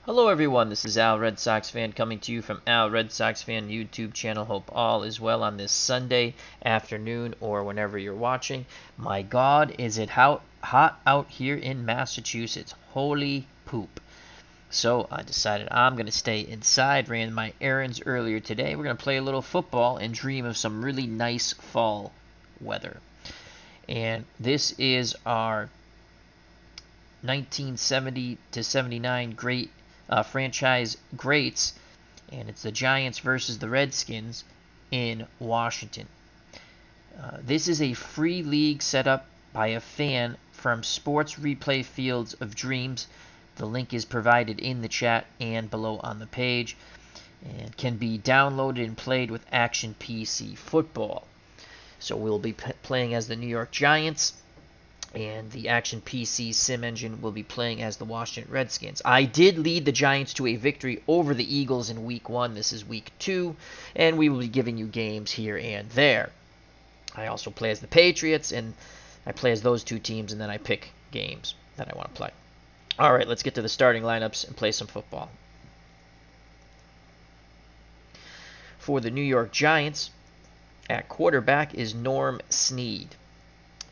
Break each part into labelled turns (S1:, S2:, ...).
S1: Hello everyone, this is Al Red Sox Fan coming to you from Al Red Sox Fan YouTube channel. Hope all is well on this Sunday afternoon or whenever you're watching. My God, is it hot out here in Massachusetts. Holy poop. So I decided I'm going to stay inside, ran my errands earlier today. We're going to play a little football and dream of some really nice fall weather. And this is our 1970 to 79 franchise greats, and it's the Giants versus the Redskins in Washington. This is a free league set up by a fan from Sports Replay Fields of Dreams. The link is provided in the chat and below on the page, and can be downloaded and played with Action PC Football. So we'll be playing as the New York Giants, and the Action PC sim engine will be playing as the Washington Redskins. I did lead the Giants to a victory over the Eagles in Week 1. This is Week 2, and we will be giving you games here and there. I also play as the Patriots, and I play as those two teams, and then I pick games that I want to play. All right, let's get to the starting lineups and play some football. For the New York Giants, at quarterback is Norm Snead.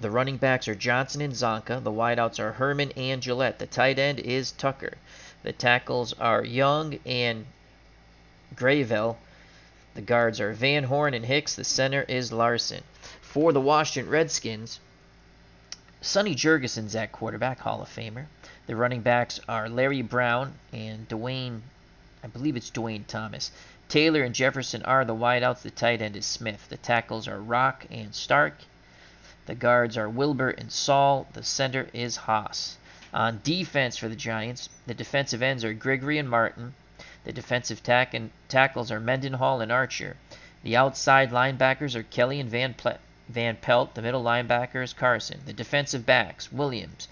S1: The running backs are Johnson and Zonka. The wideouts are Herman and Gillette. The tight end is Tucker. The tackles are Young and Gravel. The guards are Van Horn and Hicks. The center is Larson. For the Washington Redskins, Sonny Jurgensen's at quarterback, Hall of Famer. The running backs are Larry Brown and Dwayne Thomas. Taylor and Jefferson are the wideouts. The tight end is Smith. The tackles are Rock and Stark. The guards are Wilbur and Saul. The center is Haas. On defense for the Giants, the defensive ends are Gregory and Martin. The defensive tackles are Mendenhall and Archer. The outside linebackers are Kelly and Van Pelt. The middle linebacker is Carson. The defensive backs, Williams,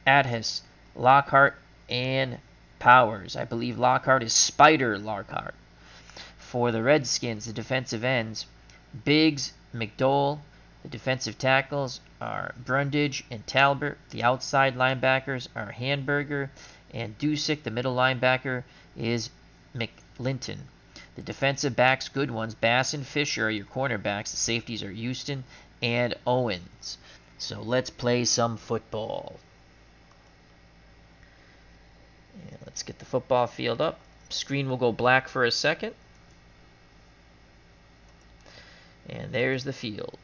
S1: Adhis, Lockhart, and Powers. I believe Lockhart is Spider Lockhart. For the Redskins, the defensive ends, Biggs, McDowell. The defensive tackles are Brundage and Talbert. The outside linebackers are Hamburger and Dusick. The middle linebacker is McLinton. The defensive backs, good ones, Bass and Fisher are your cornerbacks. The safeties are Houston and Owens. So let's play some football. And let's get the football field up. Screen will go black for a second. And there's the field.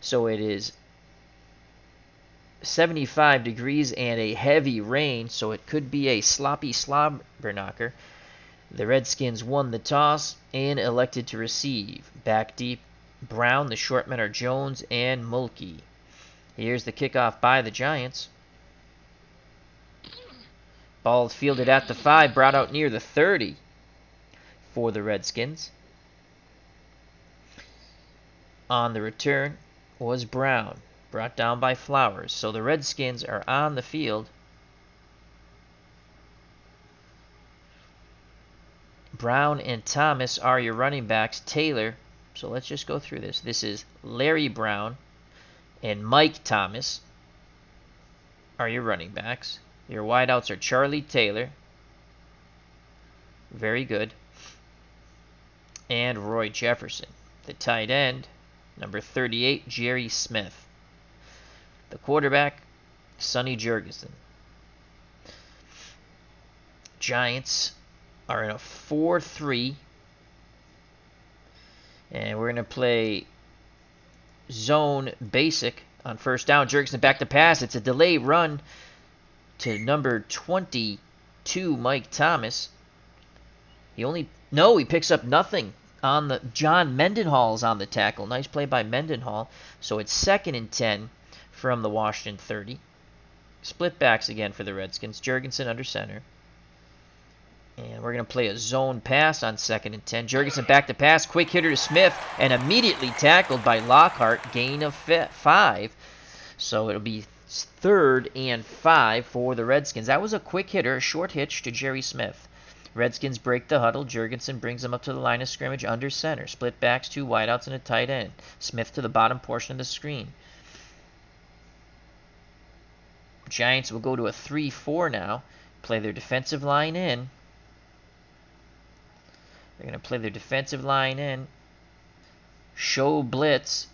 S1: So it is 75 degrees and a heavy rain, so it could be a sloppy slobber knocker. The Redskins won the toss and elected to receive. Back deep, Brown. The short men are Jones and Mulkey. Here's the kickoff by the Giants. Ball fielded at the 5, brought out near the 30 for the Redskins. On the return was Brown, brought down by Flowers. So the Redskins are on the field. Brown and Thomas are your running backs. Taylor, so let's just go through this. This is Larry Brown and Mike Thomas are your running backs. Your wideouts are Charlie Taylor. Very good. And Roy Jefferson. The tight end, number 38, Jerry Smith. The quarterback, Sonny Jurgensen. Giants are in a 4-3. And we're going to play zone basic on first down. Jurgensen back to pass. It's a delay run to number 22, Mike Thomas. He picks up nothing. On the John Mendenhall's on the tackle. Nice play by Mendenhall. So it's 2nd and 10 from the Washington 30. Split backs again for the Redskins. Jurgensen under center. And we're going to play a zone pass on 2nd and 10. Jurgensen back to pass. Quick hitter to Smith. And immediately tackled by Lockhart. Gain of 5. So it'll be 3rd and 5 for the Redskins. That was a quick hitter. A short hitch to Jerry Smith. Redskins break the huddle. Jurgensen brings them up to the line of scrimmage under center. Split backs, 2 wideouts, and a tight end. Smith to the bottom portion of the screen. Giants will go to a 3-4 now. Play their defensive line in. They're going to play their defensive line in. Show blitz,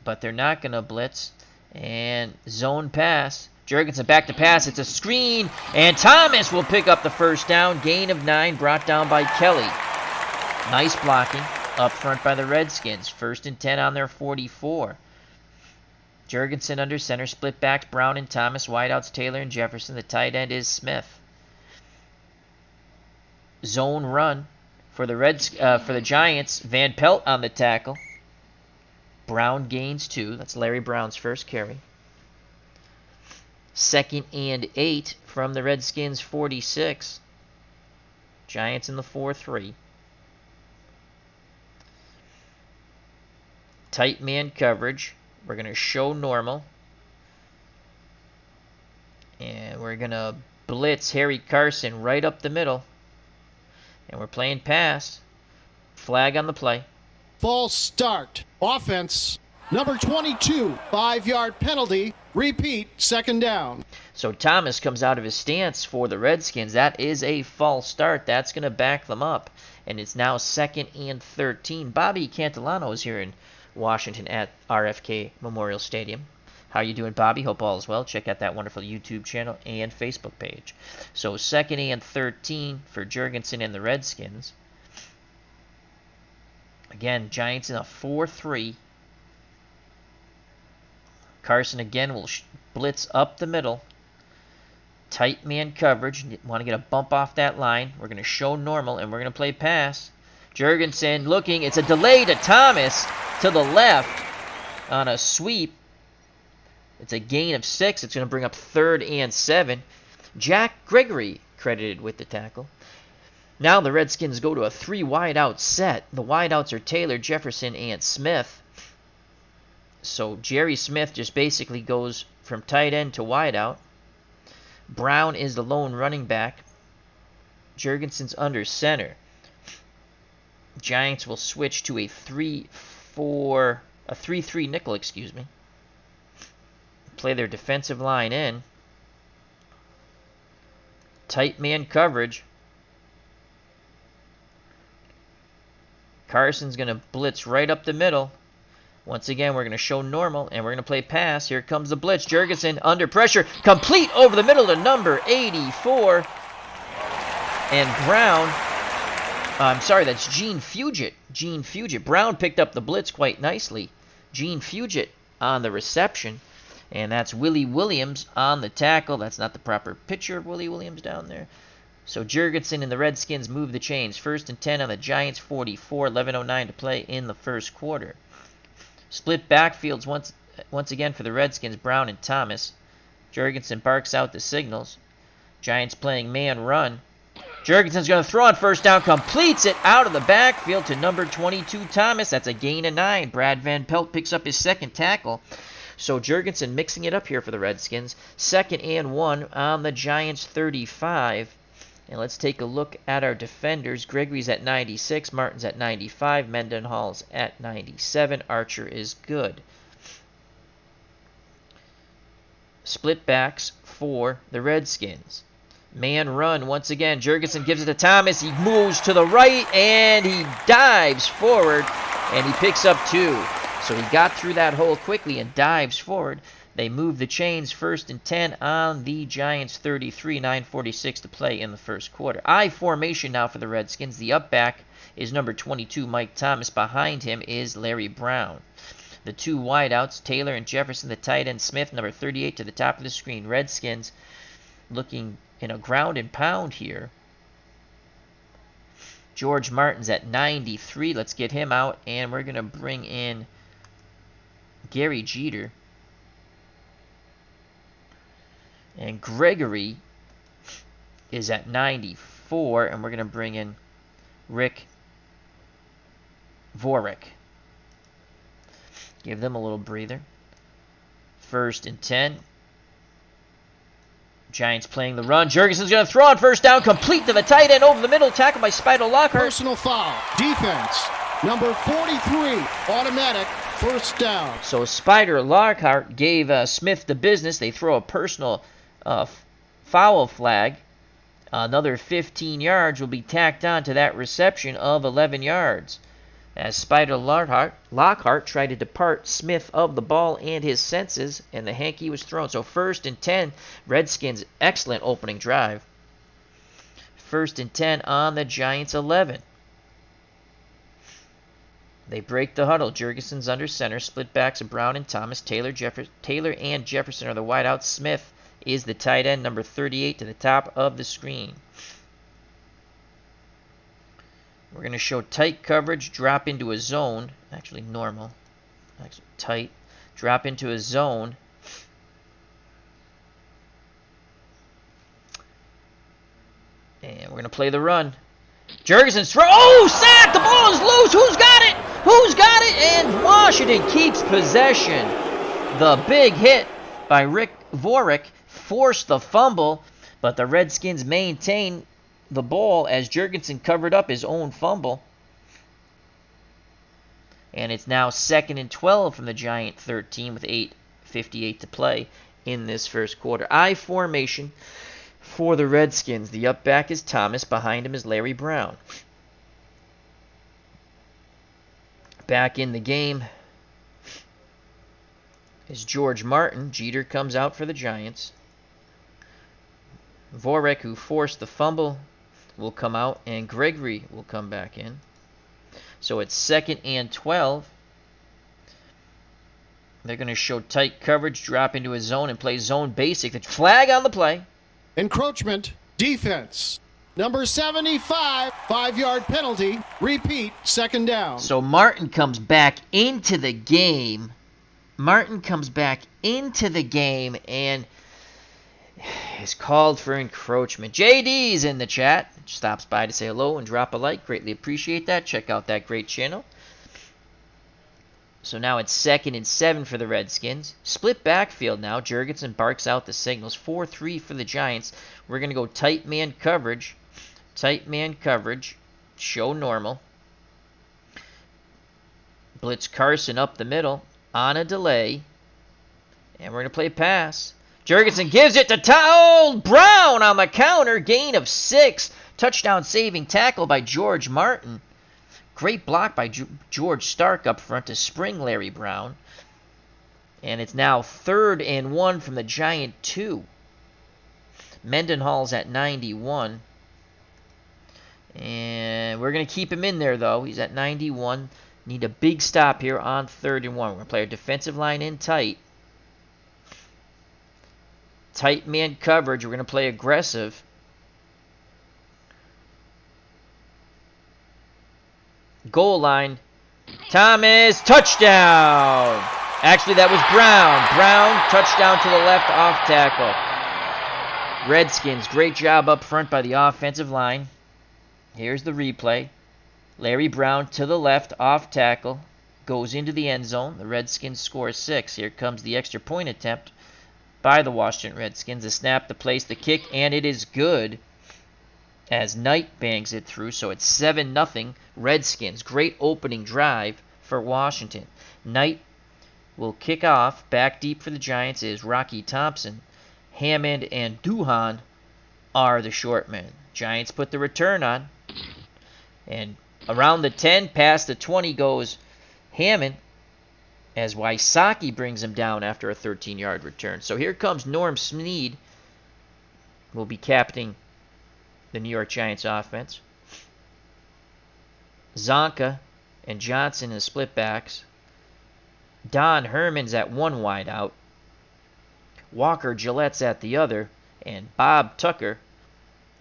S1: but they're not going to blitz. And zone pass. Jurgensen back to pass. It's a screen, and Thomas will pick up the first down. Gain of 9 brought down by Kelly. Nice blocking up front by the Redskins. 1st and 10 on their 44. Jurgensen under center. Split backs Brown and Thomas. Wideouts Taylor and Jefferson. The tight end is Smith. Zone run for the Giants. Van Pelt on the tackle. Brown gains 2. That's Larry Brown's first carry. 2nd and 8 from the Redskins 46. Giants in the 4-3. Tight man coverage. We're going to show normal. And we're going to blitz Harry Carson right up the middle. And we're playing pass. Flag on the play.
S2: False start. Offense. Number 22. 5-yard penalty. Repeat. 2nd down.
S1: So Thomas comes out of his stance for the Redskins. That is a false start. That's going to back them up. And it's now 2nd and 13. Bobby Cantillano is here in Washington at RFK Memorial Stadium. How are you doing, Bobby? Hope all is well. Check out that wonderful YouTube channel and Facebook page. So 2nd and 13 for Jurgensen and the Redskins. Again, Giants in a 4-3. Carson again will blitz up the middle. Tight man coverage. Want to get a bump off that line. We're going to show normal, and we're going to play pass. Jurgensen looking. It's a delay to Thomas to the left on a sweep. It's a gain of 6. It's going to bring up 3rd and 7. Jack Gregory credited with the tackle. Now the Redskins go to a 3 wide-out set. The wideouts are Taylor, Jefferson, and Smith. So Jerry Smith just basically goes from tight end to wideout. Brown is the lone running back. Jurgensen's under center. Giants will switch to a 3-3 nickel, excuse me. Play their defensive line in. Tight man coverage. Carson's going to blitz right up the middle. Once again, we're going to show normal, and we're going to play pass. Here comes the blitz. Jurgensen under pressure. Complete over the middle to number 84. And Brown, I'm sorry, that's Gene Fugit. Gene Fugit. Brown picked up the blitz quite nicely. Gene Fugit on the reception. And that's Willie Williams on the tackle. That's not the proper picture of Willie Williams down there. So Jurgensen and the Redskins move the chains. 1st and 10 on the Giants 44. 11:09 to play in the first quarter. Split backfields once again for the Redskins. Brown and Thomas. Jurgensen barks out the signals. Giants playing man run. Jurgensen's going to throw on 1st down. Completes it out of the backfield to number 22 Thomas. That's a gain of 9. Brad Van Pelt picks up his 2nd tackle. So Jurgensen mixing it up here for the Redskins. 2nd and 1 on the Giants 35. And let's take a look at our defenders. Gregory's at 96. Martin's at 95. Mendenhall's at 97. Archer is good. Split backs for the Redskins. Man run once again. Jurgensen gives it to Thomas. He moves to the right, and he dives forward, and he picks up 2. So he got through that hole quickly and dives forward. They move the chains. 1st and 10 on the Giants 33. 9:46 to play in the first quarter. I formation now for the Redskins. The up back is number 22, Mike Thomas. Behind him is Larry Brown. The 2 wideouts, Taylor and Jefferson. The tight end, Smith, number 38 to the top of the screen. Redskins looking in a ground and pound here. George Martin's at 93. Let's get him out, and we're going to bring in Gary Jeter. And Gregory is at 94, and we're going to bring in Rick Vorick. Give them a little breather. 1st and 10. Giants playing the run. Jurgensen's going to throw on 1st down. Complete to the tight end over the middle. Tackled by Spider Lockhart.
S2: Personal foul. Defense. Number 43. Automatic. 1st down.
S1: So Spider Lockhart gave Smith the business. They throw a personal foul flag. Another 15 yards will be tacked on to that reception of 11 yards. As Spider Lockhart tried to depart Smith of the ball and his senses, and the hanky was thrown. So 1st and 10, Redskins, excellent opening drive. 1st and 10 on the Giants' 11. They break the huddle. Jurgensen's under center. Split backs of Brown and Thomas. Taylor and Jefferson are the wideouts. Smith is the tight end, number 38, to the top of the screen. We're going to show tight coverage, drop into a zone. Actually, normal. Actually, tight. Drop into a zone. And we're going to play the run. Jurgensen's throw. Oh, sack! The ball is loose. Who's got it? Who's got it? And Washington keeps possession. The big hit by Rick Vorick forced the fumble, but the Redskins maintain the ball as Jurgensen covered up his own fumble. And it's now 2nd and 12 from the Giant 13 with 8:58 to play in this first quarter. I formation for the Redskins. The up back is Thomas. Behind him is Larry Brown. Back in the game is George Martin. Jeter comes out for the Giants. Vorek, who forced the fumble, will come out, and Gregory will come back in. So it's 2nd and 12. They're going to show tight coverage, drop into a zone, and play zone basic. The flag on the play.
S2: Encroachment, defense. Number 75, 5-yard penalty. Repeat, 2nd down.
S1: So Martin comes back into the game. And is called for encroachment. JD's in the chat. Stops by to say hello and drop a like. Greatly appreciate that. Check out that great channel. So now it's 2nd and 7 for the Redskins. Split backfield now. Jurgensen barks out the signals. 4-3 for the Giants. We're going to go tight man coverage. Tight man coverage. Show normal. Blitz Carson up the middle on a delay. And we're going to play pass. Jurgensen gives it to Brown on the counter. Gain of 6. Touchdown saving tackle by George Martin. Great block by George Stark up front to spring Larry Brown. And it's now 3rd and 1 from the Giant 2. Mendenhall's at 91. And we're going to keep him in there, though. He's at 91. Need a big stop here on 3rd and 1. We're going to play our defensive line in tight. Tight man coverage. We're going to play aggressive. Goal line. Thomas, touchdown. Actually, that was Brown. Brown, touchdown to the left, off tackle. Redskins, great job up front by the offensive line. Here's the replay. Larry Brown to the left, off tackle. Goes into the end zone. The Redskins score 6. Here comes the extra point attempt by the Washington Redskins. The snap to place the kick, and it is good as Knight bangs it through. So it's 7-0 Redskins. Great opening drive for Washington. Knight will kick off. Back deep for the Giants is Rocky Thompson. Hammond and Duhan are the short men. Giants put the return on. And around the 10, past the 20 goes Hammond, as Wysocki brings him down after a 13-yard return. So here comes Norm Snead, who will be captaining the New York Giants offense. Zonka and Johnson as split backs. Don Herman's at one wide out. Walker Gillette's at the other. And Bob Tucker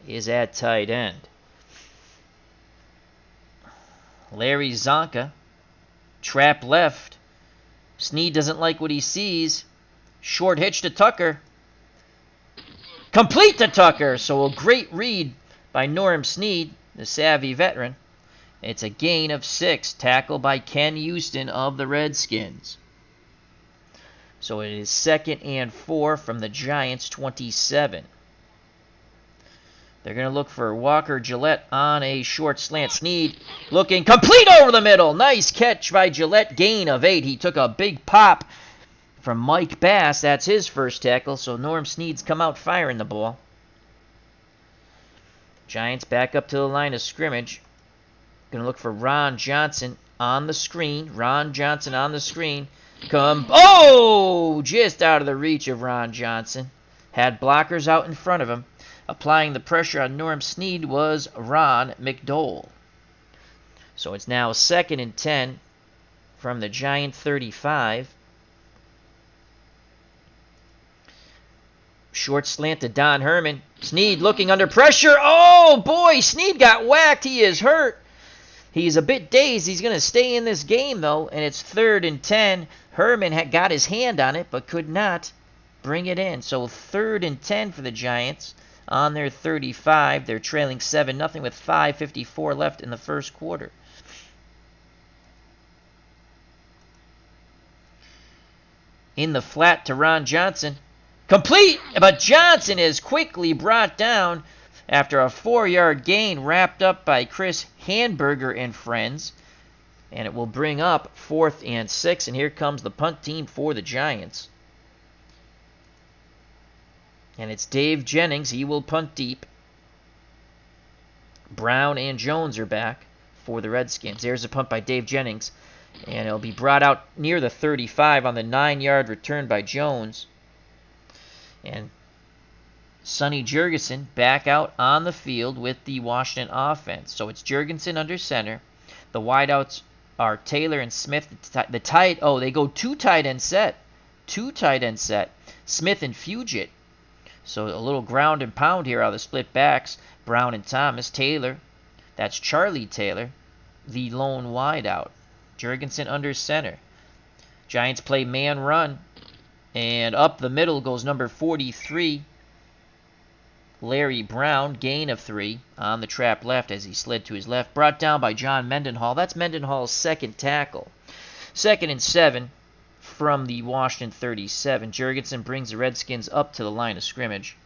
S1: is at tight end. Larry Zonka, trap left. Snead doesn't like what he sees. Short hitch to Tucker. Complete to Tucker. So a great read by Norm Snead, the savvy veteran. It's a gain of 6. Tackle by Ken Houston of the Redskins. So it is 2nd and 4 from the Giants' 27. They're going to look for Walker Gillette on a short slant. Snead looking complete over the middle. Nice catch by Gillette. Gain of 8. He took a big pop from Mike Bass. That's his first tackle, so Norm Snead's come out firing the ball. Giants back up to the line of scrimmage. Going to look for Ron Johnson on the screen. Ron Johnson on the screen. Just out of the reach of Ron Johnson. Had blockers out in front of him. Applying the pressure on Norm Snead was Ron McDowell. So it's now 2nd and 10 from the Giant 35. Short slant to Don Herman. Snead looking under pressure. Oh, boy, Snead got whacked. He is hurt. He's a bit dazed. He's going to stay in this game, though, and it's 3rd and 10. Herman had got his hand on it, but could not bring it in. So 3rd and 10 for the Giants on their 35. They're trailing 7-0 with 5:54 left in the first quarter. In the flat to Ron Johnson. Complete, but Johnson is quickly brought down after a 4-yard gain wrapped up by Chris Handberger and friends. And it will bring up 4th and 6. And here comes the punt team for the Giants. And it's Dave Jennings. He will punt deep. Brown and Jones are back for the Redskins. There's a punt by Dave Jennings. And it'll be brought out near the 35 on the 9-yard return by Jones. And Sonny Jurgensen back out on the field with the Washington offense. So it's Jurgensen under center. The wideouts are Taylor and Smith. They go two tight end set. Smith and Fugit. So a little ground and pound here out of the split backs. Brown and Thomas. Taylor. That's Charlie Taylor, the lone wideout. Jurgensen under center. Giants play man run. And up the middle goes number 43, Larry Brown, gain of 3 on the trap left as he slid to his left. Brought down by John Mendenhall. That's Mendenhall's 2nd tackle. 2nd and 7 from the Washington 37. Jurgensen brings the Redskins up to the line of scrimmage.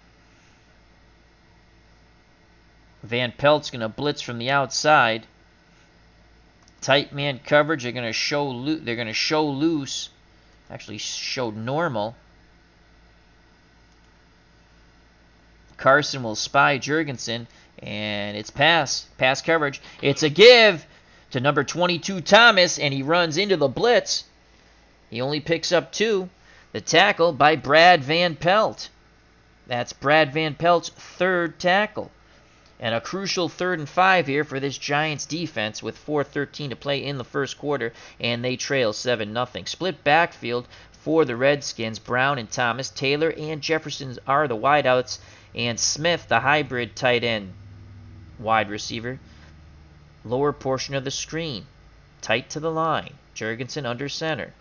S1: Van Pelt's going to blitz from the outside. Tight man coverage. They're going to show loose. Actually showed normal. Carson will spy Jurgensen, and it's pass coverage. It's a give to number 22 Thomas, and he runs into the blitz. He only picks up 2. The tackle by Brad Van Pelt. That's Brad Van Pelt's 3rd tackle. And a crucial 3rd and 5 here for this Giants defense with 4:13 to play in the first quarter, and they trail 7-0. Split backfield for the Redskins. Brown and Thomas, Taylor and Jefferson are the wideouts, and Smith, the hybrid tight end wide receiver. Lower portion of the screen, tight to the line. Jurgensen under center.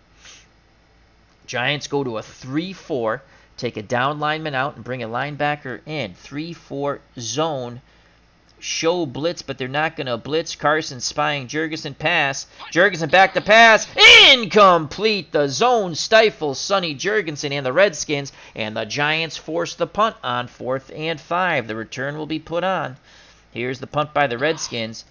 S1: Giants go to a 3-4, take a down lineman out and bring a linebacker in. 3-4 zone. Show blitz, but they're not going to blitz. Carson spying Jurgensen pass. Jurgensen back to pass. Incomplete. The zone stifles Sonny Jurgensen and the Redskins, and the Giants force the punt on 4th and 5. The return will be put on. Here's the punt by the Redskins.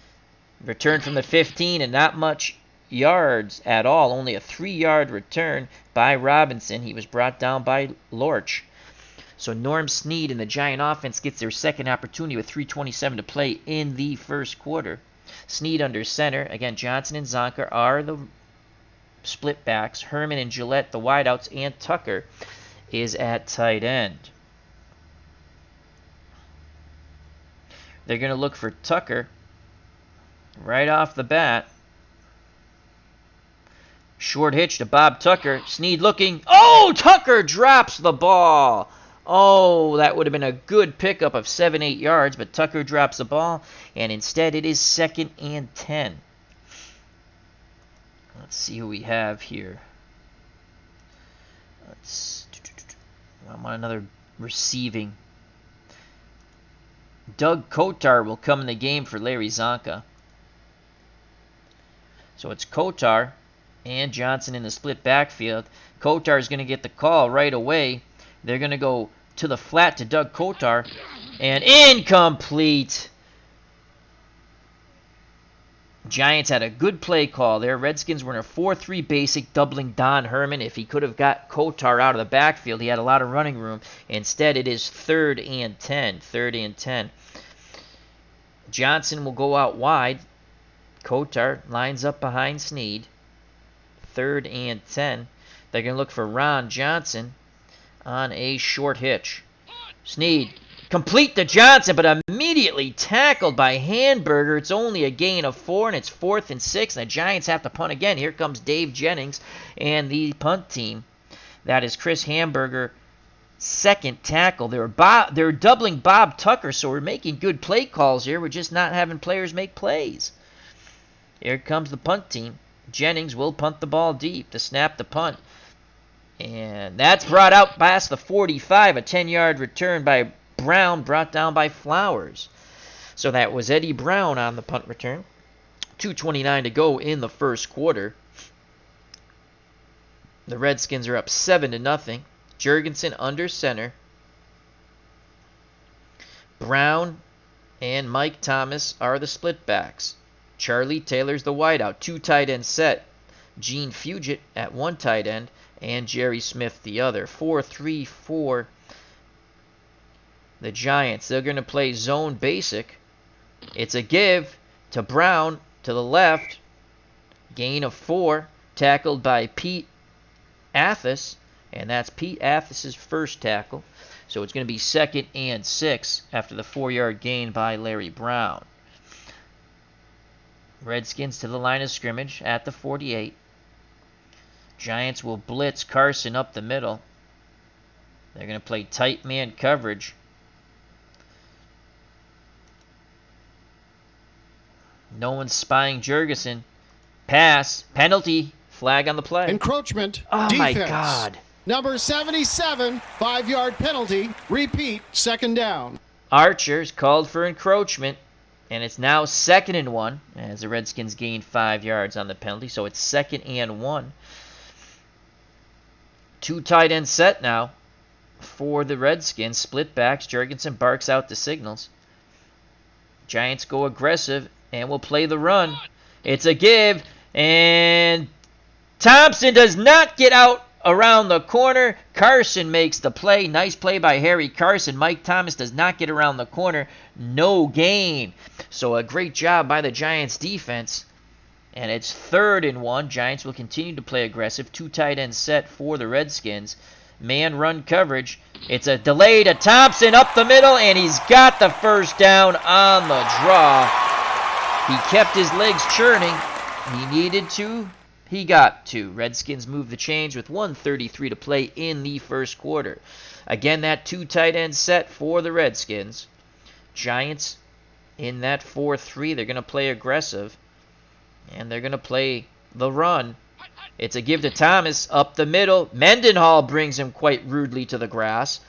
S1: Return from the 15 and not much yards at all. Only a 3-yard return by Robinson. He was brought down by Lorch. So Norm Snead and the Giant offense gets their second opportunity with 3:27 to play in the first quarter. Snead under center. Again, Johnson and Zonka are the split backs. Herman and Gillette, the wideouts, and Tucker is at tight end. They're going to look for Tucker right off the bat. Short hitch to Bob Tucker. Snead looking. Oh, Tucker drops the ball. Oh, that would have been a good pickup of 7-8 yards, but Tucker drops the ball, and instead it is 2nd and 10. Let's see who we have here. I want another receiving. Doug Kotar will come in the game for Larry Zonka. So it's Kotar and Johnson in the split backfield. Kotar is going to get the call right away. They're going to go to the flat to Doug Kotar, and incomplete. Giants had a good play call there. Redskins were in a 4-3 basic, doubling Don Herman. If he could have got Kotar out of the backfield, he had a lot of running room. Instead, it is 3rd and 10. 3rd and 10. Johnson will go out wide. Kotar lines up behind Snead. 3rd and 10. They're going to look for Ron Johnson on a short hitch. Snead complete to Johnson, but immediately tackled by Hamburger. It's only a gain of 4, and it's 4th and 6, and the Giants have to punt again. Here comes Dave Jennings and the punt team. That is Chris Hamburger, second tackle. They're doubling Bob Tucker, so we're making good play calls here. We're just not having players make plays. Here comes the punt team. Jennings will punt the ball deep to snap the punt. And that's brought out past the 45, a 10-yard return by Brown, brought down by Flowers. So that was Eddie Brown on the punt return. 2:29 to go in the first quarter. The Redskins are up 7-0. Jurgensen under center. Brown and Mike Thomas are the split backs. Charlie Taylor's the wideout. 2 tight end set. Gene Fugit at 1 tight end and Jerry Smith the other. 4-3-4. The Giants, they're going to play zone basic. It's a give to Brown to the left. Gain of 4. Tackled by Pete Athos. And that's Pete Athos' first tackle. So it's going to be 2nd and 6 after the 4-yard gain by Larry Brown. Redskins to the line of scrimmage at the 48. Giants will blitz Carson up the middle. They're going to play tight man coverage. No one's spying Jurgensen. Pass. Penalty. Flag on the play.
S2: Encroachment.
S1: Oh,
S2: defense.
S1: my God.
S2: Number 77, 5-yard penalty. Repeat, 2nd down.
S1: Archer's called for encroachment. And it's now 2nd and 1 as the Redskins gained 5 yards on the penalty. So it's 2nd and 1. 2 tight end set now for the Redskins. Split backs. Jurgensen barks out the signals. Giants go aggressive and will play the run. It's a give. And Thompson does not get out around the corner. Carson makes the play. Nice play by Harry Carson. Mike Thomas does not get around the corner. No gain. So a great job by the Giants defense. And it's 3rd and 1. Giants will continue to play aggressive. 2 tight end set for the Redskins. Man run coverage. It's a delay to Thompson up the middle, and he's got the first down on the draw. He kept his legs churning. He needed to. He got to. Redskins move the chains with 1:33 to play in the first quarter. Again, that 2 tight end set for the Redskins. Giants in that 4-3. They're going to play aggressive. And they're going to play the run. It's a give to Thomas up the middle. Mendenhall brings him quite rudely to the grass.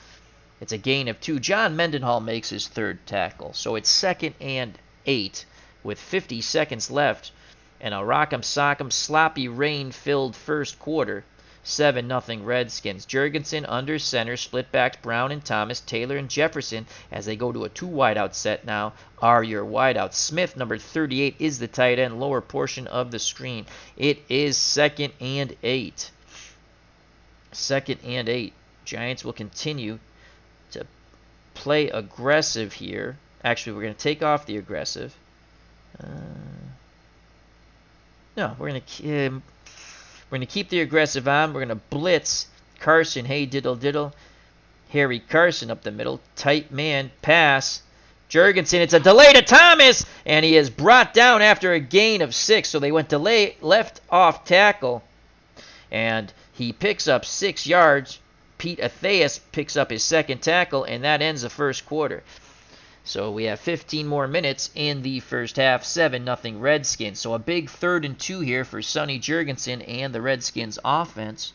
S1: It's a gain of 2. John Mendenhall makes his 3rd tackle. So it's 2nd and 8 with 50 seconds left. And a rock'em sock'em sloppy rain-filled first quarter. 7-0 Redskins. Jurgensen under center, split backs Brown and Thomas, Taylor and Jefferson as they go to a 2 wideout set now are your wideouts. Smith, number 38, is the tight end, lower portion of the screen. It is 2nd and 8. 2nd and 8. Giants will continue to play aggressive here. Actually, we're going to take off the aggressive. No, we're going to keep the aggressive on. We're going to blitz Carson. Hey, diddle, diddle. Harry Carson up the middle. Tight man. Pass. Jurgensen. It's a delay to Thomas. And he is brought down after a gain of 6. So they went delay left off tackle. And he picks up 6 yards. Pete Atheus picks up his 2nd tackle. And that ends the first quarter. So we have 15 more minutes in the first half. 7-0 Redskins. So a big 3rd and 2 here for Sonny Jurgensen and the Redskins offense.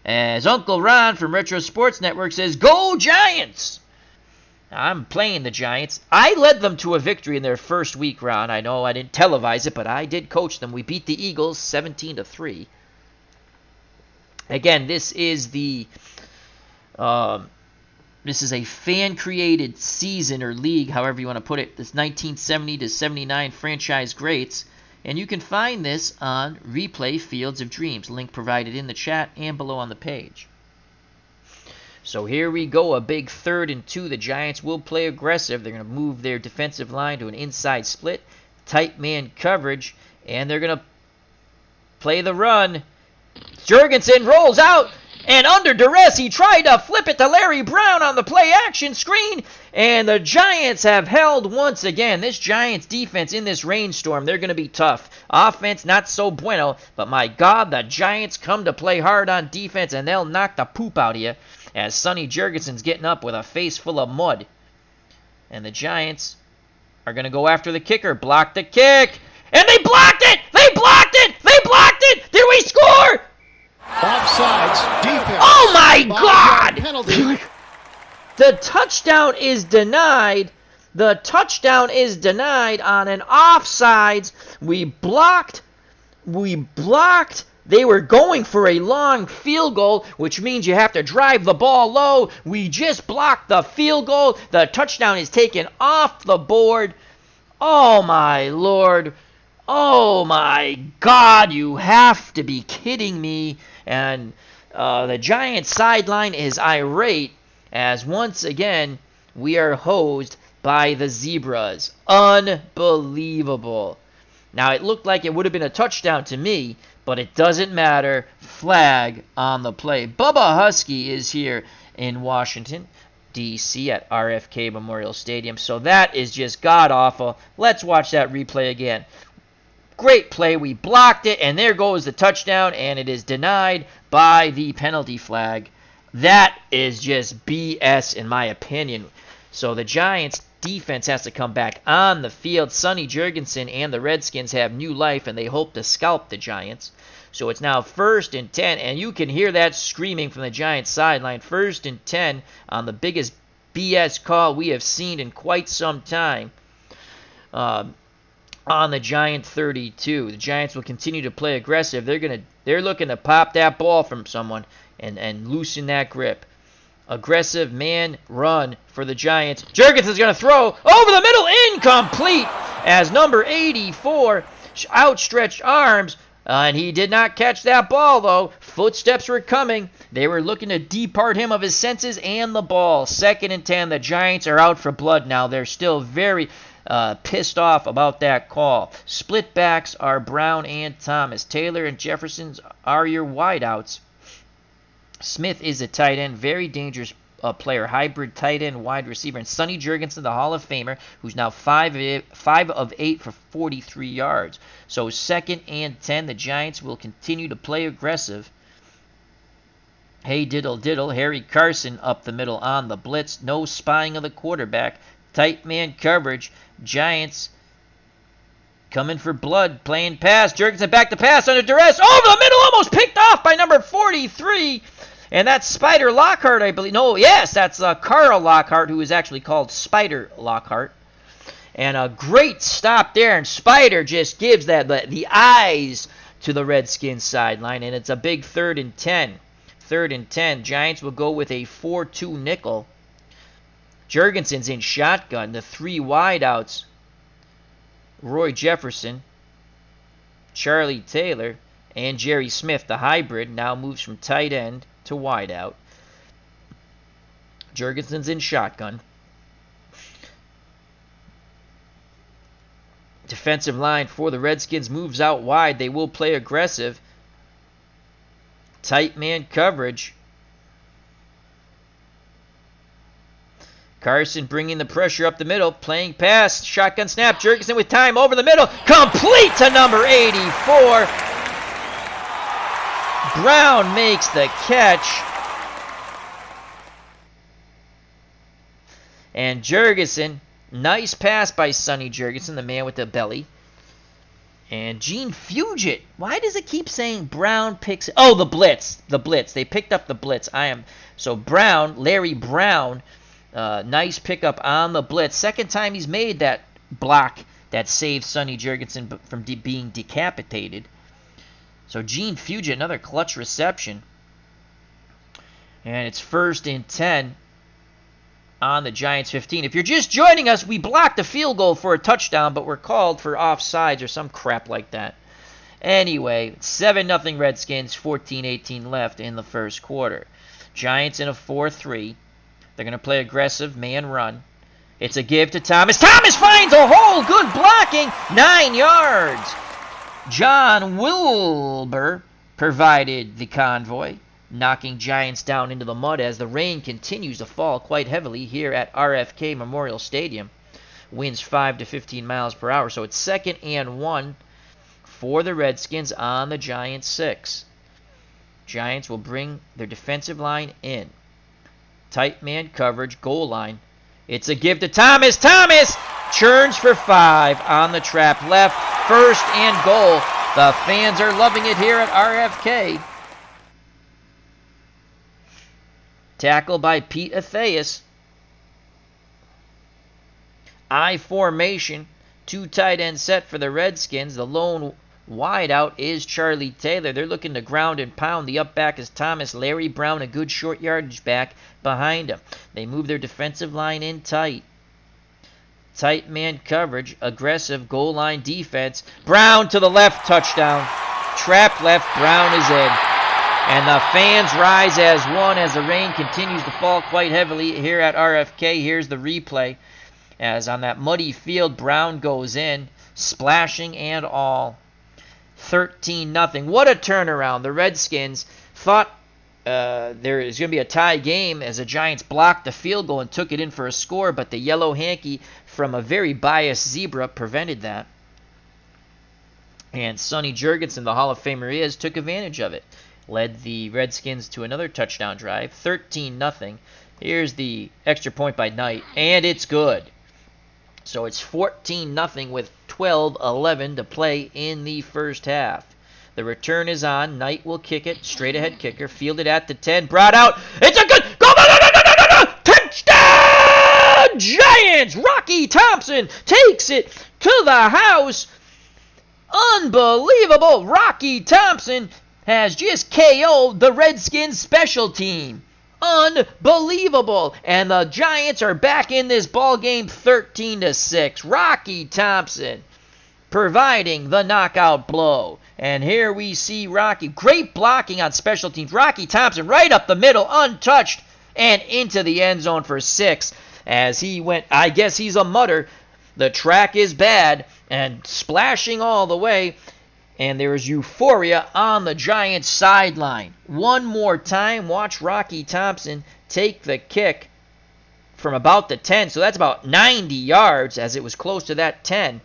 S1: As Uncle Ron from Retro Sports Network says, "Go Giants!" I'm playing the Giants. I led them to a victory in their first week, Ron. I know I didn't televise it, but I did coach them. We beat the Eagles 17-3. Again, this is the This is a fan-created season or league, however you want to put it. This 1970 to 79 franchise greats. And you can find this on Replay Fields of Dreams. Link provided in the chat and below on the page. So here we go, a big 3rd and 2. The Giants will play aggressive. They're going to move their defensive line to an inside split, tight man coverage, and they're going to play the run. Jurgensen rolls out, and under duress, he tried to flip it to Larry Brown on the play-action screen, and the Giants have held once again. This Giants defense in this rainstorm, they're going to be tough. Offense, not so bueno, but my God, the Giants come to play hard on defense, and they'll knock the poop out of you as Sonny Jurgensen's getting up with a face full of mud. And the Giants are going to go after the kicker, block the kick, and they blocked it! They blocked it! They blocked it! Did we score?
S2: Offsides, defense.
S1: Oh my God!
S2: Penalty.
S1: The touchdown is denied. The touchdown is denied on an offsides. We blocked. They were going for a long field goal, which means you have to drive the ball low. We just blocked the field goal. The touchdown is taken off the board. Oh my Lord. Oh my God, you have to be kidding me. And the Giants sideline is irate as once again we are hosed by the Zebras. Unbelievable. Now it looked like it would have been a touchdown to me, but it doesn't matter. Flag on the play. Bubba Husky is here in Washington, D.C. at RFK Memorial Stadium. So that is just god-awful. Let's watch that replay again. Great play. We blocked it, and there goes the touchdown, and it is denied by the penalty flag. That is just BS in my opinion. So the Giants defense has to come back on the field. Sonny Jurgensen and the Redskins have new life, and they hope to scalp the Giants. So it's now 1st and 10, and you can hear that screaming from the Giants sideline. 1st and 10 on the biggest BS call we have seen in quite some time. On the Giant 32. The Giants will continue to play aggressive. They're looking to pop that ball from someone and loosen that grip. Aggressive man run for the Giants. Jurgensen's going to throw over the middle, incomplete as number 84 outstretched arms, and he did not catch that ball though. Footsteps were coming. They were looking to depart him of his senses and the ball. 2nd and 10. The Giants are out for blood now. They're still very pissed off about that call. Split backs are Brown and Thomas. Taylor and Jefferson are your wideouts. Smith is a tight end, very dangerous player, hybrid tight end, wide receiver. And Sonny Jurgensen, the Hall of Famer, who's now 5 of 8 for 43 yards. So 2nd and 10, the Giants will continue to play aggressive. Hey diddle diddle, Harry Carson up the middle on the blitz. No spying of the quarterback. Tight man coverage. Giants coming for blood, playing pass. Jurgensen back to pass under duress. Over the middle, almost picked off by number 43. And that's Spider Lockhart, I believe. No, yes, that's Carl Lockhart, who is actually called Spider Lockhart. And a great stop there, and Spider just gives the eyes to the Redskins sideline, and it's a big 3rd and 10. 3rd and 10. Giants will go with a 4-2 nickel. Jurgensen's in shotgun. The 3 wideouts. Roy Jefferson, Charlie Taylor, and Jerry Smith, the hybrid, now moves from tight end to wideout. Jurgensen's in shotgun. Defensive line for the Redskins moves out wide. They will play aggressive. Tight man coverage. Carson bringing the pressure up the middle, playing pass, shotgun snap, Jurgensen with time over the middle, complete to number 84. Brown makes the catch. And Jurgensen, nice pass by Sonny Jurgensen, the man with the belly. And Gene Fugit, why does it keep saying Brown picks? Oh, the blitz. They picked up the blitz. So Brown, Larry Brown, nice pickup on the blitz. 2nd time he's made that block that saved Sonny Jurgensen from being decapitated. So Gene Fugit, another clutch reception. And it's 1st and 10. on the Giants 15. If you're just joining us, we blocked a field goal for a touchdown, but we're called for offsides or some crap like that. Anyway, 7-0 Redskins, 14-18 left in the first quarter. Giants in a 4-3. They're going to play aggressive man run. It's a give to Thomas. Thomas finds a hole. Good blocking. 9 yards. John Wilbur provided the convoy, knocking Giants down into the mud as the rain continues to fall quite heavily here at RFK Memorial Stadium. Winds 5 to 15 miles per hour. So it's 2nd and 1 for the Redskins on the Giants 6. Giants will bring their defensive line in. Tight man coverage, goal line. It's a give to Thomas. Thomas churns for 5 on the trap left. 1st and goal. The fans are loving it here at RFK. Tackle by Pete Athias. I formation. 2 tight end set for the Redskins. The lone wide out is Charlie Taylor. They're looking to ground and pound. The up back is Thomas. Larry Brown, a good short yardage back behind him. They move their defensive line in tight. Tight man coverage, aggressive goal line defense. Brown to the left, touchdown. Trap left, Brown is in. And the fans rise as one as the rain continues to fall quite heavily here at RFK. Here's the replay. As on that muddy field, Brown goes in, splashing and all. 13-0. What a turnaround. The Redskins thought there is going to be a tie game as the Giants blocked the field goal and took it in for a score, but the yellow hanky from a very biased zebra prevented that. And Sonny Jurgensen, the Hall of Famer he is, took advantage of it. Led the Redskins to another touchdown drive, 13-0. Here's the extra point by Knight, and it's good. So it's 14-0 with 12-11 to play in the first half. The return is on. Knight will kick it. Straight ahead kicker. Fielded at the 10. Brought out. It's a good goal. Touchdown! Giants! Rocky Thompson takes it to the house. Unbelievable. Rocky Thompson has just KO'd the Redskins special team. Unbelievable. And the Giants are back in this ball game 13-6. Rocky Thompson providing the knockout blow. And here we see Rocky. Great blocking on special teams. Rocky Thompson right up the middle, untouched, and into the end zone for 6. As he went, I guess he's a mutter. The track is bad and splashing all the way. And there is euphoria on the Giants sideline. One more time, watch Rocky Thompson take the kick from about the 10. So that's about 90 yards as it was close to that 10.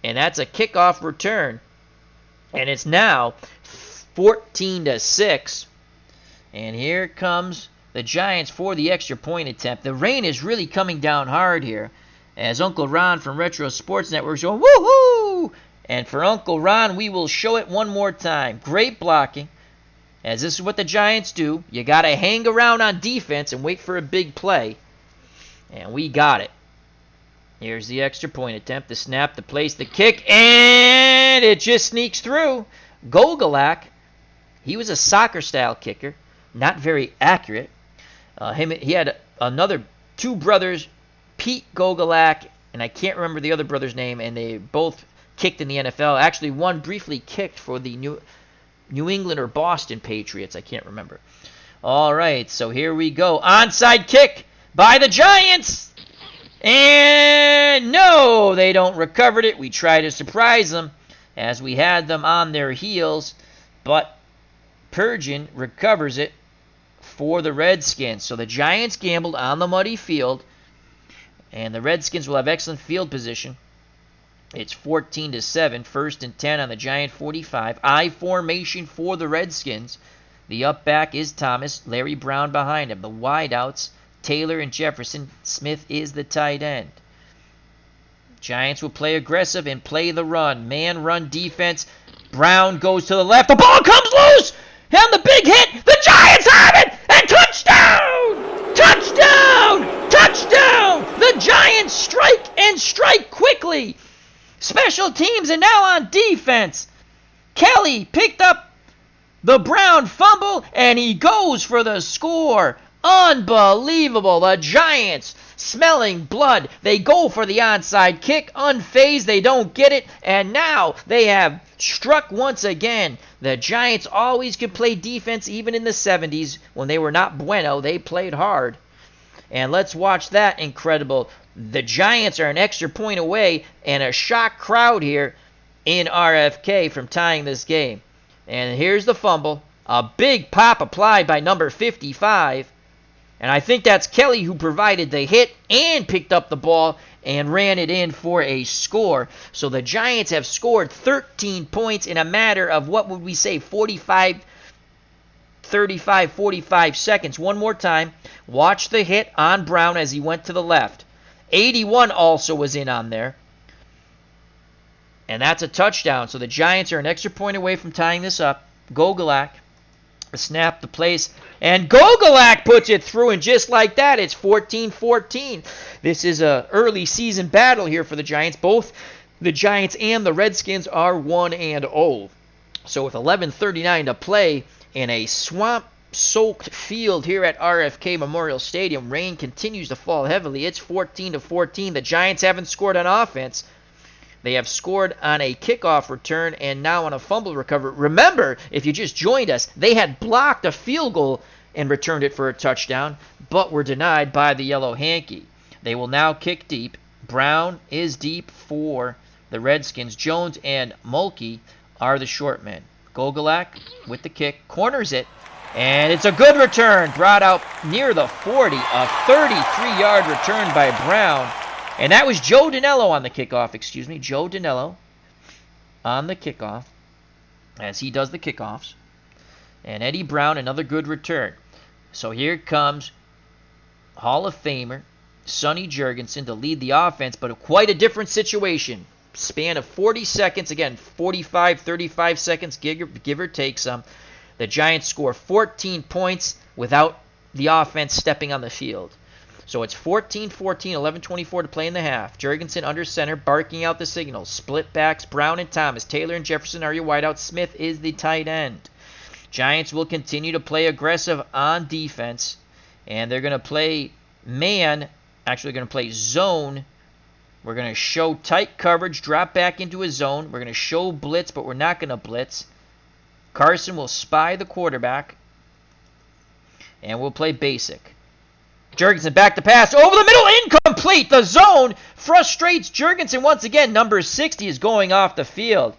S1: And that's a kickoff return. And it's now 14-6. And here comes the Giants for the extra point attempt. The rain is really coming down hard here. As Uncle Ron from Retro Sports Network is going, woohoo! And for Uncle Ron, we will show it one more time. Great blocking. As this is what the Giants do. You got to hang around on defense and wait for a big play. And we got it. Here's the extra point attempt. The snap, the place, the kick. And it just sneaks through. Gogolak, he was a soccer-style kicker. Not very accurate. He had another 2 brothers, Pete Gogolak, and I can't remember the other brother's name, and they both kicked in the NFL. Actually, one briefly kicked for the New England or Boston Patriots. I can't remember. All right, so here we go. Onside kick by the Giants. And no, they don't recover it. We try to surprise them as we had them on their heels. But Pergin recovers it for the Redskins. So the Giants gambled on the muddy field. And the Redskins will have excellent field position. It's 14-7, 1st and 10 on the Giant 45. I formation for the Redskins. The up back is Thomas, Larry Brown behind him. The wideouts, Taylor and Jefferson. Smith is the tight end. Giants will play aggressive and play the run. Man run defense. Brown goes to the left. The ball comes loose! And the big hit! The Giants have it! And touchdown! Touchdown! Touchdown! The Giants strike and strike quickly. Special teams are now on defense. Kelly picked up the Brown fumble, and he goes for the score. Unbelievable. The Giants smelling blood. They go for the onside kick. Unfazed. They don't get it. And now they have struck once again. The Giants always could play defense even in the 70s when they were not bueno. They played hard. And let's watch that incredible. The Giants are an extra point away and a shocked crowd here in RFK from tying this game. And here's the fumble. A big pop applied by number 55. And I think that's Kelly who provided the hit and picked up the ball and ran it in for a score. So the Giants have scored 13 points in a matter of, what would we say, 45 seconds. One more time. Watch the hit on Brown as he went to the left. 81 also was in on there. And that's a touchdown. So the Giants are an extra point away from tying this up. Gogolak, the snap, the place, and Gogolak puts it through, and just like that, it's 14-14. This is a early season battle here for the Giants. Both the Giants and the Redskins are 1-0. So with 11:39 to play in a swamp-soaked field here at RFK Memorial Stadium, rain continues to fall heavily. It's 14-14. The Giants haven't scored on offense. They have scored on a kickoff return and now on a fumble recovery. Remember, if you just joined us, they had blocked a field goal and returned it for a touchdown, but were denied by the Yellow Hanky. They will now kick deep. Brown is deep for the Redskins. Jones and Mulkey are the short men. Gogolak with the kick, corners it, and it's a good return, brought out near the 40, a 33-yard return by Brown. And that was Joe Danello on the kickoff, Joe Danello on the kickoff, as he does the kickoffs. And Eddie Brown, another good return. So here comes Hall of Famer Sonny Jurgensen to lead the offense, but quite a different situation. Span of 40 seconds, again, 45, 35 seconds, give or take some. The Giants score 14 points without the offense stepping on the field. So it's 14-14, 11:24 to play in the half. Jurgensen under center, barking out the signals. Split backs, Brown and Thomas. Taylor and Jefferson are your wideouts. Smith is the tight end. Giants will continue to play aggressive on defense, and they're going to play man. Actually, they're going to play zone. We're going to show tight coverage, drop back into a zone. We're going to show blitz, but we're not going to blitz. Carson will spy the quarterback, and we'll play basic. Jurgensen back to pass, over the middle, incomplete. The zone frustrates Jurgensen once again. Number 60 is going off the field.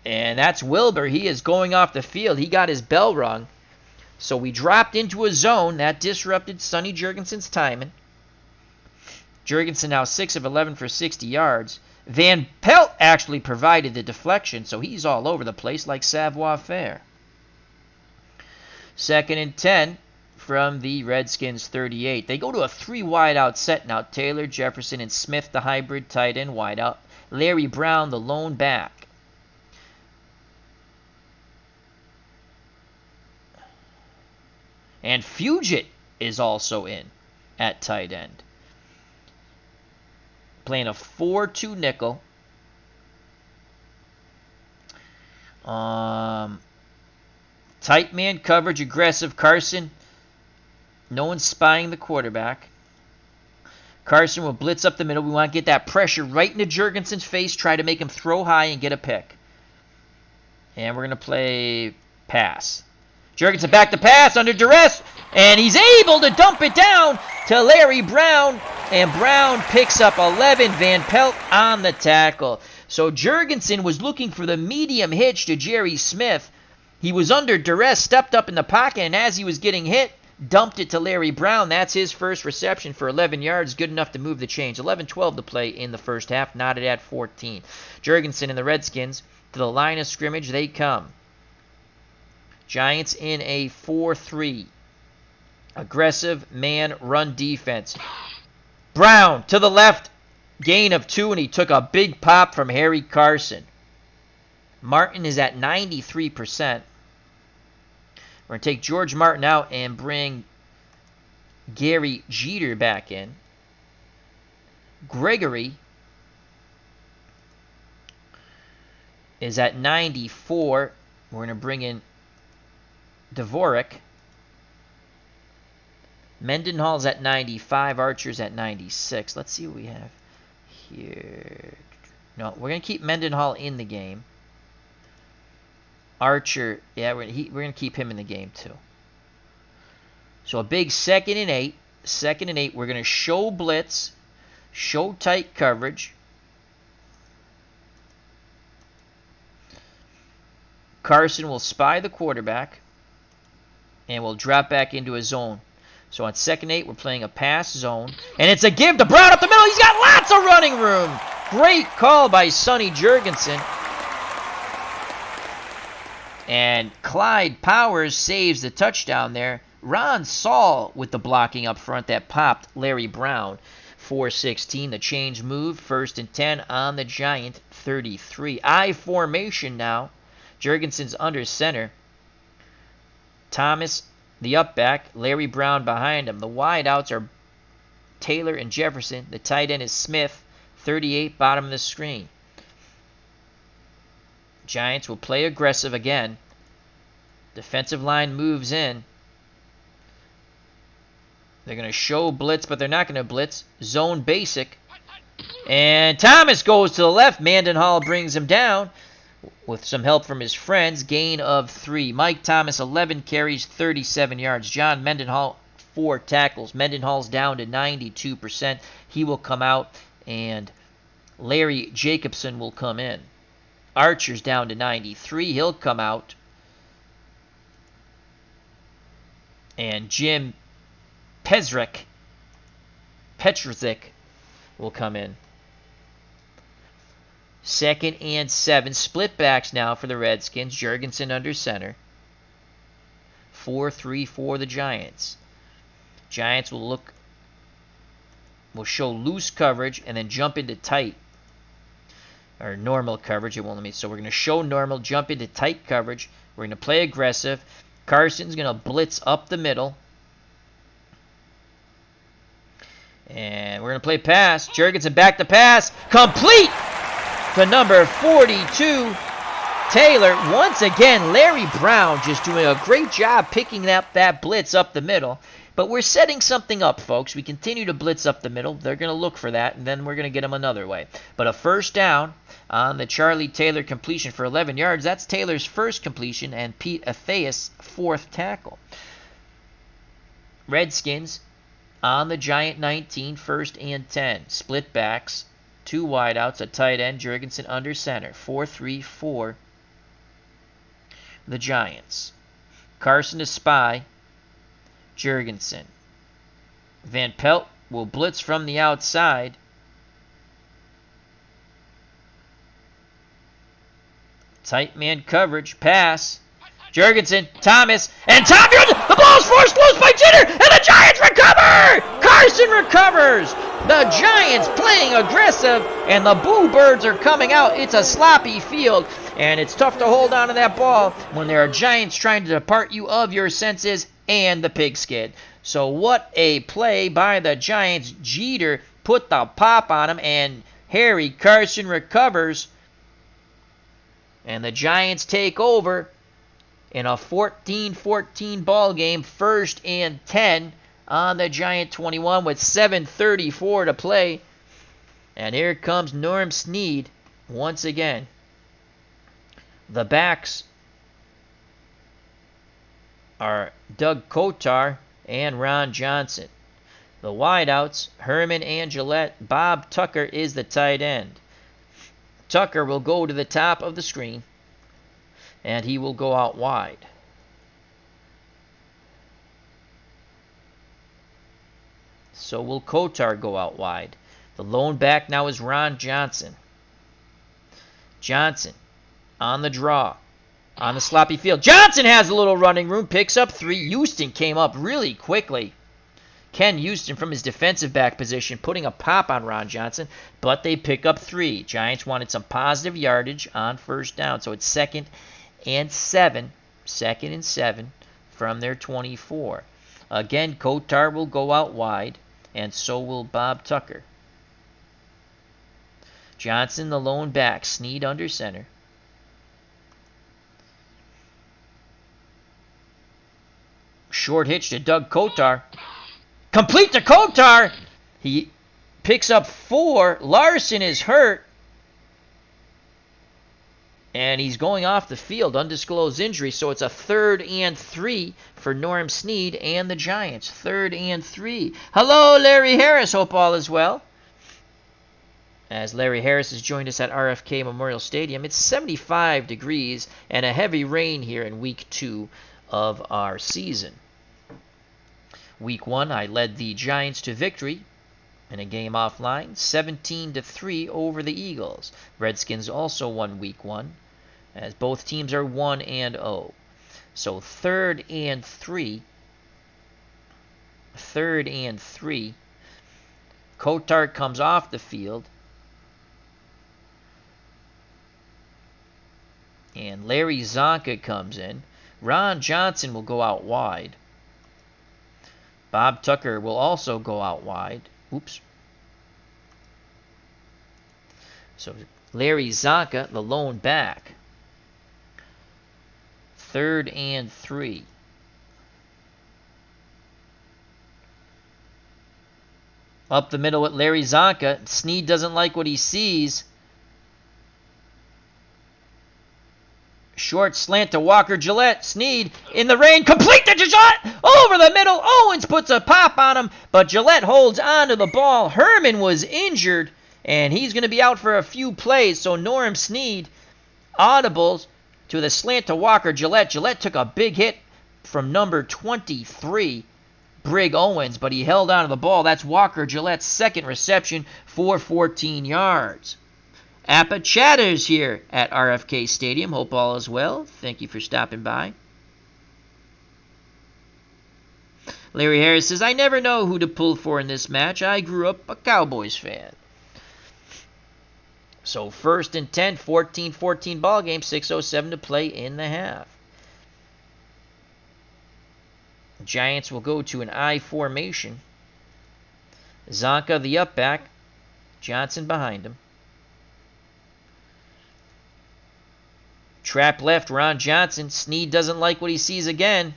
S1: And that's Wilbur. He is going off the field. He got his bell rung. So we dropped into a zone. That disrupted Sonny Jurgensen's timing. Jurgensen now 6 of 11 for 60 yards. Van Pelt actually provided the deflection, so he's all over the place like savoir-faire. 2nd and 10. From the Redskins 38. They go to a 3 wideout set now. Taylor, Jefferson, and Smith, the hybrid tight end wideout. Larry Brown, the lone back. And Fugit is also in at tight end. Playing a 4-2 nickel. Tight man coverage, aggressive. Carson. No one's spying the quarterback. Carson will blitz up the middle. We want to get that pressure right into Jurgensen's face, try to make him throw high and get a pick. And we're going to play pass. Jurgensen back to pass under duress, and he's able to dump it down to Larry Brown, and Brown picks up 11. Van Pelt on the tackle. So Jurgensen was looking for the medium hitch to Jerry Smith. He was under duress, stepped up in the pocket, and as he was getting hit, dumped it to Larry Brown. That's his first reception for 11 yards. Good enough to move the chains. 11-12 to play in the first half. Knotted at 14. Jurgensen and the Redskins to the line of scrimmage. They come. Giants in a 4-3. Aggressive man run defense. Brown to the left. Gain of 2, and he took a big pop from Harry Carson. Martin is at 93%. We're going to take George Martin out and bring Gary Jeter back in. Gregory is at 94. We're going to bring in Dvorak. Mendenhall's at 95. Archer's at 96. Let's see what we have here. No, we're going to keep Mendenhall in the game. Archer, yeah, we're going to keep him in the game too. So a big 2nd and 8. 2nd and 8. We're going to show blitz, show tight coverage. Carson will spy the quarterback and will drop back into a zone. So on 2nd and 8, we're playing a pass zone. And it's a give to Brown up the middle. He's got lots of running room. Great call by Sonny Jurgensen. And Clyde Powers saves the touchdown there. Ron Saul with the blocking up front that popped Larry Brown. 4-16, the change move. 1st and 10 on the Giant 33. I formation now. Jurgensen's under center. Thomas, the up back. Larry Brown behind him. The wideouts are Taylor and Jefferson. The tight end is Smith. 38, bottom of the screen. Giants will play aggressive again. Defensive line moves in. They're going to show blitz, but they're not going to blitz. Zone basic. And Thomas goes to the left. Mendenhall brings him down with some help from his friends. Gain of 3. Mike Thomas, 11 carries, 37 yards. John Mendenhall, 4 tackles. Mendenhall's down to 92%. He will come out, and Larry Jacobson will come in. Archer's down to 93. He'll come out. And Jim Petrzik will come in. 2nd and 7. Split backs now for the Redskins. Jurgensen under center. 4-3 for the Giants. Giants will show loose coverage and then jump into tight. Or normal coverage. So we're going to show normal, jump into tight coverage. We're going to play aggressive. Carson's going to blitz up the middle. And we're going to play pass. Jurgensen back to pass. Complete to number 42, Taylor. Once again, Larry Brown just doing a great job picking up that blitz up the middle. But we're setting something up, folks. We continue to blitz up the middle. They're going to look for that, and then we're going to get them another way. But a 1st down on the Charlie Taylor completion for 11 yards. That's Taylor's first completion and Pete Athias' 4th tackle. Redskins on the Giant 19, 1st and 10. Split backs, 2 wideouts, a tight end, Jurgensen under center. 4-3 for the Giants. Carson to spy. Jurgensen. Van Pelt will blitz from the outside. Tight man coverage. Pass. Jurgensen. Thomas. And the ball's forced loose by Jenner. And the Giants recover! Carson recovers! The Giants playing aggressive. And the Boo Birds are coming out. It's a sloppy field. And it's tough to hold on to that ball when there are Giants trying to depart you of your senses and the pigskin. So what a play by the Giants. Jeter put the pop on him, and Harry Carson recovers. And the Giants take over in a 14-14 ball game. 1st and 10 on the Giant 21 with 7:34 to play. And here comes Norm Snead once again. The backs are Doug Kotar and Ron Johnson. The wideouts, Herman and Gillette. Bob Tucker is the tight end. Tucker will go to the top of the screen, and he will go out wide. So will Kotar go out wide. The lone back now is Ron Johnson. Johnson on the draw. On the sloppy field. Johnson has a little running room. Picks up 3. Houston came up really quickly. Ken Houston from his defensive back position putting a pop on Ron Johnson. But they pick up 3. Giants wanted some positive yardage on 1st down. So it's 2nd and 7. 2nd and 7 from their 24. Again, Kotar will go out wide. And so will Bob Tucker. Johnson the lone back. Snead under center. Short hitch to Doug Kotar. Complete to Kotar. He picks up 4. Larson is hurt. And he's going off the field, undisclosed injury. So it's a 3rd and 3 for Norm Snead and the Giants. 3rd and 3. Hello, Larry Harris. Hope all is well. As Larry Harris has joined us at RFK Memorial Stadium. It's 75 degrees and a heavy rain here in week 2 of our season. Week 1, I led the Giants to victory in a game offline, 17-3 over the Eagles. Redskins also won week 1, as both teams are 1-0. So 3rd and 3. 3rd and 3. Kotar comes off the field. And Larry Zonka comes in. Ron Johnson will go out wide. Bob Tucker will also go out wide. Oops. So Larry Zonka, the lone back. 3rd and 3. Up the middle with Larry Zonka. Snead doesn't like what he sees. Short slant to Walker Gillette. Snead in the rain. Complete to Gillette. Over the middle. Owens puts a pop on him, but Gillette holds on to the ball. Herman was injured, and he's going to be out for a few plays. So Norm Snead audibles to the slant to Walker Gillette. Gillette took a big hit from number 23, Brig Owens, but he held on to the ball. That's Walker Gillette's 2nd reception for 14 yards. Appa Chatters here at RFK Stadium. Hope all is well. Thank you for stopping by. Larry Harris says, I never know who to pull for in this match. I grew up a Cowboys fan. So 1st and 10, 14-14 ball game, 6:07 to play in the half. Giants will go to an I formation. Zonka, the up back. Johnson behind him. Trap left, Ron Johnson. Snead doesn't like what he sees again.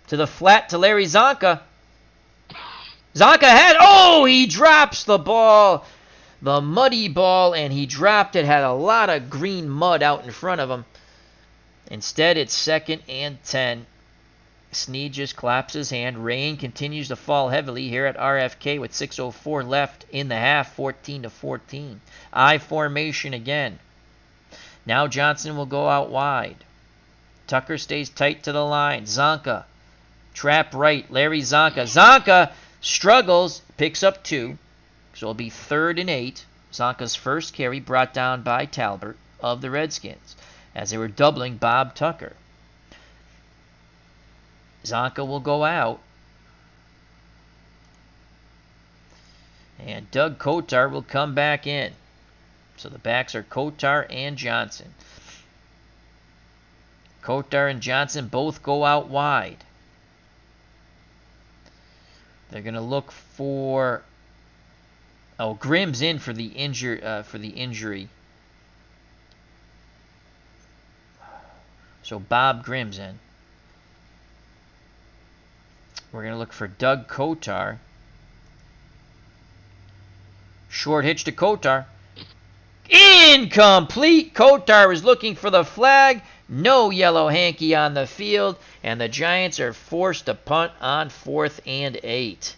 S1: To the flat to Larry Zonka. Zonka had, he drops the ball. The muddy ball, and he dropped it. Had a lot of green mud out in front of him. Instead, it's 2nd and 10. Snead just claps his hand. Rain continues to fall heavily here at RFK with 6:04 left in the half, 14-14. I formation again. Now Johnson will go out wide. Tucker stays tight to the line. Zonka, trap right. Larry Zonka. Zonka struggles, picks up 2. So it'll be 3rd and 8. Zonka's first carry brought down by Talbert of the Redskins as they were doubling Bob Tucker. Zonka will go out. And Doug Kotar will come back in. So the backs are Kotar and Johnson. Kotar and Johnson both go out wide. They're going to look for... Grimm's in for the injury. So Bob Grimm's in. We're going to look for Doug Kotar. Short hitch to Kotar. Incomplete. Kotar was looking for the flag. No yellow hanky on the field. And the Giants are forced to punt on 4th and 8.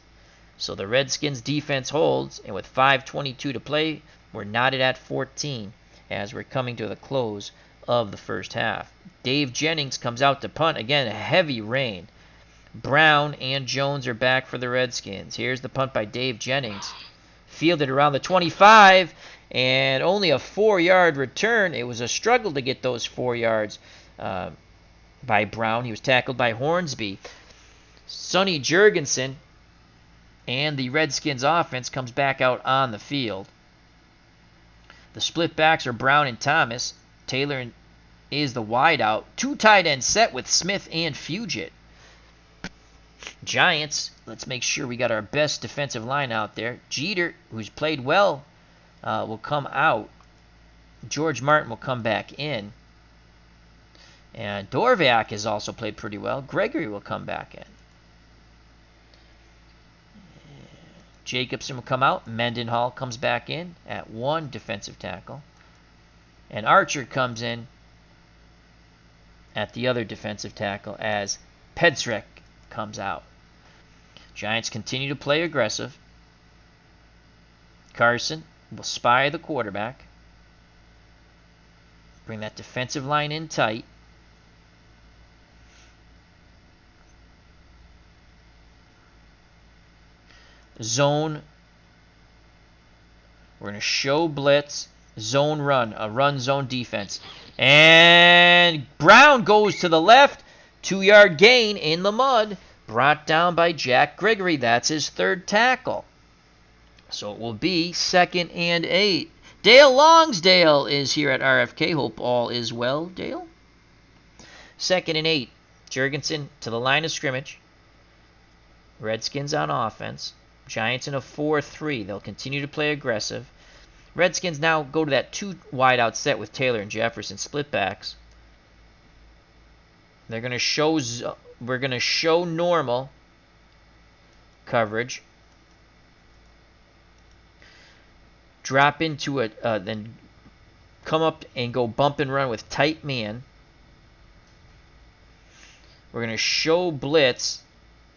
S1: So the Redskins defense holds. And with 5:22 to play, we're knotted at 14 as we're coming to the close of the first half. Dave Jennings comes out to punt. Again, a heavy rain. Brown and Jones are back for the Redskins. Here's the punt by Dave Jennings. Fielded around the 25, and only a 4-yard return. It was a struggle to get those 4 yards by Brown. He was tackled by Hornsby. Sonny Jurgensen and the Redskins offense comes back out on the field. The split backs are Brown and Thomas. Taylor is the wideout. 2 tight end set with Smith and Fugit. Giants, let's make sure we got our best defensive line out there. Jeter, who's played well, will come out. George Martin will come back in. And Dorvac has also played pretty well. Gregory will come back in. Jacobson will come out. Mendenhall comes back in at 1 defensive tackle. And Archer comes in at the other defensive tackle as Pedsrek comes out. Giants continue to play aggressive. Carson will spy the quarterback. Bring that defensive line in tight. Zone. We're going to show blitz. Zone run. A run zone defense. And Brown goes to the left. 2-yard gain in the mud. Brought down by Jack Gregory. That's his 3rd tackle. So it will be 2nd and 8. Dale Longsdale is here at RFK. Hope all is well, Dale. 2nd and 8. Jurgensen to the line of scrimmage. Redskins on offense. Giants in a 4-3. They'll continue to play aggressive. Redskins now go to that 2 wide-out set with Taylor and Jefferson split backs. We're going to show normal coverage. Drop into it, then come up and go bump and run with tight man. We're going to show blitz,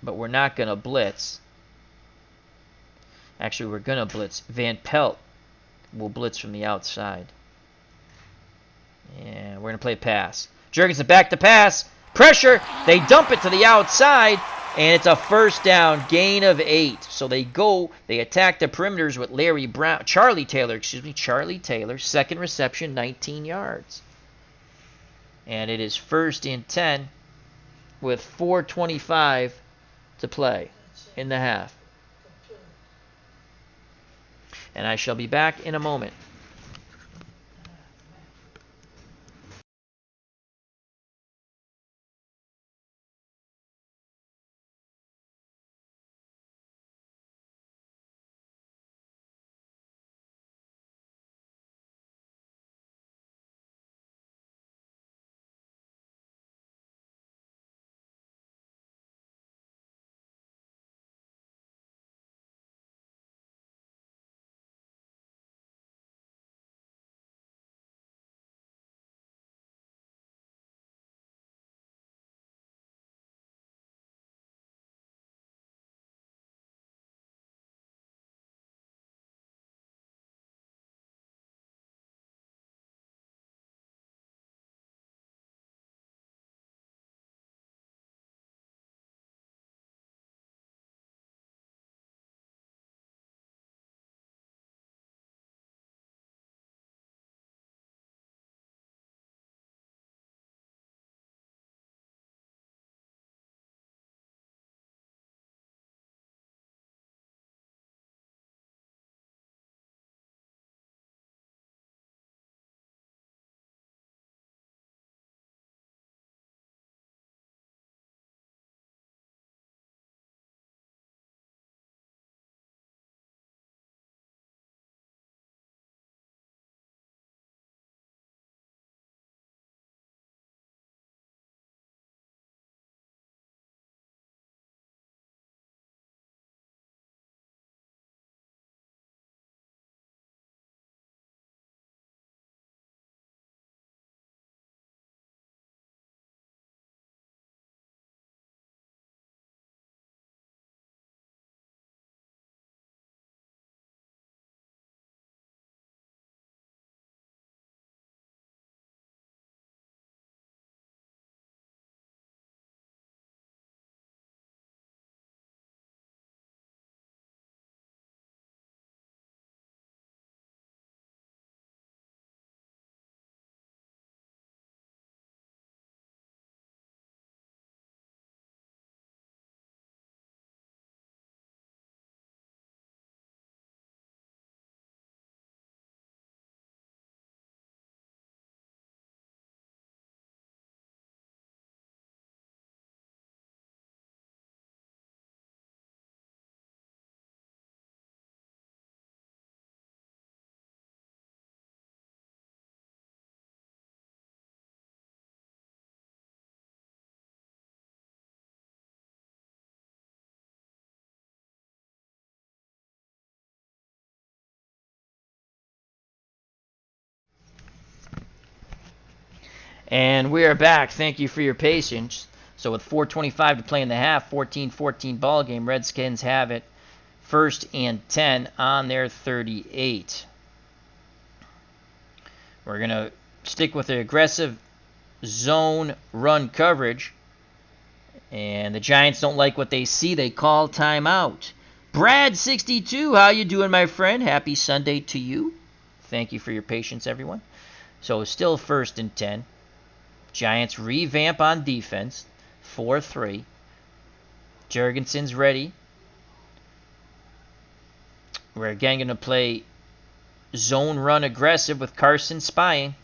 S1: but we're not going to blitz. Actually, we're going to blitz. Van Pelt will blitz from the outside. And we're going to play pass. Jurgensen back to pass. Pressure. They dump it to the outside. And it's a 1st down, gain of 8. So they attack the perimeters with Charlie Taylor, 2nd reception, 19 yards. And it is 1st and 10 with 4:25 to play in the half. And I shall be back in a moment. And we are back. Thank you for your patience. So with 4:25 to play in the half, 14-14 ball game. Redskins have it 1st and 10 on their 38. We're going to stick with the aggressive zone run coverage. And the Giants don't like what they see. They call timeout. Brad62, how you doing, my friend? Happy Sunday to you. Thank you for your patience, everyone. So still 1st and 10. Giants revamp on defense. 4-3. Jurgensen's ready. We're again going to play zone run aggressive with Carson spying.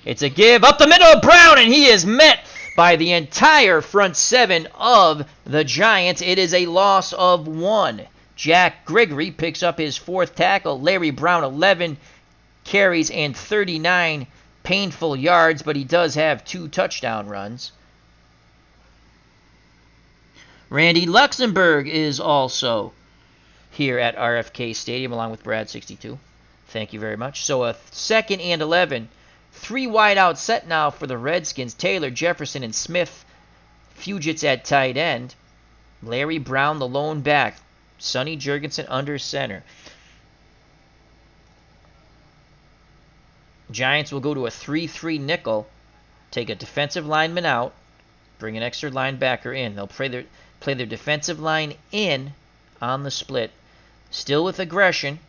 S1: It's a give up the middle of Brown, and he is met by the entire front seven of the Giants. It is a loss of 1. Jack Gregory picks up his 4th tackle. Larry Brown, 11 carries and 39 painful yards, but he does have 2 touchdown runs. Randy Luxembourg is also here at RFK Stadium along with Brad62. Thank you very much. So a 2nd and 11. 3 wide out set now for the Redskins. Taylor, Jefferson, and Smith. Fugits at tight end. Larry Brown, the lone back. Sonny Jurgensen under center. Giants will go to a 3-3 nickel. Take a defensive lineman out. Bring an extra linebacker in. They'll play their defensive line in on the split. Still with aggression.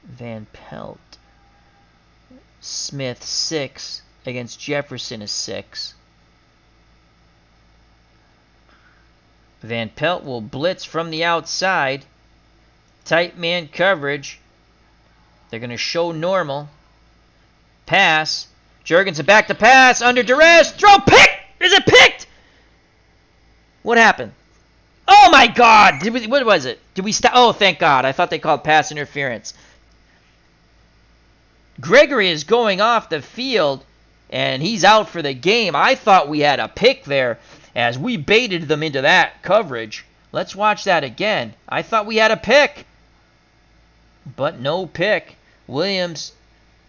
S1: Van Pelt. Smith 6 against Jefferson is 6. Van Pelt will blitz from the outside. Tight man coverage. They're going to show normal. Pass. Jurgensen back to pass. Under duress. Throw. Pick! Is it picked? What happened? Oh my God! What was it? Did we stop? Oh, thank God. I thought they called pass interference. Gregory is going off the field, and he's out for the game. I thought we had a pick there as we baited them into that coverage. Let's watch that again. I thought we had a pick, but no pick. Williams,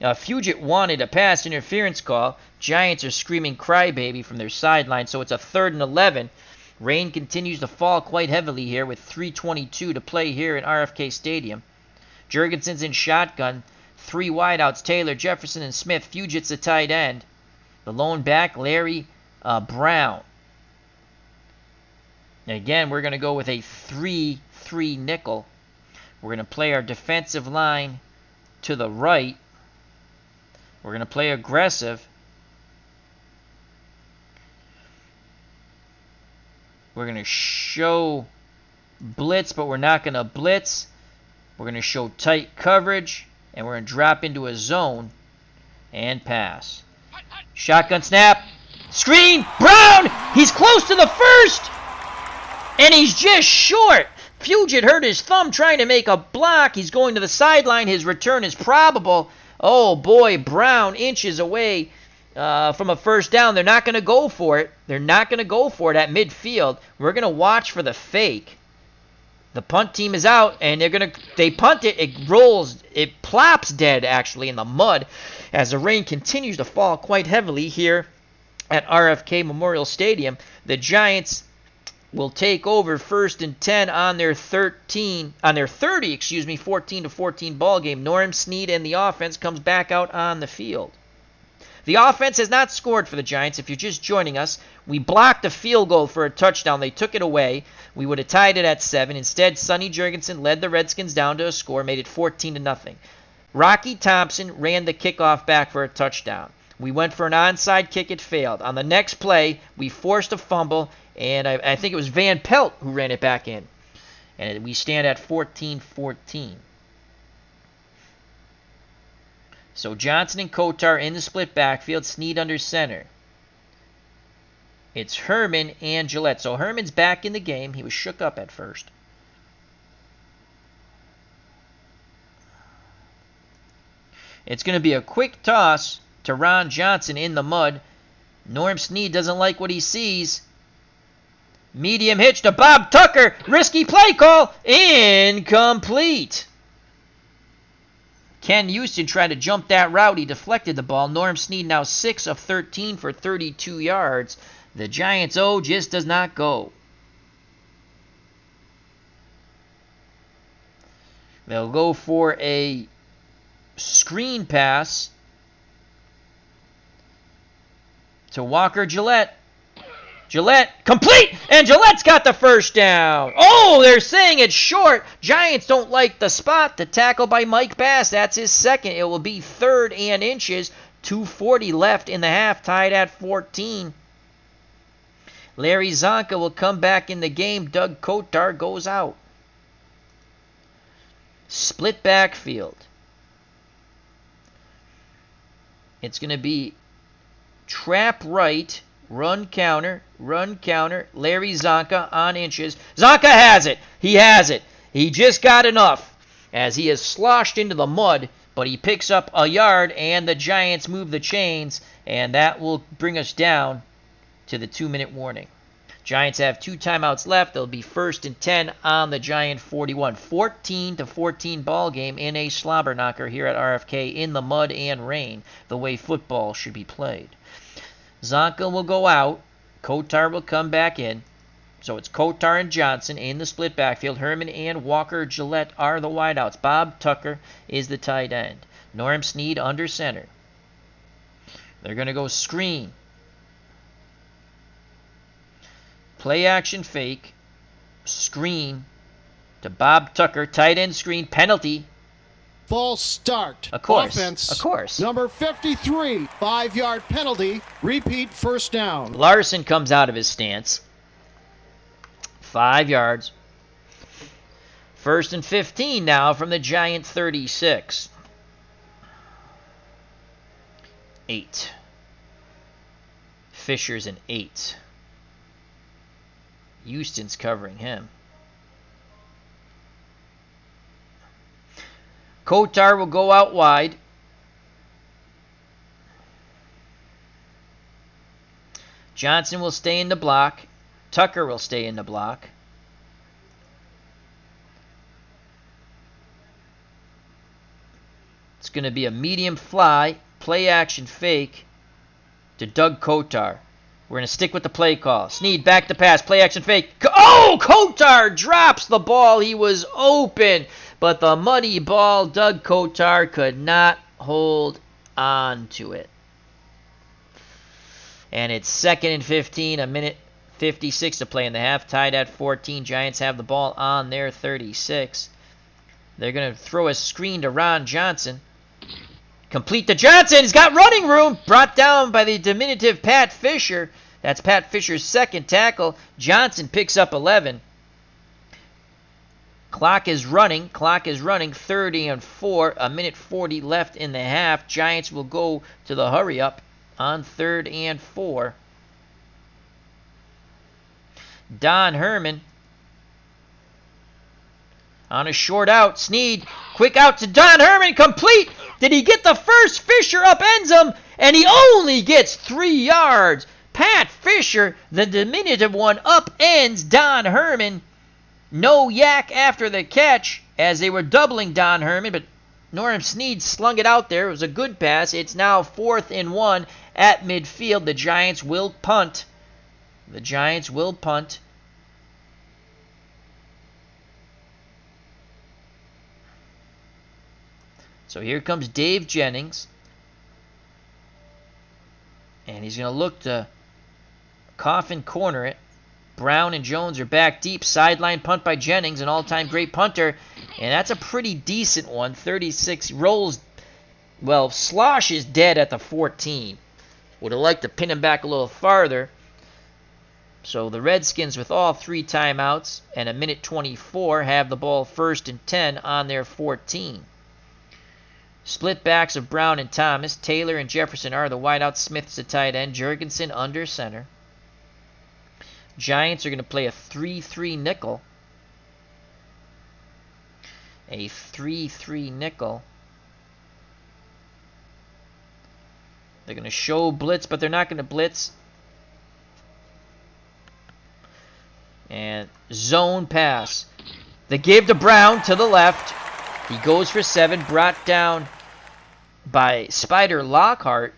S1: Fugit wanted a pass interference call. Giants are screaming crybaby from their sideline, so it's a 3rd and 11. Rain continues to fall quite heavily here with 3:22 to play here at RFK Stadium. Jurgensen's in shotgun. 3 wideouts, Taylor, Jefferson, and Smith. Fugit's a tight end. The lone back, Larry Brown. Again, we're going to go with a 3-3 nickel. We're going to play our defensive line to the right. We're going to play aggressive. We're going to show blitz, but we're not going to blitz. We're going to show tight coverage. And we're going to drop into a zone and pass. Shotgun snap. Screen. Brown! He's close to the first! And he's just short. Fugit hurt his thumb trying to make a block. He's going to the sideline. His return is probable. Oh, boy. Brown inches away from a first down. They're not going to go for it. They're not going to go for it at midfield. We're going to watch for the fake. The punt team is out, and they punt it. It rolls. It plops dead, actually, in the mud as the rain continues to fall quite heavily here at RFK Memorial Stadium. The Giants will take over 1st and 10 on their 30, 14-14 ball game. Norm Snead and the offense comes back out on the field. The offense has not scored for the Giants. If you're just joining us, we blocked a field goal for a touchdown. They took it away. We would have tied it at 7. Instead, Sonny Jurgensen led the Redskins down to a score, made it 14-0. Rocky Thompson ran the kickoff back for a touchdown. We went for an onside kick. It failed. On the next play, we forced a fumble, and I think it was Van Pelt who ran it back in. And we stand at 14-14. So Johnson and Kotar in the split backfield, Snead under center. It's Herman and Gillette. So Herman's back in the game. He was shook up at first. It's going to be a quick toss to Ron Johnson in the mud. Norm Snead doesn't like what he sees. Medium hitch to Bob Tucker. Risky play call. Incomplete. Ken Houston tried to jump that route. He deflected the ball. Norm Snead now 6 of 13 for 32 yards. The Giants' O just does not go. They'll go for a screen pass to Walker Gillette. Gillette, complete! And Gillette's got the first down. Oh, they're saying it's short. Giants don't like the spot. The tackle by Mike Bass. That's his second. It will be 3rd and inches. 2:40 left in the half, tied at 14. Larry Zonka will come back in the game. Doug Kotar goes out. Split backfield. It's going to be trap right, run counter, Larry Zonka on inches. Zonka has it. He has it. He just got enough as he is sloshed into the mud, but he picks up a yard, and the Giants move the chains, and that will bring us down to the 2-minute warning. Giants have 2 timeouts left. They'll be 1st and 10 on the Giant 41. 14-14 ball game in a slobber knocker here at RFK in the mud and rain, the way football should be played. Zonka will go out. Kotar will come back in. So it's Kotar and Johnson in the split backfield. Herman and Walker Gillette are the wideouts. Bob Tucker is the tight end. Norm Snead under center. They're going to go screen. Play action fake. Screen to Bob Tucker. Tight end screen. Penalty.
S2: False start.
S1: Of course.
S2: Offense.
S1: Of course.
S2: Number 53. 5-yard penalty. Repeat first down.
S1: Larson comes out of his stance. 5 yards. 1st and 15 now from the Giant 36. 8. Fisher's an 8. Houston's covering him. Kotar will go out wide. Johnson will stay in the block. Tucker will stay in the block. It's going to be a medium fly, play action fake to Doug Kotar. We're going to stick with the play call. Snead back to pass, play action fake. Oh, Kotar drops the ball. He was open, but the muddy ball, Doug Kotar could not hold on to it. And it's 2nd and 15, 1:56 to play in the half, tied at 14. Giants have the ball on their 36. They're going to throw a screen to Ron Johnson. Complete to Johnson. He's got running room. Brought down by the diminutive Pat Fisher. That's Pat Fisher's second tackle. Johnson picks up 11. Clock is running. 30 and 4. 1:40 left in the half. Giants will go to the hurry up on 3rd and 4. Don Herman on a short out. Snead, quick out to Don Herman, complete. Did he get the first? Fisher upends him, and he only gets 3 yards. Pat Fisher, the diminutive one, upends Don Herman. No yak after the catch as they were doubling Don Herman, but Norm Snead slung it out there. It was a good pass. It's now 4th and 1 at midfield. The Giants will punt. So here comes Dave Jennings. And he's going to look to coffin corner it. Brown and Jones are back deep. Sideline punt by Jennings, an all-time great punter. And that's a pretty decent one. 36 rolls. Well, Slosh is dead at the 14. Would have liked to pin him back a little farther. So the Redskins, with all 3 timeouts and 1:24, have the ball 1st and 10 on their 14. Split backs of Brown and Thomas. Taylor and Jefferson are the wideouts. Smith's the tight end. Jurgensen under center. Giants are going to play a 3-3 nickel. A 3-3 nickel. They're going to show blitz, but they're not going to blitz. And zone pass. They give to Brown to the left. He goes for 7, brought down by Spider Lockhart.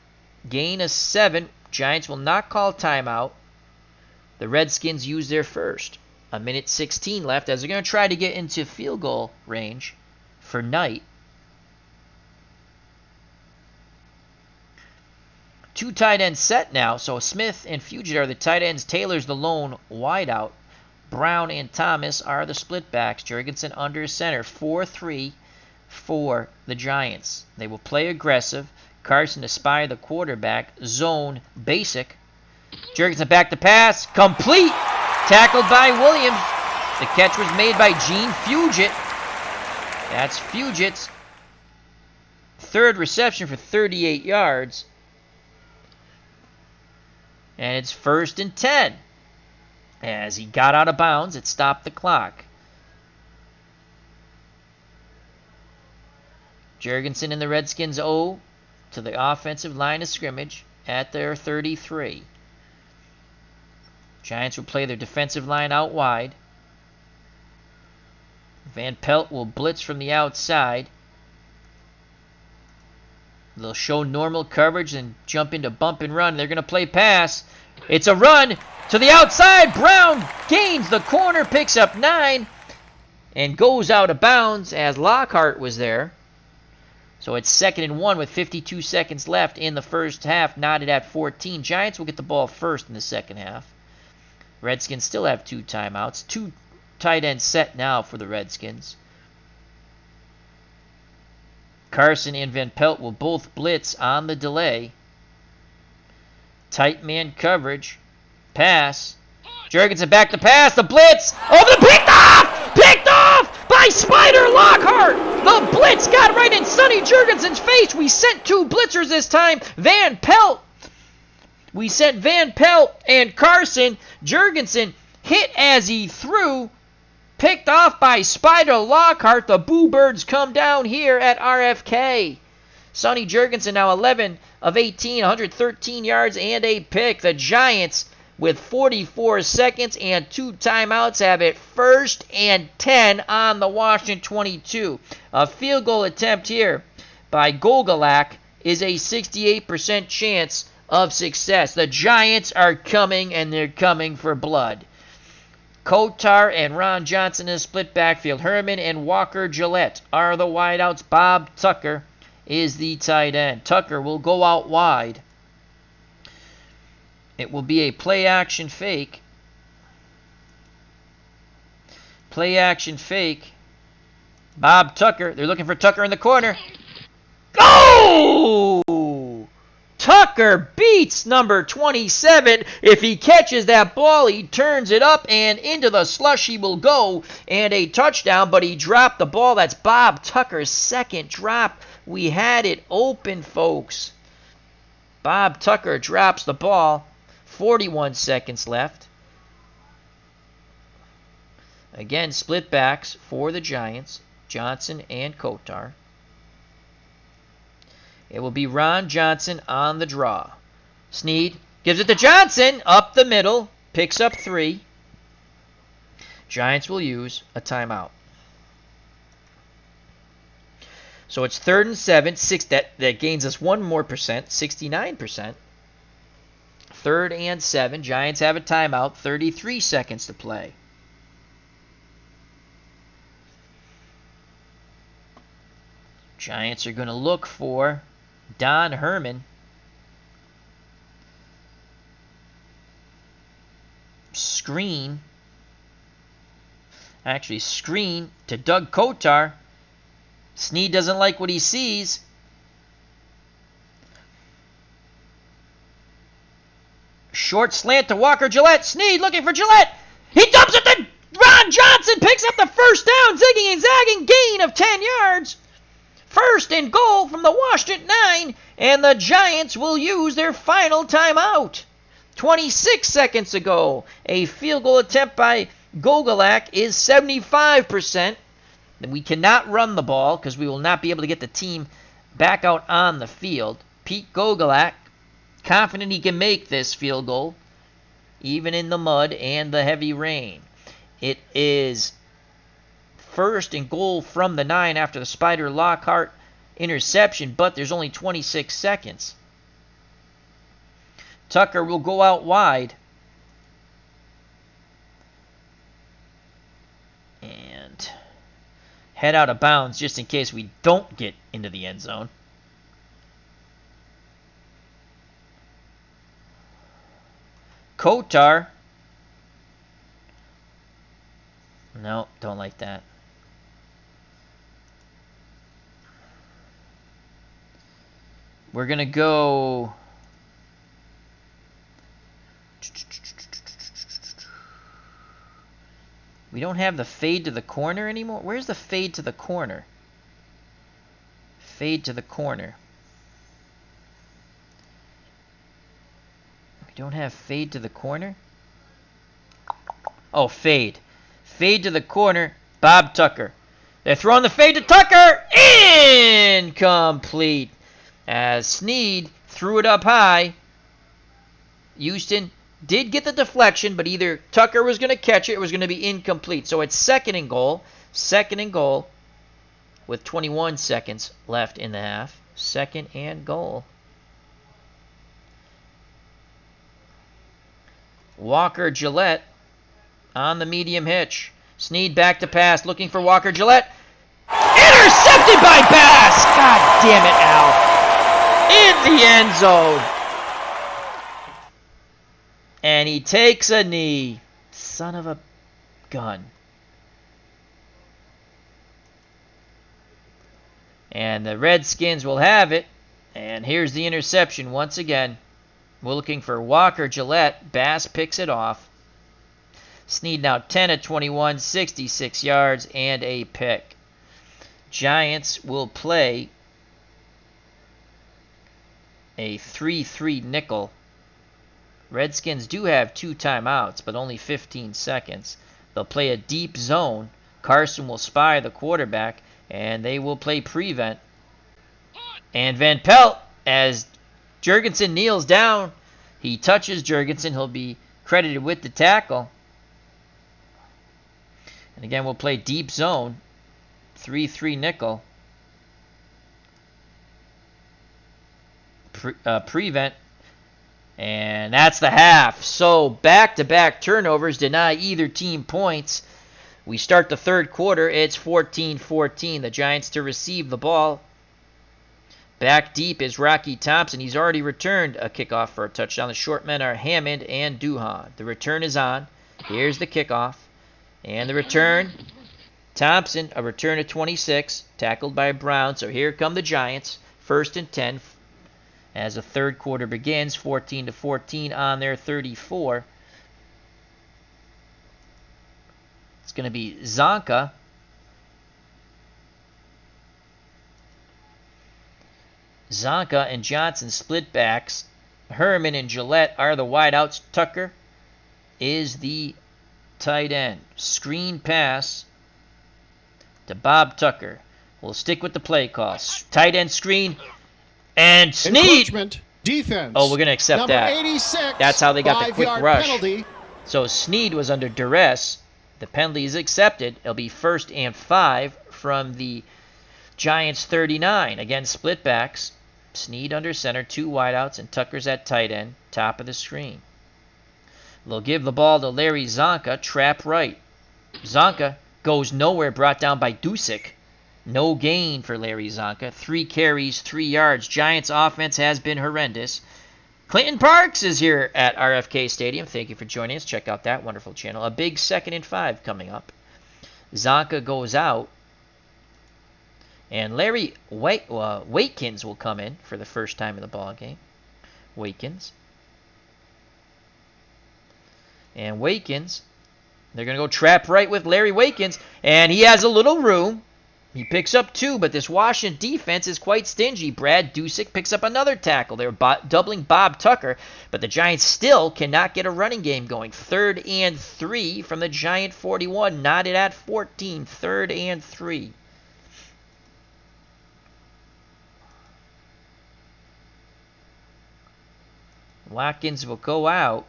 S1: Gain of 7. Giants will not call timeout. The Redskins use their first. 1:16 left as they're going to try to get into field goal range for Knight. 2 tight ends set now, so Smith and Fugit are the tight ends. Taylor's the lone wideout. Brown and Thomas are the split backs. Jurgensen under center. 4-3 for the Giants. They will play aggressive. Carson to spy the quarterback. Zone basic. Jurgensen back to pass. Complete. Tackled by Williams. The catch was made by Gene Fugit. That's Fugit's third reception for 38 yards. And it's 1st and 10. As he got out of bounds, it stopped the clock. Jurgensen and the Redskins owe to the offensive line of scrimmage at their 33. Giants will play their defensive line out wide. Van Pelt will blitz from the outside. They'll show normal coverage and jump into bump and run. They're going to play pass. It's a run to the outside. Brown gains the corner, picks up 9, and goes out of bounds as Lockhart was there. So it's 2nd and 1 with 52 seconds left in the first half, knotted at 14. Giants will get the ball first in the second half. Redskins still have 2 timeouts. 2 tight ends set now for the Redskins. Carson and Van Pelt will both blitz on the delay. Tight man coverage. Pass. Jurgensen back to pass. The blitz. Over the picked off! Picked off by Spider Lockhart! The blitz got right in Sonny Jurgensen's face. We sent 2 blitzers this time. Van Pelt. We sent Van Pelt and Carson. Jurgensen hit as he threw. Picked off by Spider Lockhart. The Boo Birds come down here at RFK. Sonny Jurgensen now 11 of 18, 113 yards and a pick. The Giants, with 44 seconds and 2 timeouts, have it 1st and 10 on the Washington 22. A field goal attempt here by Gogolak is a 68% chance of success. The Giants are coming, and they're coming for blood. Kotar and Ron Johnson in a split backfield. Herman and Walker Gillette are the wideouts. Bob Tucker is the tight end. Tucker will go out wide. It will be a play-action fake. Play-action fake. Bob Tucker. They're looking for Tucker in the corner. Oh! Tucker beats number 27. If he catches that ball, he turns it up and into the slush he will go. And a touchdown, but he dropped the ball. That's Bob Tucker's 2nd drop. We had it open, folks. Bob Tucker drops the ball. 41 seconds left. Again, split backs for the Giants. Johnson and Kotar. It will be Ron Johnson on the draw. Snead gives it to Johnson. Up the middle. Picks up 3. Giants will use a timeout. So it's 3rd and 7. That gains us 1 more percent. 69%. 3rd and 7. Giants have a timeout. 33 seconds to play. Giants are going to look for Don Herman. Screen to Doug Kotar. Snead doesn't like what he sees. Short slant to Walker Gillette. Snead looking for Gillette. He dumps it to Ron Johnson. Picks up the first down. Zigging and zagging. Gain of 10 yards. 1st and goal from the Washington 9, and the Giants will use their final timeout. 26 seconds ago, a field goal attempt by Gogolak is 75%. We cannot run the ball because we will not be able to get the team back out on the field. Pete Gogolak, confident he can make this field goal, even in the mud and the heavy rain. It is 1st and goal from the 9 after the Spider Lockhart interception, but there's only 26 seconds. Tucker will go out wide. And head out of bounds just in case we don't get into the end zone. Kotar. No, don't like that. We're going to go... We don't have the fade to the corner anymore. Where's the fade to the corner? Fade to the corner. We don't have fade to the corner? Oh, fade. Fade to the corner. Bob Tucker. They're throwing the fade to Tucker. Incomplete. As Snead threw it up high. Houston did get the deflection, but either Tucker was going to catch it or it was going to be incomplete. So it's second and goal. Second and goal with 21 seconds left in the half. Second and goal. Walker Gillette on the medium hitch. Snead back to pass, looking for Walker Gillette. Intercepted by Bass! God damn it, Al. In the end zone. And he takes a knee. Son of a gun. And the Redskins will have it. And here's the interception once again. We're looking for Walker Gillette. Bass picks it off. Snead now 10 of 21, 66 yards, and a pick. Giants will play a 3-3 nickel. Redskins do have 2 timeouts, but only 15 seconds. They'll play a deep zone. Carson will spy the quarterback, and they will play prevent. And Van Pelt, as Jurgensen kneels down, he touches Jurgensen. He'll be credited with the tackle. And again, we'll play deep zone. 3-3 nickel. Prevent. And that's the half. So back-to-back turnovers deny either team points. We start the third quarter. It's 14-14. The Giants to receive the ball. Back deep is Rocky Thompson. He's already returned a kickoff for a touchdown. The short men are Hammond and Duhan. The return is on. Here's the kickoff. And the return. Thompson, a return of 26. Tackled by Brown. So here come the Giants. 1st and 10. As the third quarter begins, 14-14 on their 34. It's going to be Zonka. Zonka and Johnson split backs. Herman and Gillette are the wideouts. Tucker is the tight end. Screen pass to Bob Tucker. We'll stick with the play call. Tight end screen. And Snead.
S2: Defense.
S1: Oh, we're going to accept
S2: Number
S1: that.
S2: 86,
S1: that's how they got the quick rush.
S2: Penalty.
S1: So Snead was under duress. The penalty is accepted. It'll be 1st and 5 from the Giants 39. Again, split backs. Snead under center, 2 wideouts, and Tucker's at tight end, top of the screen. They'll give the ball to Larry Zonka, trap right. Zonka goes nowhere, brought down by Dusik. No gain for Larry Zonka. 3 carries, 3 yards. Giants offense has been horrendous. Clinton Parks is here at RFK Stadium. Thank you for joining us. Check out that wonderful channel. A big 2nd and 5 coming up. Zonka goes out. And Larry Watkins will come in for the first time in the ball game. Watkins. And Watkins, they're going to go trap right with Larry Watkins. And he has a little room. He picks up 2, but this Washington defense is quite stingy. Brad Dusik picks up another tackle. They're doubling Bob Tucker, but the Giants still cannot get a running game going. 3rd and 3 from the Giant 41, knotted at 14. 3rd and 3. Watkins will go out.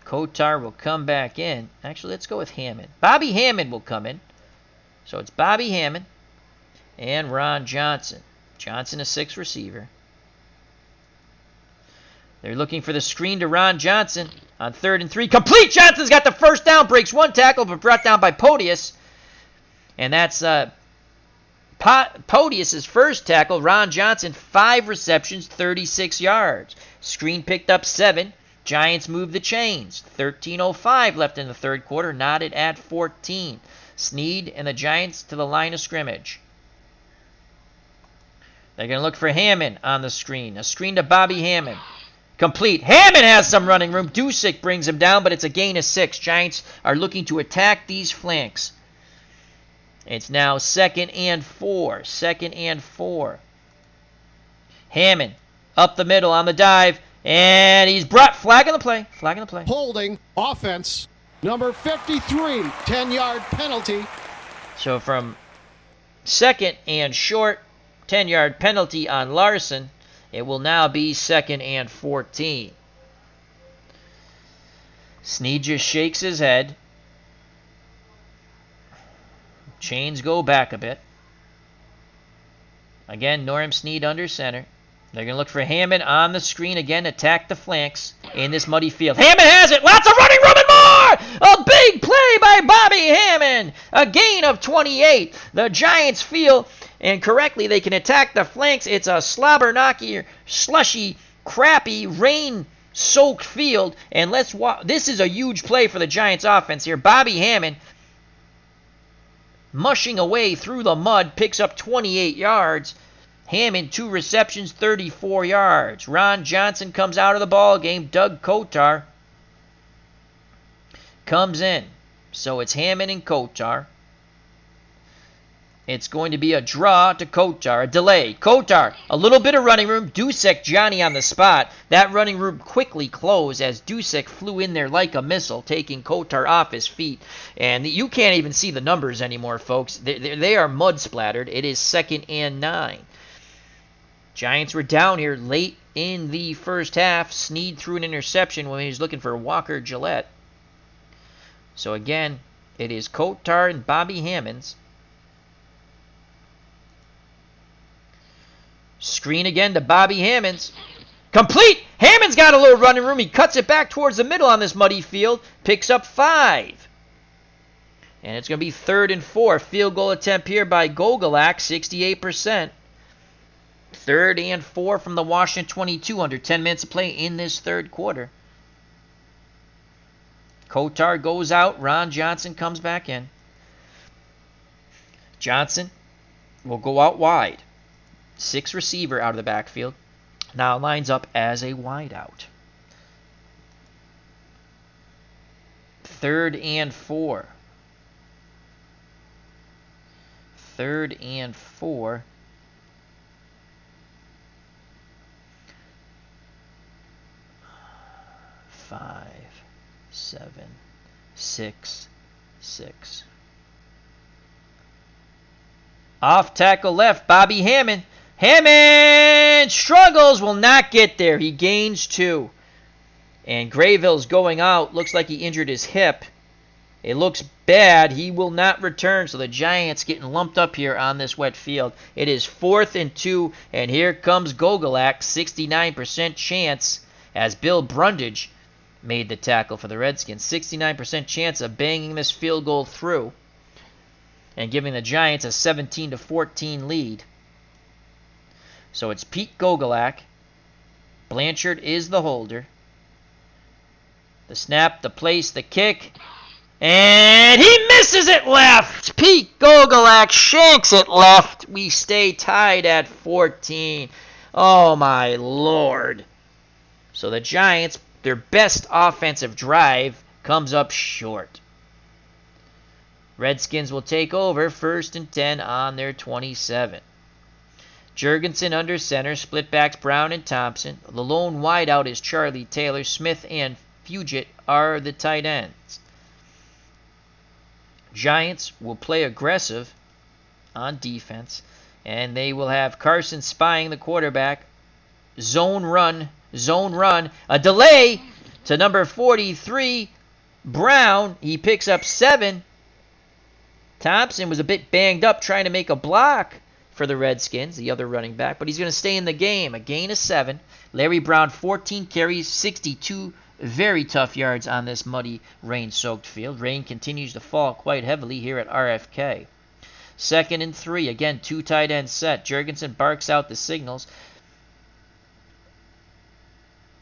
S1: Kotar will come back in. Actually, let's go with Hammond. Bobby Hammond will come in. So it's Bobby Hammond and Ron Johnson. Johnson, a 6 receiver. They're looking for the screen to Ron Johnson on 3rd and 3. Complete! Johnson's got the first down, breaks one tackle, but brought down by Podius. And that's Podius' first tackle. Ron Johnson, 5 receptions, 36 yards. Screen picked up 7. Giants move the chains. 13:05 left in the third quarter, knotted at 14. Sneed and the Giants to the line of scrimmage. They're going to look for Hammond on the screen. A screen to Bobby Hammond. Complete. Hammond has some running room. Dusick brings him down, but it's a gain of 6. Giants are looking to attack these flanks. It's now 2nd and 4. 2nd and 4. Hammond up the middle on the dive, and he's brought flag on the play. Flag on the play.
S2: Holding offense. Number 53, 10-yard penalty.
S1: So from 2nd and short, 10-yard penalty on Larson. It will now be 2nd and 14. Sneed just shakes his head. Chains go back a bit. Again, Norm Sneed under center. They're going to look for Hammond on the screen again, attack the flanks in this muddy field. Hammond has it! Lots of running room and more! A big play by Bobby Hammond! A gain of 28. The Giants feel, and correctly, they can attack the flanks. It's a slobber-knocky, slushy, crappy, rain-soaked field. And this is a huge play for the Giants offense here. Bobby Hammond, mushing away through the mud, picks up 28 yards. Hammond, 2 receptions, 34 yards. Ron Johnson comes out of the ball game. Doug Kotar comes in. So it's Hammond and Kotar. It's going to be a draw to Kotar, a delay. Kotar, a little bit of running room. Dusick, Johnny on the spot. That running room quickly closed as Dusick flew in there like a missile, taking Kotar off his feet. And you can't even see the numbers anymore, folks. They are mud splattered. It is 2nd and 9. Giants were down here late in the first half. Sneed threw an interception when he was looking for Walker Gillette. So again, it is Kotar and Bobby Hammonds. Screen again to Bobby Hammonds. Complete! Hammond's got a little running room. He cuts it back towards the middle on this muddy field. Picks up 5. And it's going to be 3rd and 4. Field goal attempt here by Gogolak, 68%. 3rd and 4 from the Washington 22, under 10 minutes of play in this third quarter. Kotar goes out. Ron Johnson comes back in. Johnson will go out wide. 6 receiver out of the backfield. Now lines up as a wideout. 3rd and 4. 3rd and 4. 5, 7, 6, 6. Off tackle left, Bobby Hammond. Hammond struggles, will not get there. He gains 2. And Grayville's going out. Looks like he injured his hip. It looks bad. He will not return. So the Giants getting lumped up here on this wet field. It is 4th and 2. And here comes Gogolak. 69% chance as Bill Brundage made the tackle for the Redskins. 69% chance of banging this field goal through and giving the Giants a 17-14 lead. So it's Pete Gogolak. Blanchard is the holder. The snap, the place, the kick. And he misses it left. Pete Gogolak shanks it left. We stay tied at 14. Oh, my Lord. So the Giants, their best offensive drive, comes up short. Redskins will take over 1st and 10 on their 27. Jurgensen under center, split backs Brown and Thompson. The lone wideout is Charlie Taylor. Smith and Fugit are the tight ends. Giants will play aggressive on defense, and they will have Carson spying the quarterback. Zone run, a delay. to number 43, Brown. He picks up 7. Thompson was a bit banged up trying to make a block for the Redskins, the other running back, but he's going to stay in the game. A gain of 7. Larry Brown, 14 carries, 62 very tough yards on this muddy, rain-soaked field. Rain continues to fall quite heavily here at RFK. 2nd and 3. Again, 2 tight end set. Jurgensen barks out the signals.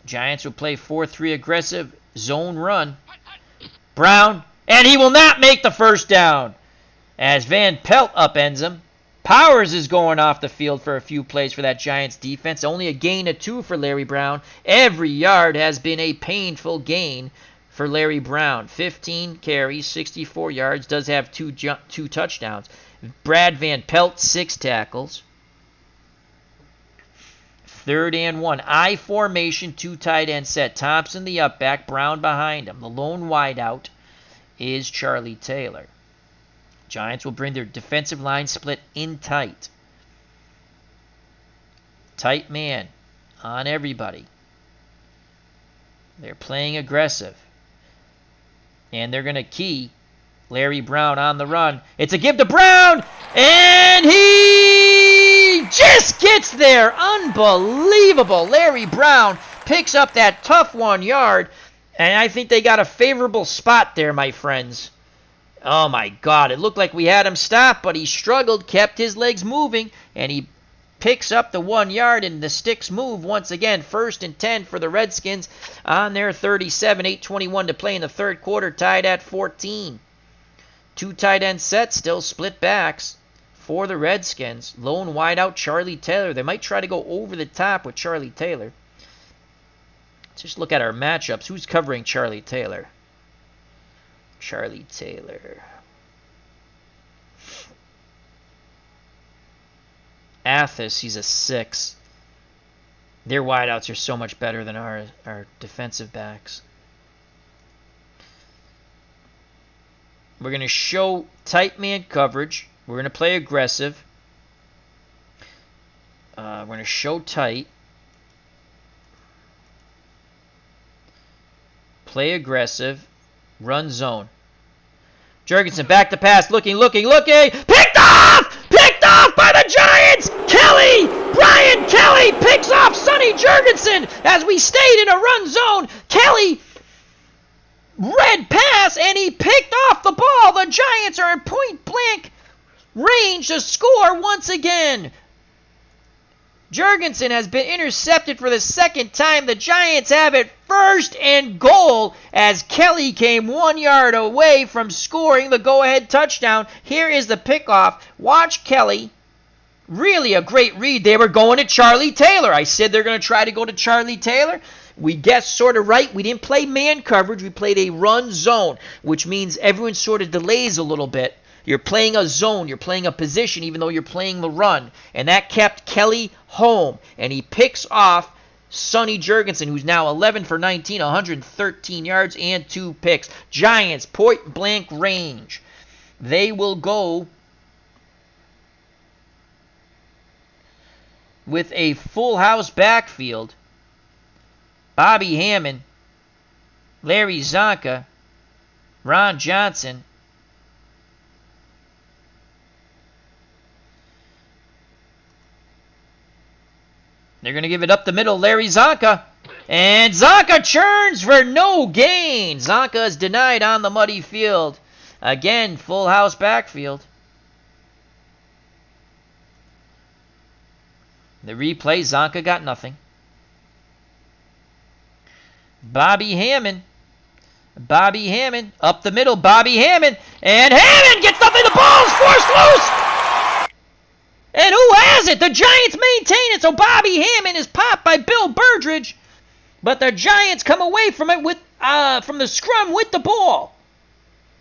S1: Giants will play 4-3 aggressive zone run. Brown, and he will not make the first down as Van Pelt upends him. Powers is going off the field for a few plays for that Giants defense. Only a gain of 2 for Larry Brown. Every yard has been a painful gain for Larry Brown. 15 carries, 64 yards, does have 2 touchdowns. Brad Van Pelt, 6 tackles. 3rd and 1. I formation, 2 tight end set. Thompson the up back, Brown behind him. The lone wideout is Charlie Taylor. Giants will bring their defensive line split in tight. Tight man on everybody. They're playing aggressive. And they're going to key Larry Brown on the run. It's a give to Brown, and he just gets there. Unbelievable. Larry Brown picks up that tough 1 yard, and I think they got a favorable spot there, my friends. Oh, my God. It looked like we had him stopped, but he struggled, kept his legs moving, and he picks up the 1 yard, and the sticks move once again. 1st and 10 for the Redskins on their 37. 8:21 to play in the 3rd quarter, tied at 14. 2 tight end sets, still split backs for the Redskins. Lone wideout, Charlie Taylor. They might try to go over the top with Charlie Taylor. Let's just look at our matchups. Who's covering Charlie Taylor? Charlie Taylor. Athos, he's a 6. Their wideouts are so much better than our defensive backs. We're going to show tight man coverage. We're going to play aggressive. We're going to show tight. Play aggressive. Run zone. Jurgensen back to pass. Looking. Picked off! Picked off by the Giants! Kelly! Brian Kelly picks off Sonny Jurgensen as we stayed in a run zone. Kelly red pass, and he picked off the ball. The Giants are in point-blank range to score once again. Jurgensen has been intercepted for the 2nd time. The Giants have it 1st and goal as Kelly came 1 yard away from scoring the go-ahead touchdown. Here is the pickoff. Watch Kelly. Really a great read. They were going to Charlie Taylor. I said they're going to try to go to Charlie Taylor. We guessed sort of right. We didn't play man coverage. We played a run zone, which means everyone sort of delays a little bit. You're playing a zone. You're playing a position even though you're playing the run. And that kept Kelly home. And he picks off Sonny Jurgensen, who's now 11 for 19, 113 yards and 2 picks. Giants, point-blank range. They will go with a full house backfield. Bobby Hammond, Larry Zonka, Ron Johnson, they're going to give it up the middle. Larry Zonka. And Zonka churns for no gain. Zonka is denied on the muddy field. Again, full house backfield. The replay, Zonka got nothing. Bobby Hammond, up the middle, Bobby Hammond, and Hammond gets nothing, the ball's forced loose! And who has it? The Giants maintain it, so Bobby Hammond is popped by Bill Burdridge, but the Giants come away from it with from the scrum with the ball.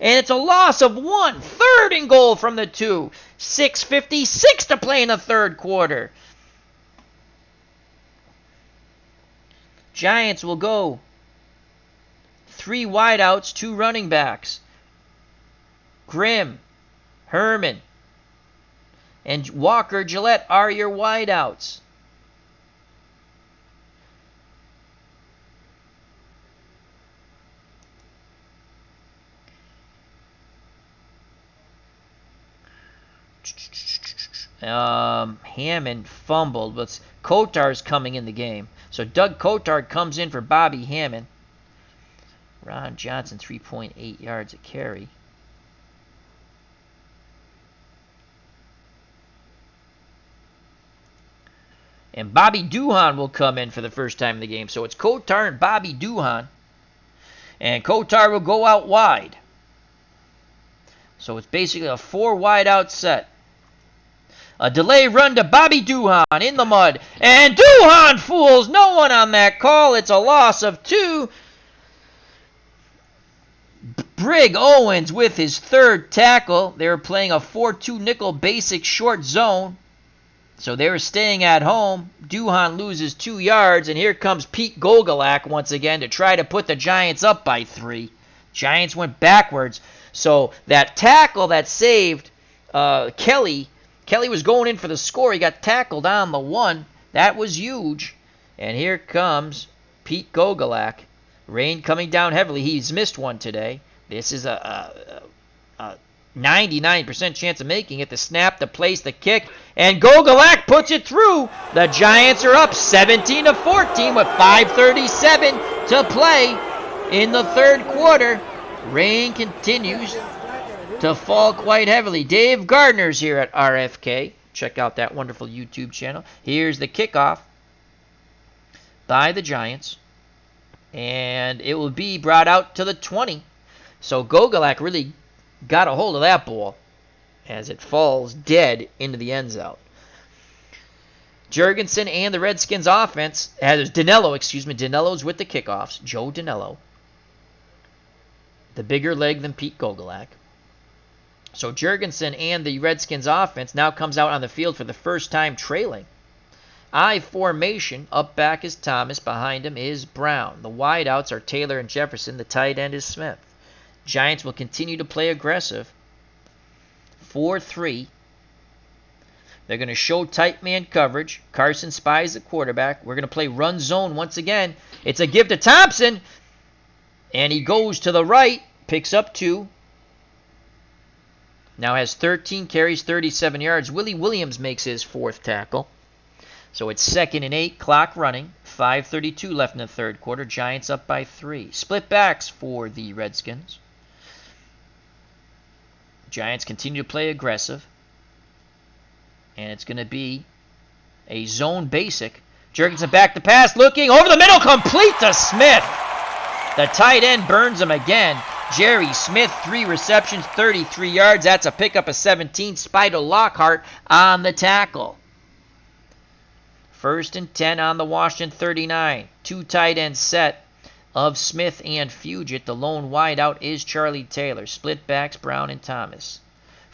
S1: And it's a loss of 1. 3rd and goal from the 2. 6:56 to play in the 3rd quarter. Giants will go 3 wideouts, 2 running backs. Grimm, Herman, and Walker Gillette are your wideouts. Hammond fumbled. But Kotar's coming in the game. So Doug Kotar comes in for Bobby Hammond. Ron Johnson, 3.8 yards a carry. And Bobby Duhan will come in for the first time in the game. So it's Kotar and Bobby Duhan. And Kotar will go out wide. So it's basically a 4 wide out set. A delay run to Bobby Duhan in the mud. And Duhan fools no one on that call. It's a loss of 2. Brig Owens with his 3rd tackle. They were playing a 4-2 nickel basic short zone. So they were staying at home. Duhan loses 2 yards. And here comes Pete Gogolak once again to try to put the Giants up by 3. Giants went backwards. So that tackle that saved Kelly was going in for the score. He got tackled on the 1. That was huge. And here comes Pete Gogolak. Rain coming down heavily. He's missed one today. This is a 99% chance of making it. The snap, the place, the kick. And Gogolak puts it through. The Giants are up 17-14 with 5:37 to play in the 3rd quarter. Rain continues to fall quite heavily. Dave Gardner's here at RFK. Check out that wonderful YouTube channel. Here's the kickoff by the Giants. And it will be brought out to the 20. So Gogolak really got a hold of that ball as it falls dead into the end zone. Jurgensen and the Redskins offense has Dinello's with the kickoffs. Joe Dinello. The bigger leg than Pete Gogolak. So Jurgensen and the Redskins offense now comes out on the field for the first time trailing. I formation. Up back is Thomas. Behind him is Brown. The wideouts are Taylor and Jefferson. The tight end is Smith. Giants will continue to play aggressive. 4-3. They're going to show tight man coverage. Carson spies the quarterback. We're going to play run zone once again. It's a give to Thompson. And he goes to the right. Picks up 2. Now has 13 carries, 37 yards. Willie Williams makes his 4th tackle. So it's 2nd and 8, clock running. 5:32 left in the 3rd quarter. Giants up by 3. Split backs for the Redskins. Giants continue to play aggressive. And it's going to be a zone basic. Jurgensen back to pass, looking over the middle, complete to Smith. The tight end burns him again. Jerry Smith, 3 receptions, 33 yards. That's a pickup of 17. Spider Lockhart on the tackle. 1st and 10 on the Washington 39. 2 tight end set of Smith and Fugit. The lone wideout is Charlie Taylor. Split backs Brown and Thomas.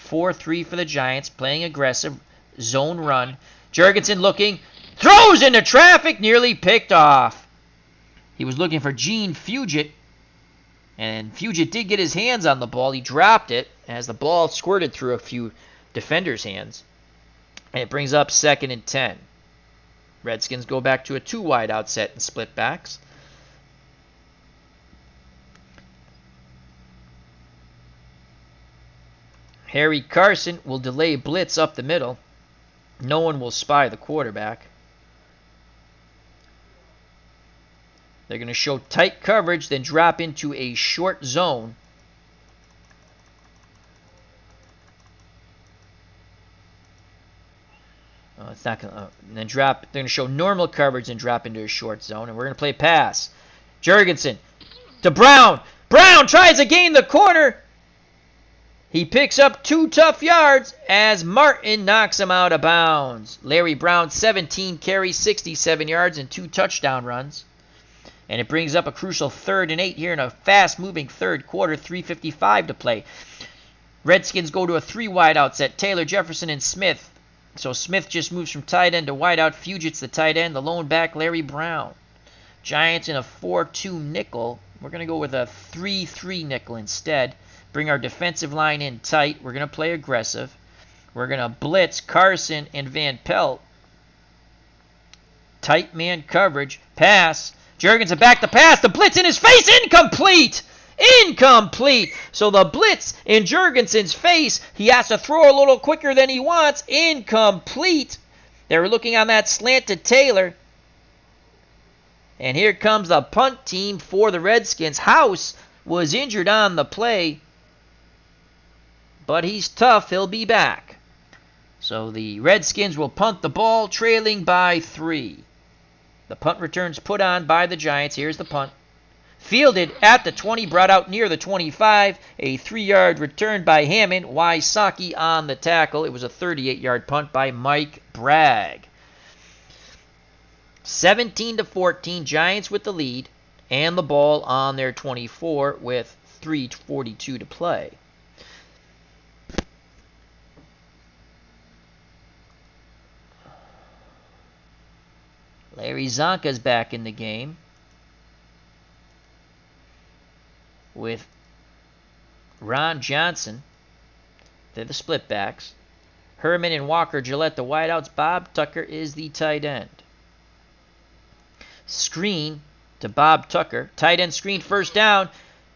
S1: 4-3 for the Giants, playing aggressive. Zone run. Jurgensen looking. Throws into traffic, nearly picked off. He was looking for Gene Fugit. And Fugit did get his hands on the ball. He dropped it as the ball squirted through a few defenders' hands. And it brings up 2nd and 10. Redskins go back to a 2 wide out set and split backs. Harry Carson will delay blitz up the middle. No one will spy the quarterback. They're going to show tight coverage, then drop into a short zone. It's not going to. Then drop. They're going to show normal coverage and drop into a short zone, and we're going to play pass. Jurgensen to Brown. Brown tries to gain the corner. He picks up 2 tough yards as Martin knocks him out of bounds. Larry Brown, 17 carries, 67 yards, and 2 touchdown runs. And it brings up a crucial 3rd and 8 here in a fast-moving 3rd quarter, 3:55 to play. Redskins go to a 3 wide out set. Taylor, Jefferson, and Smith. So Smith just moves from tight end to wide out. Fugit's the tight end. The lone back, Larry Brown. Giants in a 4-2 nickel. We're going to go with a 3-3 nickel instead. Bring our defensive line in tight. We're going to play aggressive. We're going to blitz Carson and Van Pelt. Tight man coverage. Pass. Jurgensen back to pass. The blitz in his face. Incomplete. Incomplete. So the blitz in Jurgensen's face. He has to throw a little quicker than he wants. Incomplete. They were looking on that slant to Taylor. And here comes the punt team for the Redskins. House was injured on the play, but he's tough. He'll be back. So the Redskins will punt the ball, trailing by 3. The punt return's put on by the Giants. Here's the punt. Fielded at the 20, brought out near the 25. A 3-yard return by Hammond. Wysocki on the tackle. It was a 38-yard punt by Mike Bragg. 17-14, Giants with the lead and the ball on their 24 with 3:42 to play. Larry Zonka's back in the game with Ron Johnson. They're the split backs. Herman and Walker Gillette, the wideouts. Bob Tucker is the tight end. Screen to Bob Tucker. Tight end screen, first down,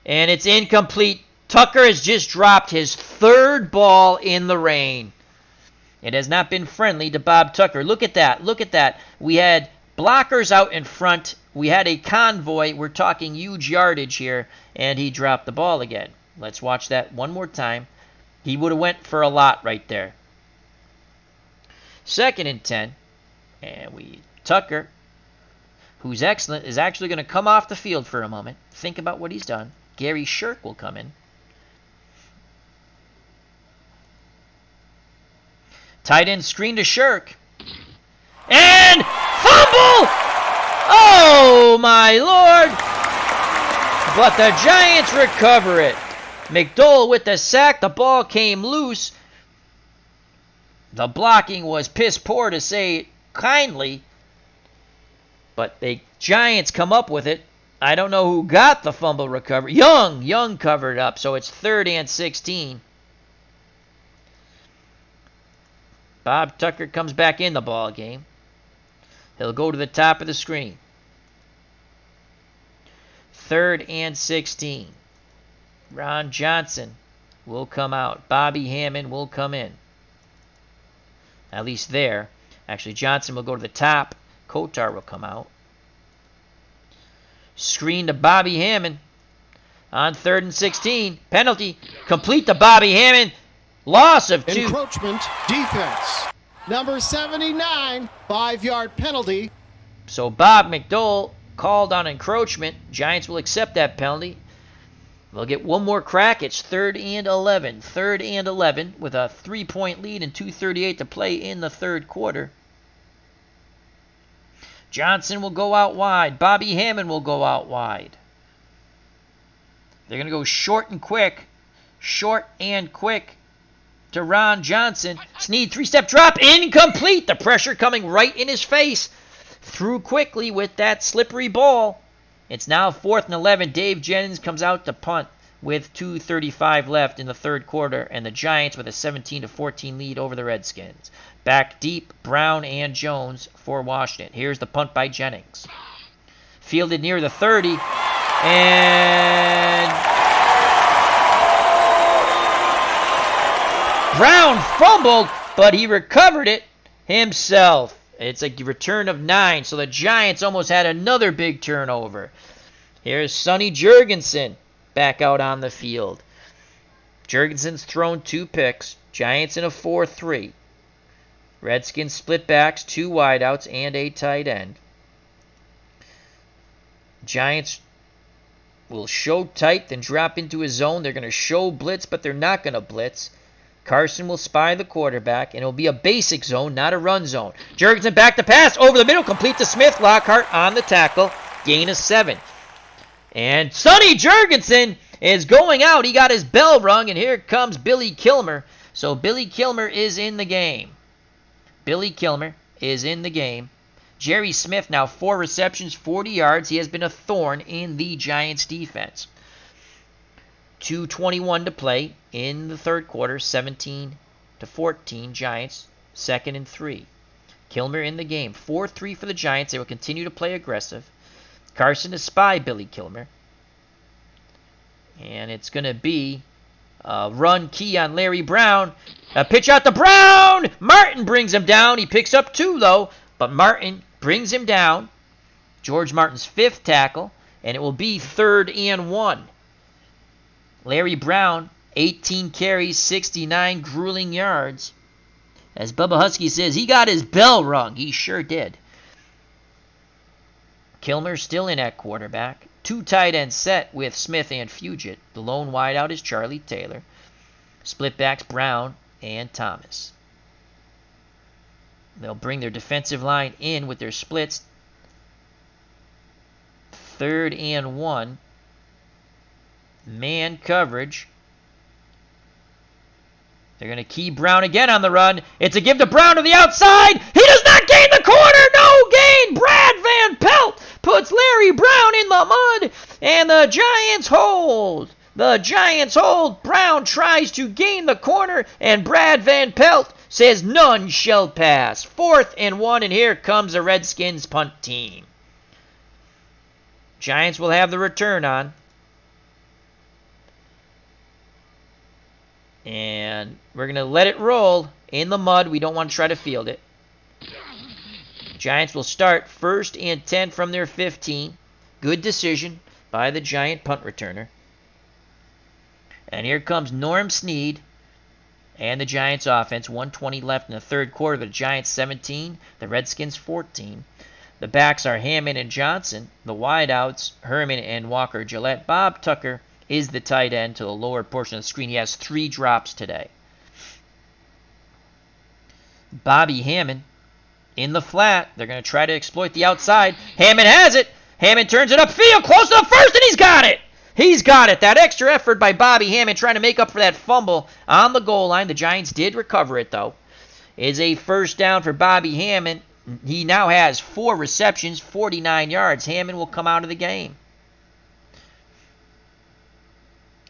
S1: and it's incomplete. Tucker has just dropped his 3rd ball in the rain. It has not been friendly to Bob Tucker. Look at that. Look at that. We had blockers out in front. We had a convoy. We're talking huge yardage here, and he dropped the ball again. Let's watch that one more time. He would have went for a lot right there. 2nd and 10, and Tucker, who's excellent, is actually going to come off the field for a moment. Think about what he's done. Gary Shirk will come in. Tight end screen to Shirk. And fumble! Oh, my Lord! But the Giants recover it. McDowell with the sack. The ball came loose. The blocking was piss poor, to say it kindly. But the Giants come up with it. I don't know who got the fumble recovery. Young covered up, so it's 3rd and 16. Bob Tucker comes back in the ball game. He'll go to the top of the screen. 3rd and 16. Ron Johnson will come out. Bobby Hammond will come in. At least there. Actually, Johnson will go to the top. Kotar will come out. Screen to Bobby Hammond. On 3rd and 16. Penalty. Complete to Bobby Hammond. Loss of 2.
S2: Encroachment defense. Number 79, 5-yard penalty.
S1: So Bob McDowell called on encroachment. Giants will accept that penalty. They'll get one more crack. It's 3rd and 11. 3rd and 11 with a 3-point lead and 2:38 to play in the 3rd quarter. Johnson will go out wide. Bobby Hammond will go out wide. They're going to go short and quick. Short and quick to Ron Johnson. Snead, 3-step drop. Incomplete. The pressure coming right in his face. Threw quickly with that slippery ball. It's now 4th and 11. Dave Jennings comes out to punt with 2:35 left in the 3rd quarter, and the Giants with a 17-14 lead over the Redskins. Back deep, Brown and Jones for Washington. Here's the punt by Jennings. Fielded near the 30, and Brown fumbled, but he recovered it himself. It's a return of 9, so the Giants almost had another big turnover. Here's Sonny Jurgensen back out on the field. Jurgensen's thrown 2 picks. Giants in a 4-3. Redskins split backs, 2 wideouts, and a tight end. Giants will show tight, then drop into a zone. They're going to show blitz, but they're not going to blitz. Carson will spy the quarterback, and it'll be a basic zone, not a run zone. Jurgensen back to pass, over the middle, complete to Smith. Lockhart on the tackle, gain of 7. And Sonny Jurgensen is going out. He got his bell rung, and here comes Billy Kilmer. So Billy Kilmer is in the game. Billy Kilmer is in the game. Jerry Smith now 4 receptions, 40 yards. He has been a thorn in the Giants' defense. 2:21 to play in the 3rd quarter, 17-14 Giants, 2nd and 3. Kilmer in the game, 4-3 for the Giants. They will continue to play aggressive. Carson to spy Billy Kilmer. And it's going to be a run key on Larry Brown. A pitch out to Brown. Martin brings him down. He picks up 2, though. But Martin brings him down. George Martin's 5th tackle. And it will be 3rd and 1. Larry Brown, 18 carries, 69 grueling yards. As Bubba Husky says, he got his bell rung. He sure did. Kilmer still in at quarterback. 2 tight ends set with Smith and Fugit. The lone wideout is Charlie Taylor. Split backs Brown and Thomas. They'll bring their defensive line in with their splits. 3rd and 1. Man coverage. They're going to key Brown again on the run. It's a give to Brown to the outside. He does not gain the corner. No gain. Brad Van Pelt puts Larry Brown in the mud. And the Giants hold. The Giants hold. Brown tries to gain the corner. And Brad Van Pelt says none shall pass. 4th and 1. And here comes the Redskins punt team. Giants will have the return on. And we're going to let it roll in the mud. We don't want to try to field it. Giants will start 1st and 10 from their 15. Good decision by the Giant punt returner. And here comes Norm Snead and the Giants offense. 1:20 left in the 3rd quarter. The Giants 17, the Redskins 14. The backs are Hammond and Johnson. The wideouts, Herman and Walker Gillette. Bob Tucker is the tight end to the lower portion of the screen. He has 3 drops today. Bobby Hammond in the flat. They're going to try to exploit the outside. Hammond has it. Hammond turns it upfield, close to the first, and he's got it. He's got it. That extra effort by Bobby Hammond trying to make up for that fumble on the goal line. The Giants did recover it, though. Is a 1st down for Bobby Hammond. He now has 4 receptions, 49 yards. Hammond will come out of the game.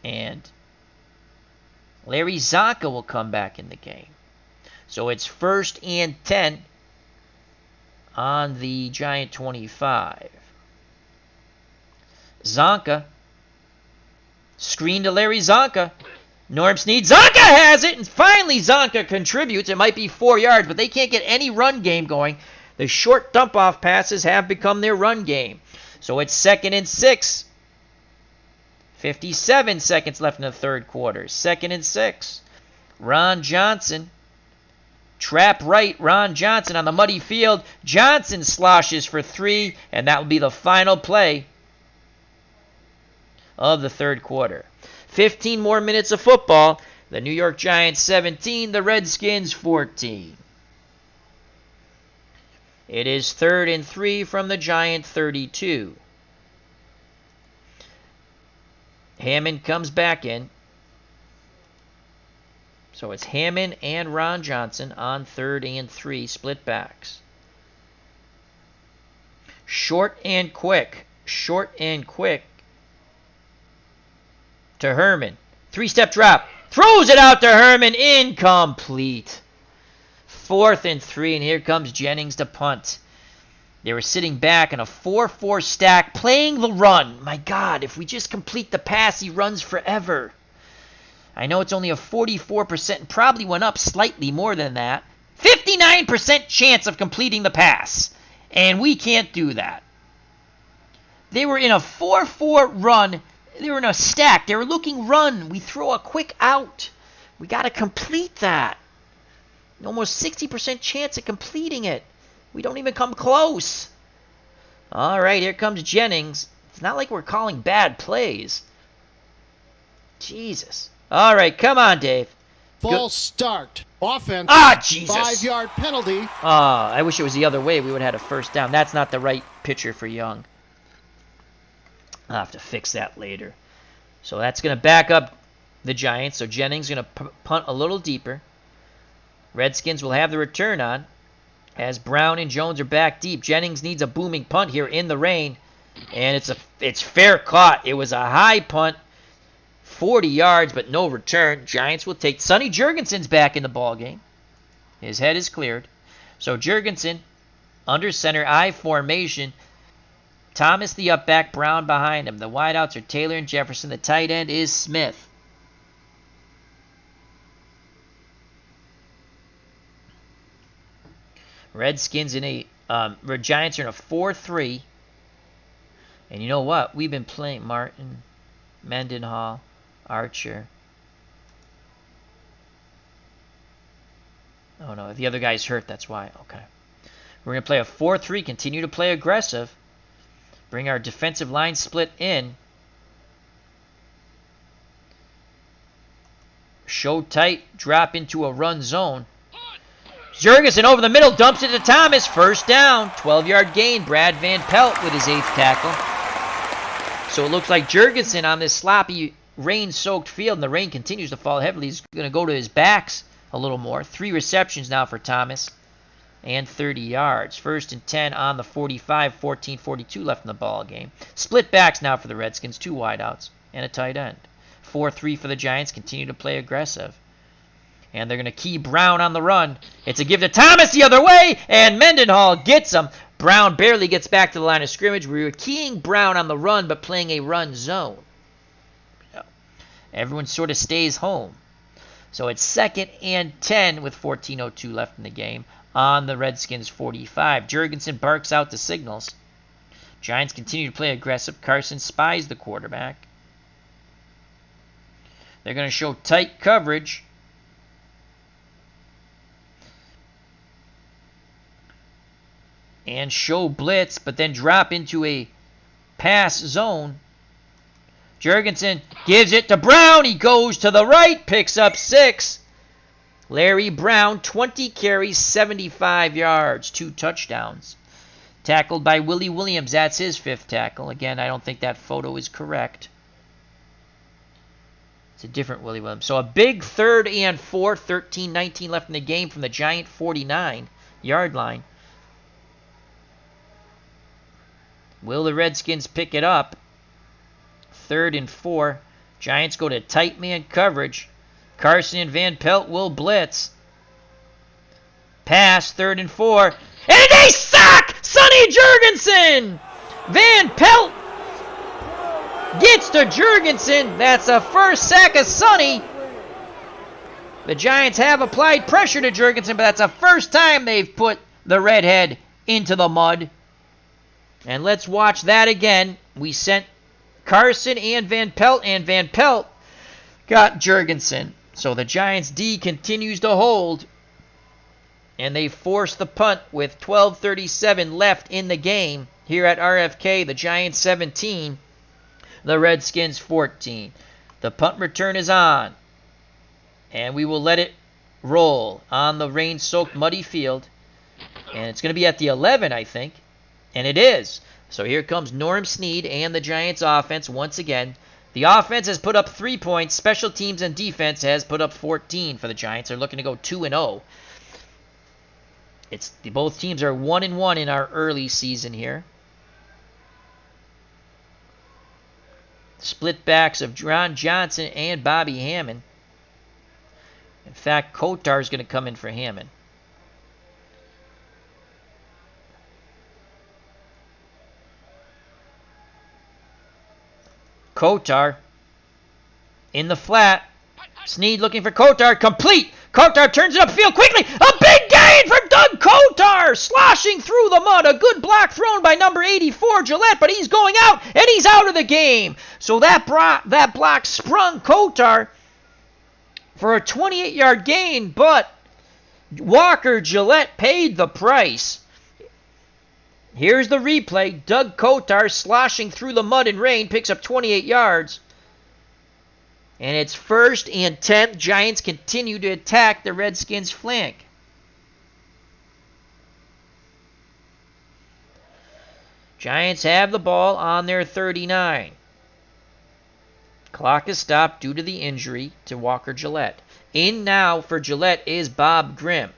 S1: And Larry Zonka will come back in the game. So it's 1st and 10 on the Giant 25. Zonka. Screen to Larry Zonka. Norm Snead. Zonka has it! And finally Zonka contributes. It might be 4 yards, but they can't get any run game going. The short dump-off passes have become their run game. So it's 2nd and 6. 57 seconds left in the 3rd quarter. 2nd and 6. Ron Johnson. Trap right. Ron Johnson on the muddy field. Johnson sloshes for 3, and that will be the final play of the 3rd quarter. 15 more minutes of football. The New York Giants 17, the Redskins 14. It is 3rd and 3 from the Giant 32. Hammond comes back in. So it's Hammond and Ron Johnson on 3rd and 3, split backs. Short and quick. Short and quick to Herman. 3-step drop. Throws it out to Herman. Incomplete. 4th and 3, and here comes Jennings to punt. They were sitting back in a 4-4 stack, playing the run. My God, if we just complete the pass, he runs forever. I know it's only a 44%, and probably went up slightly more than that. 59% chance of completing the pass, and we can't do that. They were in a 4-4 run. They were in a stack. They were looking run. We throw a quick out. We got to complete that. Almost 60% chance of completing it. We don't even come close. All right, here comes Jennings. It's not like we're calling bad plays. Jesus. All right, come on, Dave.
S2: False start. Offense.
S1: Jesus.
S2: 5-yard penalty.
S1: I wish it was the other way. We would have had a 1st down. That's not the right pitcher for Young. I'll have to fix that later. So that's going to back up the Giants. So Jennings is going to punt a little deeper. Redskins will have the return on as Brown and Jones are back deep. Jennings needs a booming punt here in the rain, and it's fair caught. It was a high punt, 40 yards, but no return. Giants will take. Sonny Jurgensen's back in the ball game. His head is cleared. So Jurgensen under center I formation. Thomas, the up back, Brown behind him. The wideouts are Taylor and Jefferson. The tight end is Smith. Redskins in a Giants are in a 4-3. And you know what? We've been playing Martin, Mendenhall, Archer. Oh no, the other guy's hurt, that's why. Okay. We're going to play a 4-3, continue to play aggressive. Bring our defensive line split in. Show tight, drop into a run zone. Jurgensen over the middle, dumps it to Thomas. First down, 12-yard gain. Brad Van Pelt with his 8th tackle. So it looks like Jurgensen on this sloppy, rain-soaked field, and the rain continues to fall heavily. He's going to go to his backs a little more. 3 receptions now for Thomas and 30 yards. 1st and 10 on the 45, 14:42 left in the ball game. Split backs now for the Redskins, 2 wideouts and a tight end. 4-3 for the Giants, continue to play aggressive. And they're going to key Brown on the run. It's a give to Thomas the other way, and Mendenhall gets him. Brown barely gets back to the line of scrimmage. We were keying Brown on the run, but playing a run zone. Everyone sort of stays home. So it's 2nd and 10 with 14:02 left in the game on the Redskins 45. Jurgensen barks out the signals. Giants continue to play aggressive. Carson spies the quarterback. They're going to show tight coverage. And show blitz, but then drop into a pass zone. Jurgensen gives it to Brown. He goes to the right, picks up 6. Larry Brown, 20 carries, 75 yards, 2 touchdowns. Tackled by Willie Williams. That's his 5th tackle. Again, I don't think that photo is correct. It's a different Willie Williams. So a big 3rd and 4, 13:19 left in the game from the Giant 49-yard line. Will the Redskins pick it up? 3rd and 4. Giants go to tight man coverage. Carson and Van Pelt will blitz. Pass, 3rd and 4. And they sack Sonny Jurgensen! Van Pelt gets to Jurgensen. That's the first sack of Sonny. The Giants have applied pressure to Jurgensen, but that's the first time they've put the redhead into the mud. And let's watch that again. We sent Carson and Van Pelt got Jurgensen. So the Giants' D continues to hold. And they force the punt with 12:37 left in the game. Here at RFK, the Giants 17, the Redskins 14. The punt return is on. And we will let it roll on the rain-soaked muddy field. And it's going to be at the 11, I think. And it is. So here comes Norm Snead and the Giants offense once again. The offense has put up 3 points. Special teams and defense has put up 14 for the Giants. They're looking to go 2-0. Both teams are 1-1 in our early season here. Split backs of Ron Johnson and Bobby Hammond. In fact, Kotar is going to come in for Hammond. Kotar in the flat. Snead looking for Kotar. Complete. Kotar turns it upfield quickly. A big gain for Doug Kotar. Sloshing through the mud. A good block thrown by number 84, Gillette, but he's going out, and he's out of the game. So that block sprung Kotar for a 28-yard gain, but Walker Gillette paid the price. Here's the replay. Doug Kotar sloshing through the mud and rain, picks up 28 yards. And it's 1st and 10. Giants continue to attack the Redskins' flank. Giants have the ball on their 39. Clock is stopped due to the injury to Walker Gillette. In now for Gillette is Bob Grimm.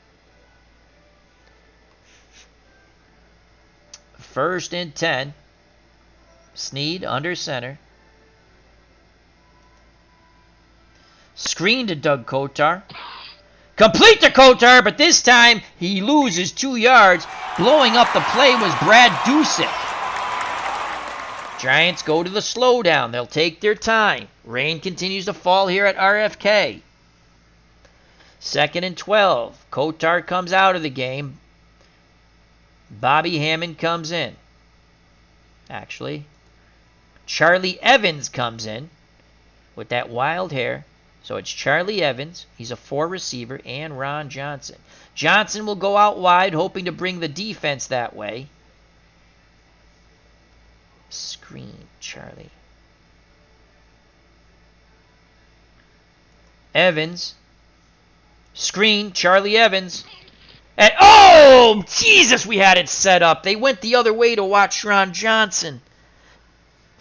S1: 1st and 10. Snead under center. Screen to Doug Kotar. Complete to Kotar, but this time he loses 2 yards. Blowing up the play was Brad Dusick. Giants go to the slowdown. They'll take their time. Rain continues to fall here at RFK. 2nd and 12. Kotar comes out of the game. Bobby Hammond comes in. Actually, Charlie Evans comes in with that wild hair. So it's Charlie Evans. He's a 4 receiver, and Ron Johnson. Johnson will go out wide, hoping to bring the defense that way. Screen, Charlie. Evans. Screen, Charlie Evans. And, oh, Jesus, we had it set up. They went the other way to watch Ron Johnson.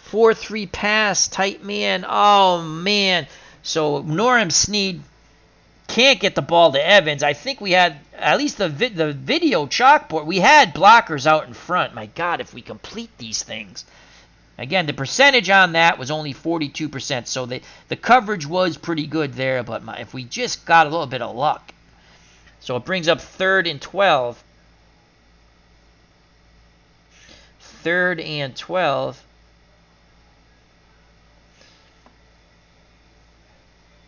S1: 4-3 pass, tight man. Oh, man. So Norm Snead can't get the ball to Evans. I think we had, at least the video chalkboard, we had blockers out in front. My God, if we complete these things. Again, the percentage on that was only 42%, so the coverage was pretty good there, but if we just got a little bit of luck. So it brings up 3rd and 12. 3rd and 12.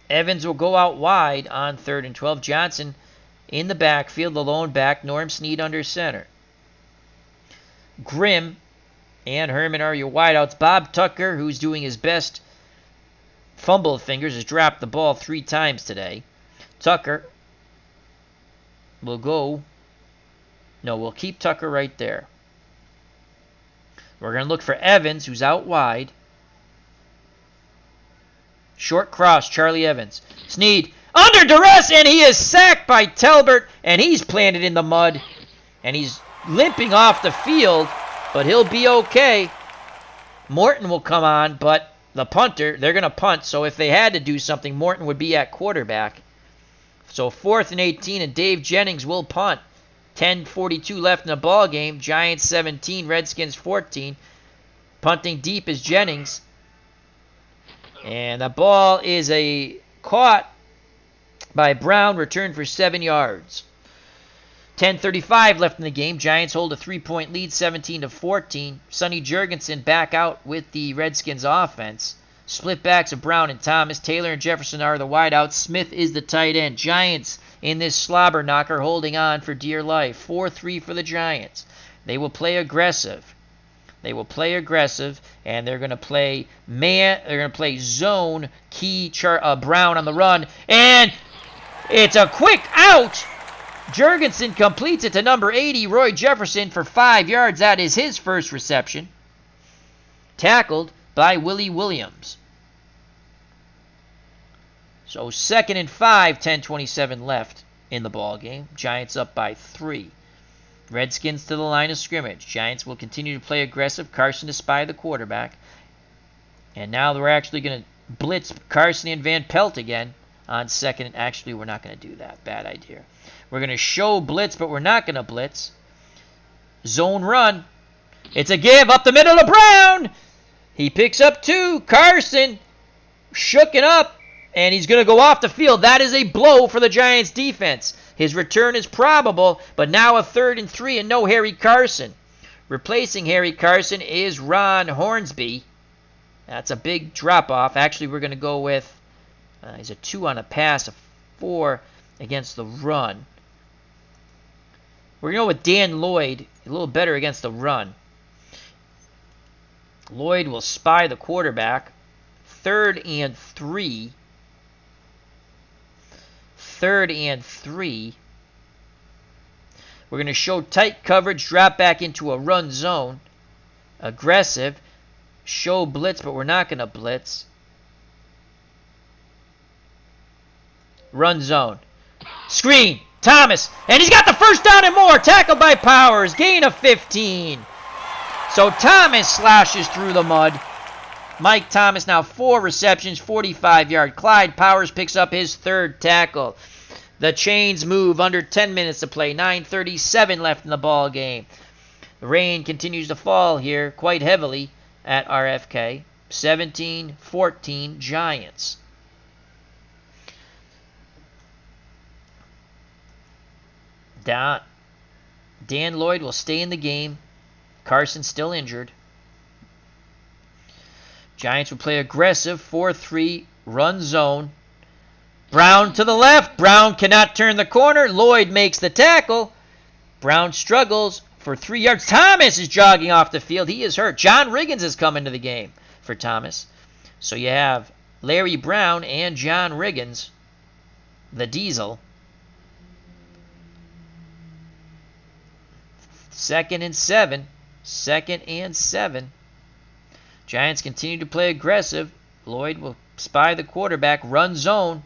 S1: Evans will go out wide on 3rd and 12. Johnson in the backfield, the lone back. Norm Snead under center. Grimm and Herman are your wideouts. Bob Tucker, who's doing his best fumble fingers, has dropped the ball 3 times today. Tucker will go. No, we'll keep Tucker right there. We're going to look for Evans, who's out wide. Short cross, Charlie Evans. Snead under duress, and he is sacked by Telbert, and he's planted in the mud. And he's limping off the field, but he'll be okay. Morton will come on, but the punter, they're going to punt, so if they had to do something, Morton would be at quarterback. So 4th and 18, and Dave Jennings will punt. 10:42 left in the ball game. Giants 17, Redskins 14. Punting deep is Jennings. And the ball is caught by Brown, returned for 7 yards. 10:35 left in the game. Giants hold a 3-point lead, 17-14. Sonny Jurgensen back out with the Redskins offense. Split backs of Brown and Thomas. Taylor and Jefferson are the wideouts. Smith is the tight end. Giants in this slobber knocker holding on for dear life. 4-3 for the Giants. They will play aggressive. And they're going to play man. They're going to play zone. Brown on the run, and it's a quick out. Jurgensen completes it to number 80, Roy Jefferson, for 5 yards. That is his first reception. Tackled by Willie Williams. So 2nd and 5, 10:27 left in the ball game. Giants up by 3. Redskins to the line of scrimmage. Giants will continue to play aggressive. Carson to spy the quarterback. And now we're actually going to blitz Carson and Van Pelt again on 2nd. Actually, we're not going to do that. Bad idea. We're going to show blitz, but we're not going to blitz. Zone run. It's a give up the middle to Brown. He picks up 2. Carson shooken up, and he's going to go off the field. That is a blow for the Giants defense. His return is probable, but now a 3rd and 3 and no Harry Carson. Replacing Harry Carson is Ron Hornsby. That's a big drop-off. Actually, we're going to go with, he's a 2 on a pass, a 4 against the run. We're going to go with Dan Lloyd, a little better against the run. Lloyd will spy the quarterback. 3rd and 3. 3rd and 3. We're going to show tight coverage, drop back into a run zone. Aggressive. Show blitz, but we're not going to blitz. Run zone. Screen. Thomas. And he's got the first down and more. Tackled by Powers. Gain of 15. So Thomas slashes through the mud. Mike Thomas now 4 receptions, 45-yard. Clyde Powers picks up his 3rd tackle. The chains move under 10 minutes to play. 9:37 left in the ball game. The rain continues to fall here quite heavily at RFK. 17-14 Giants. Dan Lloyd will stay in the game. Carson still injured. Giants will play aggressive, 4-3, run zone. Brown to the left. Brown cannot turn the corner. Lloyd makes the tackle. Brown struggles for 3 yards. Thomas is jogging off the field. He is hurt. John Riggins has come into the game for Thomas. So you have Larry Brown and John Riggins, the Diesel. 2nd and 7. 2nd and 7. Giants continue to play aggressive. Lloyd will spy the quarterback. Run zone.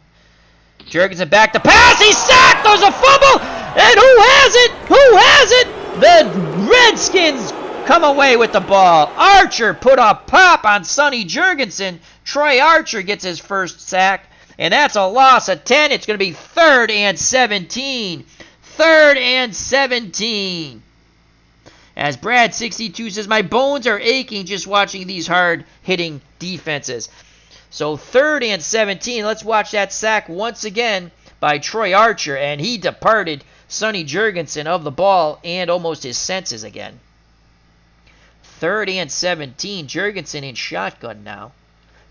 S1: Jurgensen back to pass. He's sacked. There's a fumble. And who has it? Who has it? The Redskins come away with the ball. Archer put a pop on Sonny Jurgensen. Troy Archer gets his first sack. And that's a loss of 10. It's going to be 3rd and 17. 3rd and 17. As Brad62 says, my bones are aching just watching these hard-hitting defenses. So 3rd and 17. Let's watch that sack once again by Troy Archer. And he departed Sonny Jurgensen of the ball and almost his senses again. 3rd and 17. Jurgensen in shotgun now.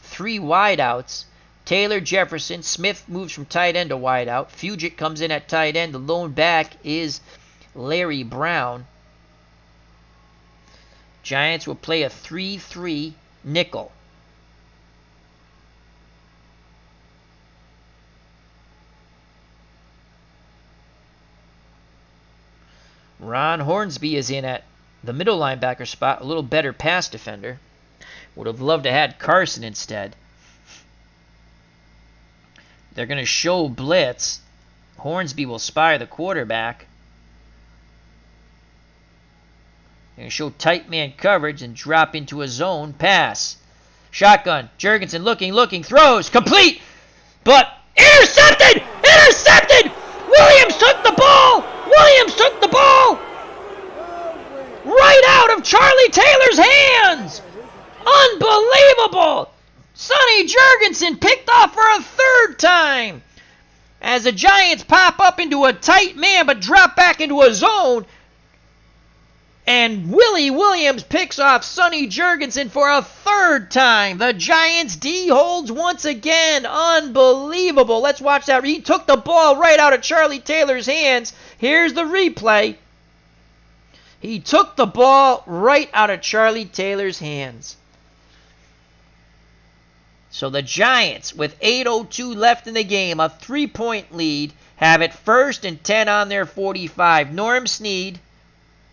S1: 3 wideouts. Taylor, Jefferson. Smith moves from tight end to wideout. Fugit comes in at tight end. The lone back is Larry Brown. Giants will play a 3-3 nickel. Ron Hornsby is in at the middle linebacker spot, a little better pass defender. Would have loved to have had Carson instead. They're going to show blitz. Hornsby will spy the quarterback. They're going to show tight man coverage and drop into a zone pass. Shotgun. Jurgensen looking, throws. Complete! But intercepted! Intercepted! Williams took the ball! Williams took the ball! Right out of Charlie Taylor's hands! Unbelievable! Sonny Jurgensen picked off for a 3rd time. As the Giants pop up into a tight man but drop back into a zone. And Willie Williams picks off Sonny Jurgensen for a 3rd time. The Giants D holds once again. Unbelievable. Let's watch that. He took the ball right out of Charlie Taylor's hands. Here's the replay. He took the ball right out of Charlie Taylor's hands. So the Giants, with 8:02 left in the game, a 3-point lead, have it 1st and 10 on their 45. Norm Snead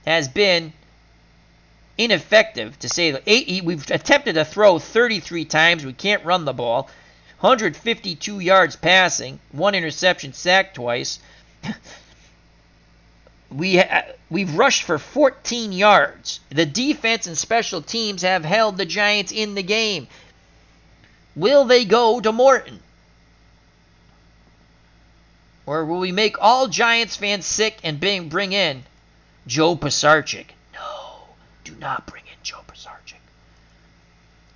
S1: has been ineffective, to say the 8. We've attempted to throw 33 times. We can't run the ball. 152 yards passing, 1 interception, sacked twice. We've rushed for 14 yards. The defense and special teams have held the Giants in the game. Will they go to Morton? Or will we make all Giants fans sick and bring in Joe Pisarcik? No, do not bring in Joe Pisarcik.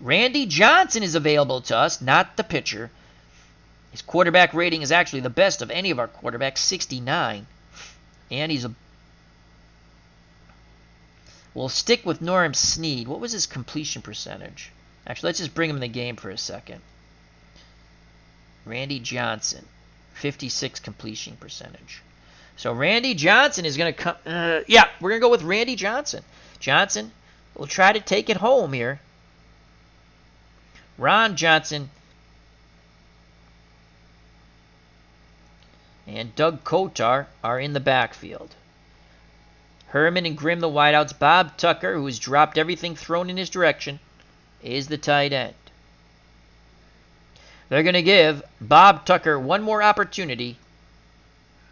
S1: Randy Johnson is available to us, not the pitcher. His quarterback rating is actually the best of any of our quarterbacks, 69. And we'll stick with Norm Snead. What was his completion percentage? Actually, let's just bring him in the game for a second. Randy Johnson, 56 completion percentage. So Randy Johnson is going to come. We're going to go with Randy Johnson. Johnson will try to take it home here. Ron Johnson and Doug Kotar are in the backfield. Herman and Grimm, the wideouts. Bob Tucker, who has dropped everything thrown in his direction, is the tight end. They're going to give Bob Tucker one more opportunity.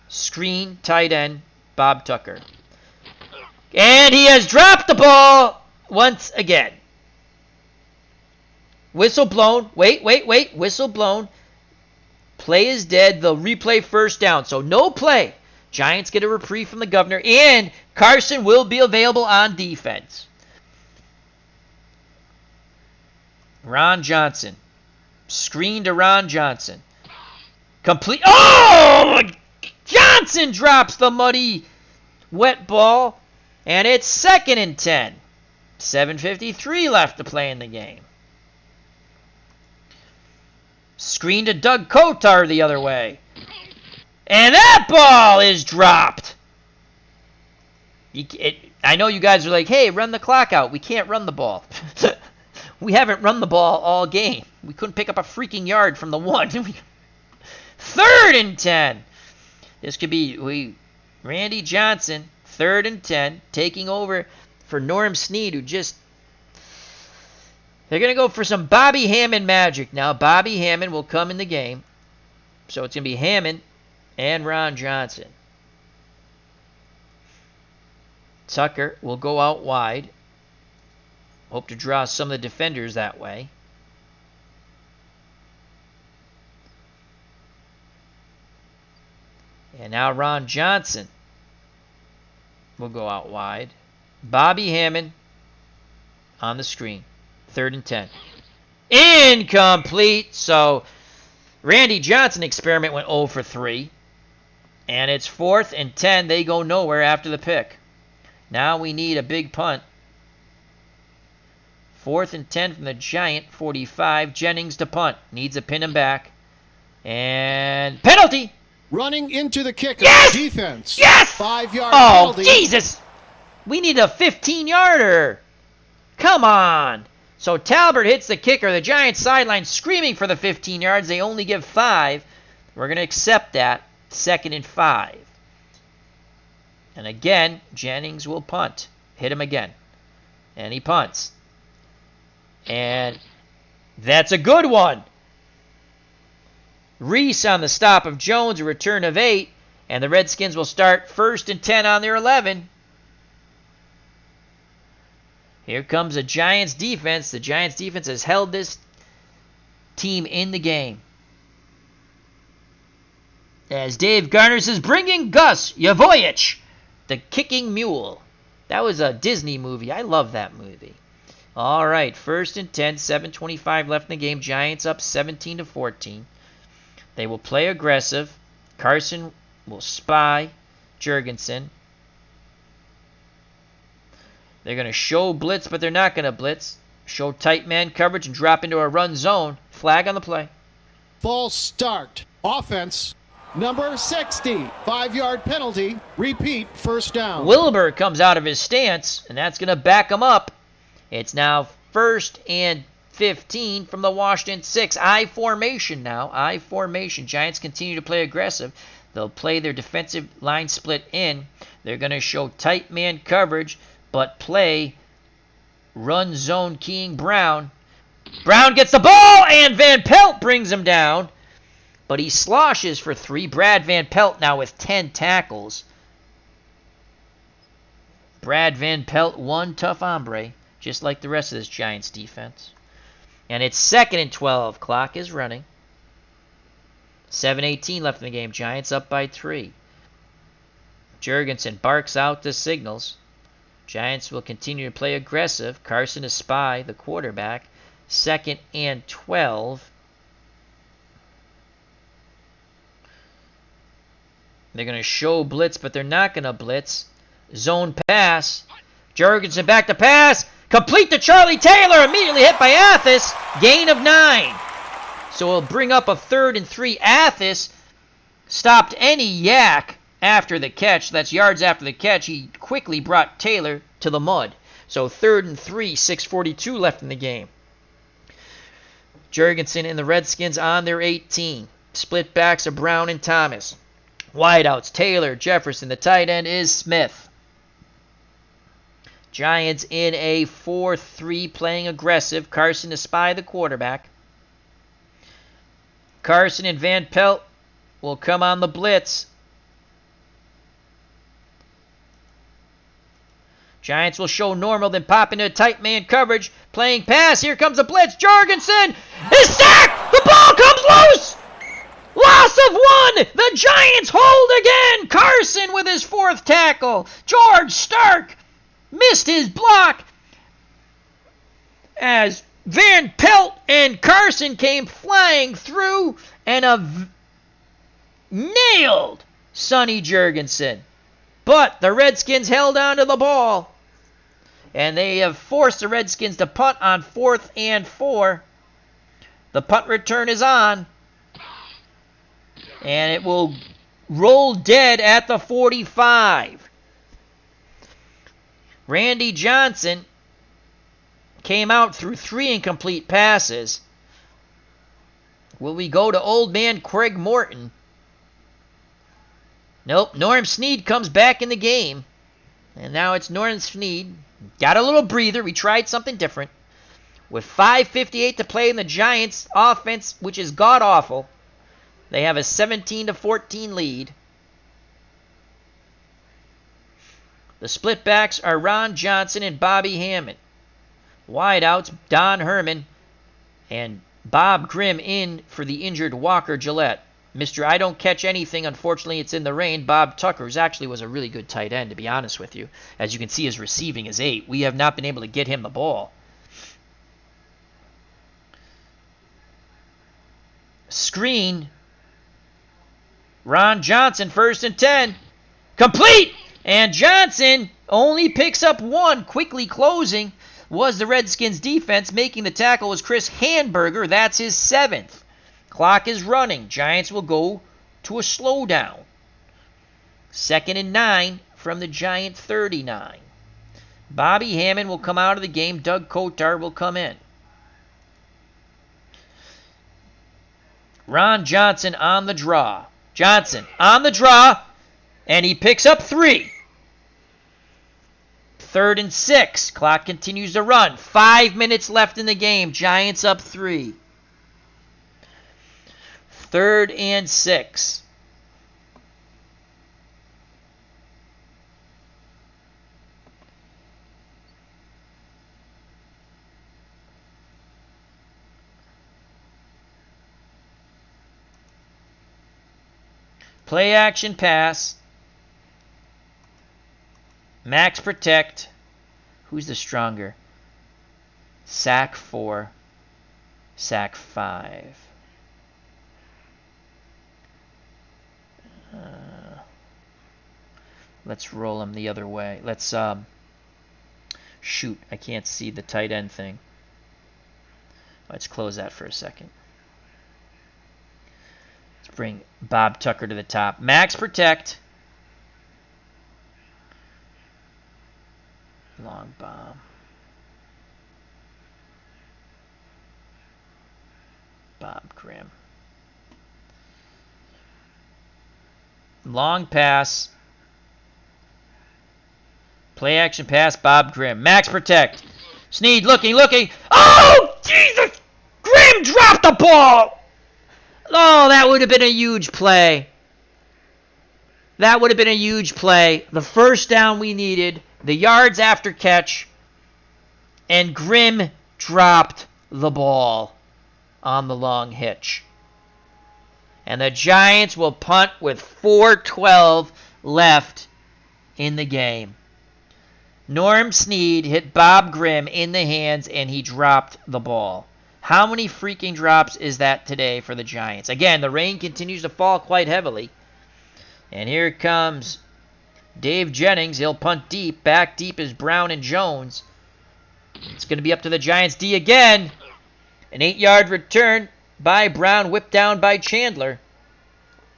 S1: Screen, tight end, Bob Tucker. And he has dropped the ball once again. Whistle blown. Wait. Whistle blown. Play is dead. They'll replay 1st down. So no play. Giants get a reprieve from the governor. And Carson will be available on defense. Ron Johnson. Screen to Ron Johnson. Complete. Oh! Johnson drops the muddy, wet ball. And it's 2nd and 10. 7:53 left to play in the game. Screen to Doug Kotar the other way. And that ball is dropped. I know you guys are like, hey, run the clock out. We can't run the ball. We haven't run the ball all game. We couldn't pick up a freaking yard from the 1. 3rd and 10. This could be Randy Johnson, 3rd and 10, taking over for Norm Snead, who just... They're going to go for some Bobby Hammond magic now. Bobby Hammond will come in the game. So it's going to be Hammond and Ron Johnson. Tucker will go out wide. Hope to draw some of the defenders that way. And now Ron Johnson will go out wide. Bobby Hammond on the screen. 3rd and 10. Incomplete. So Randy Johnson experiment went 0 for 3. And it's 4th and 10. They go nowhere after the pick. Now we need a big punt. 4th and 10 from the Giant 45. Jennings to punt. Needs a pin him back. And penalty.
S2: Running into the kicker.
S1: Yes!
S2: Defense.
S1: Yes!
S2: 5-yard
S1: Oh,
S2: penalty.
S1: Jesus! We need a 15-yarder. Come on. So Talbert hits the kicker. The Giants sideline screaming for the 15 yards. They only give 5. We're going to accept that. 2nd and 5. And again, Jennings will punt. Hit him again. And he punts. And that's a good one. Reese on the stop of Jones, a return of 8. And the Redskins will start 1st and 10 on their 11. Here comes the Giants defense. The Giants defense has held this team in the game. As Dave Garner says, bringing Gus Yavoyich, the kicking mule. That was a Disney movie. I love that movie. All right, 1st and 10, 7:25 left in the game. Giants up 17-14. They will play aggressive. Carson will spy Jurgensen. They're going to show blitz, but they're not going to blitz. Show tight man coverage and drop into a run zone. Flag on the play.
S2: False start. Offense. Number 60. 5-yard penalty. Repeat. 1st down.
S1: Wilbur comes out of his stance, and that's going to back him up. It's now 1st and 15 from the Washington 6. I formation now. I formation. Giants continue to play aggressive. They'll play their defensive line split in. They're going to show tight man coverage, but play run zone keying Brown. Brown gets the ball, and Van Pelt brings him down. But he sloshes for 3. Brad Van Pelt now with 10 tackles. Brad Van Pelt, one tough hombre, just like the rest of this Giants defense. And it's 2nd and 12. Clock is running. 7:18 left in the game. Giants up by 3. Jurgensen barks out the signals. Giants will continue to play aggressive. Carson is spy, the quarterback. 2nd and 12. They're going to show blitz, but they're not going to blitz. Zone pass. Jurgensen back to pass. Complete to Charlie Taylor. Immediately hit by Athis. Gain of 9. So we'll bring up a 3rd and 3. Athis stopped any yak after the catch. That's yards after the catch. He quickly brought Taylor to the mud. So 3rd and 3, 6:42 left in the game. Jurgensen and the Redskins on their 18. Split backs of Brown and Thomas. Wideouts, Taylor, Jefferson. The tight end is Smith. Giants in a 4-3 playing aggressive. Carson to spy the quarterback. Carson and Van Pelt will come on the blitz. Giants will show normal, then pop into tight man coverage. Playing pass. Here comes a blitz. Jorgensen is sacked. The ball comes loose. Loss of 1. The Giants hold again. Carson with his 4th tackle. George Stark missed his block as Van Pelt and Carson came flying through and nailed Sonny Jurgensen. But the Redskins held on to the ball, and they have forced the Redskins to punt on 4th and 4. The punt return is on. And it will roll dead at the 45. Randy Johnson came out through 3 incomplete passes. Will we go to old man Craig Morton? Nope. Norm Snead comes back in the game. And now it's Norm Snead. Got a little breather. We tried something different. With 5:58 to play in the Giants' offense, which is god-awful, they have a 17-14 lead. The splitbacks are Ron Johnson and Bobby Hammond. Wideouts, Don Herman and Bob Grimm in for the injured Walker Gillette. Mr. I don't catch anything. Unfortunately, it's in the rain. Bob Tucker, who actually was a really good tight end, to be honest with you. As you can see, his receiving is 8. We have not been able to get him the ball. Screen. Ron Johnson, 1st and 10. Complete! And Johnson only picks up 1. Quickly closing was the Redskins defense. Making the tackle was Chris Hanberger. That's his 7th. Clock is running. Giants will go to a slowdown. 2nd and 9 from the Giant 39. Bobby Hammond will come out of the game. Doug Kotar will come in. Ron Johnson on the draw. Johnson on the draw, and he picks up 3. 3rd and 6. Clock continues to run. 5 minutes left in the game. Giants up 3. 3rd and 6. Play action pass. Max protect. Who's the stronger? Sack 4. Sack 5. Let's roll him the other way. Let's shoot. I can't see the tight end thing. Let's close that for a second. Let's bring Bob Tucker to the top. Max protect. Long bomb. Bob Grimm. Long pass. Play action pass, Bob Grimm. Max protect. Snead looking. Oh, Jesus! Grimm dropped the ball! Oh, that would have been a huge play. That would have been a huge play. The first down we needed, the yards after catch, and Grimm dropped the ball on the long hitch. And the Giants will punt with 4:12 left in the game. Norm Snead hit Bob Grimm in the hands, and he dropped the ball. How many freaking drops is that today for the Giants? Again, the rain continues to fall quite heavily. And here comes Dave Jennings. He'll punt deep. Back deep is Brown and Jones. It's going to be up to the Giants D again. An 8-yard return by Brown, whipped down by Chandler.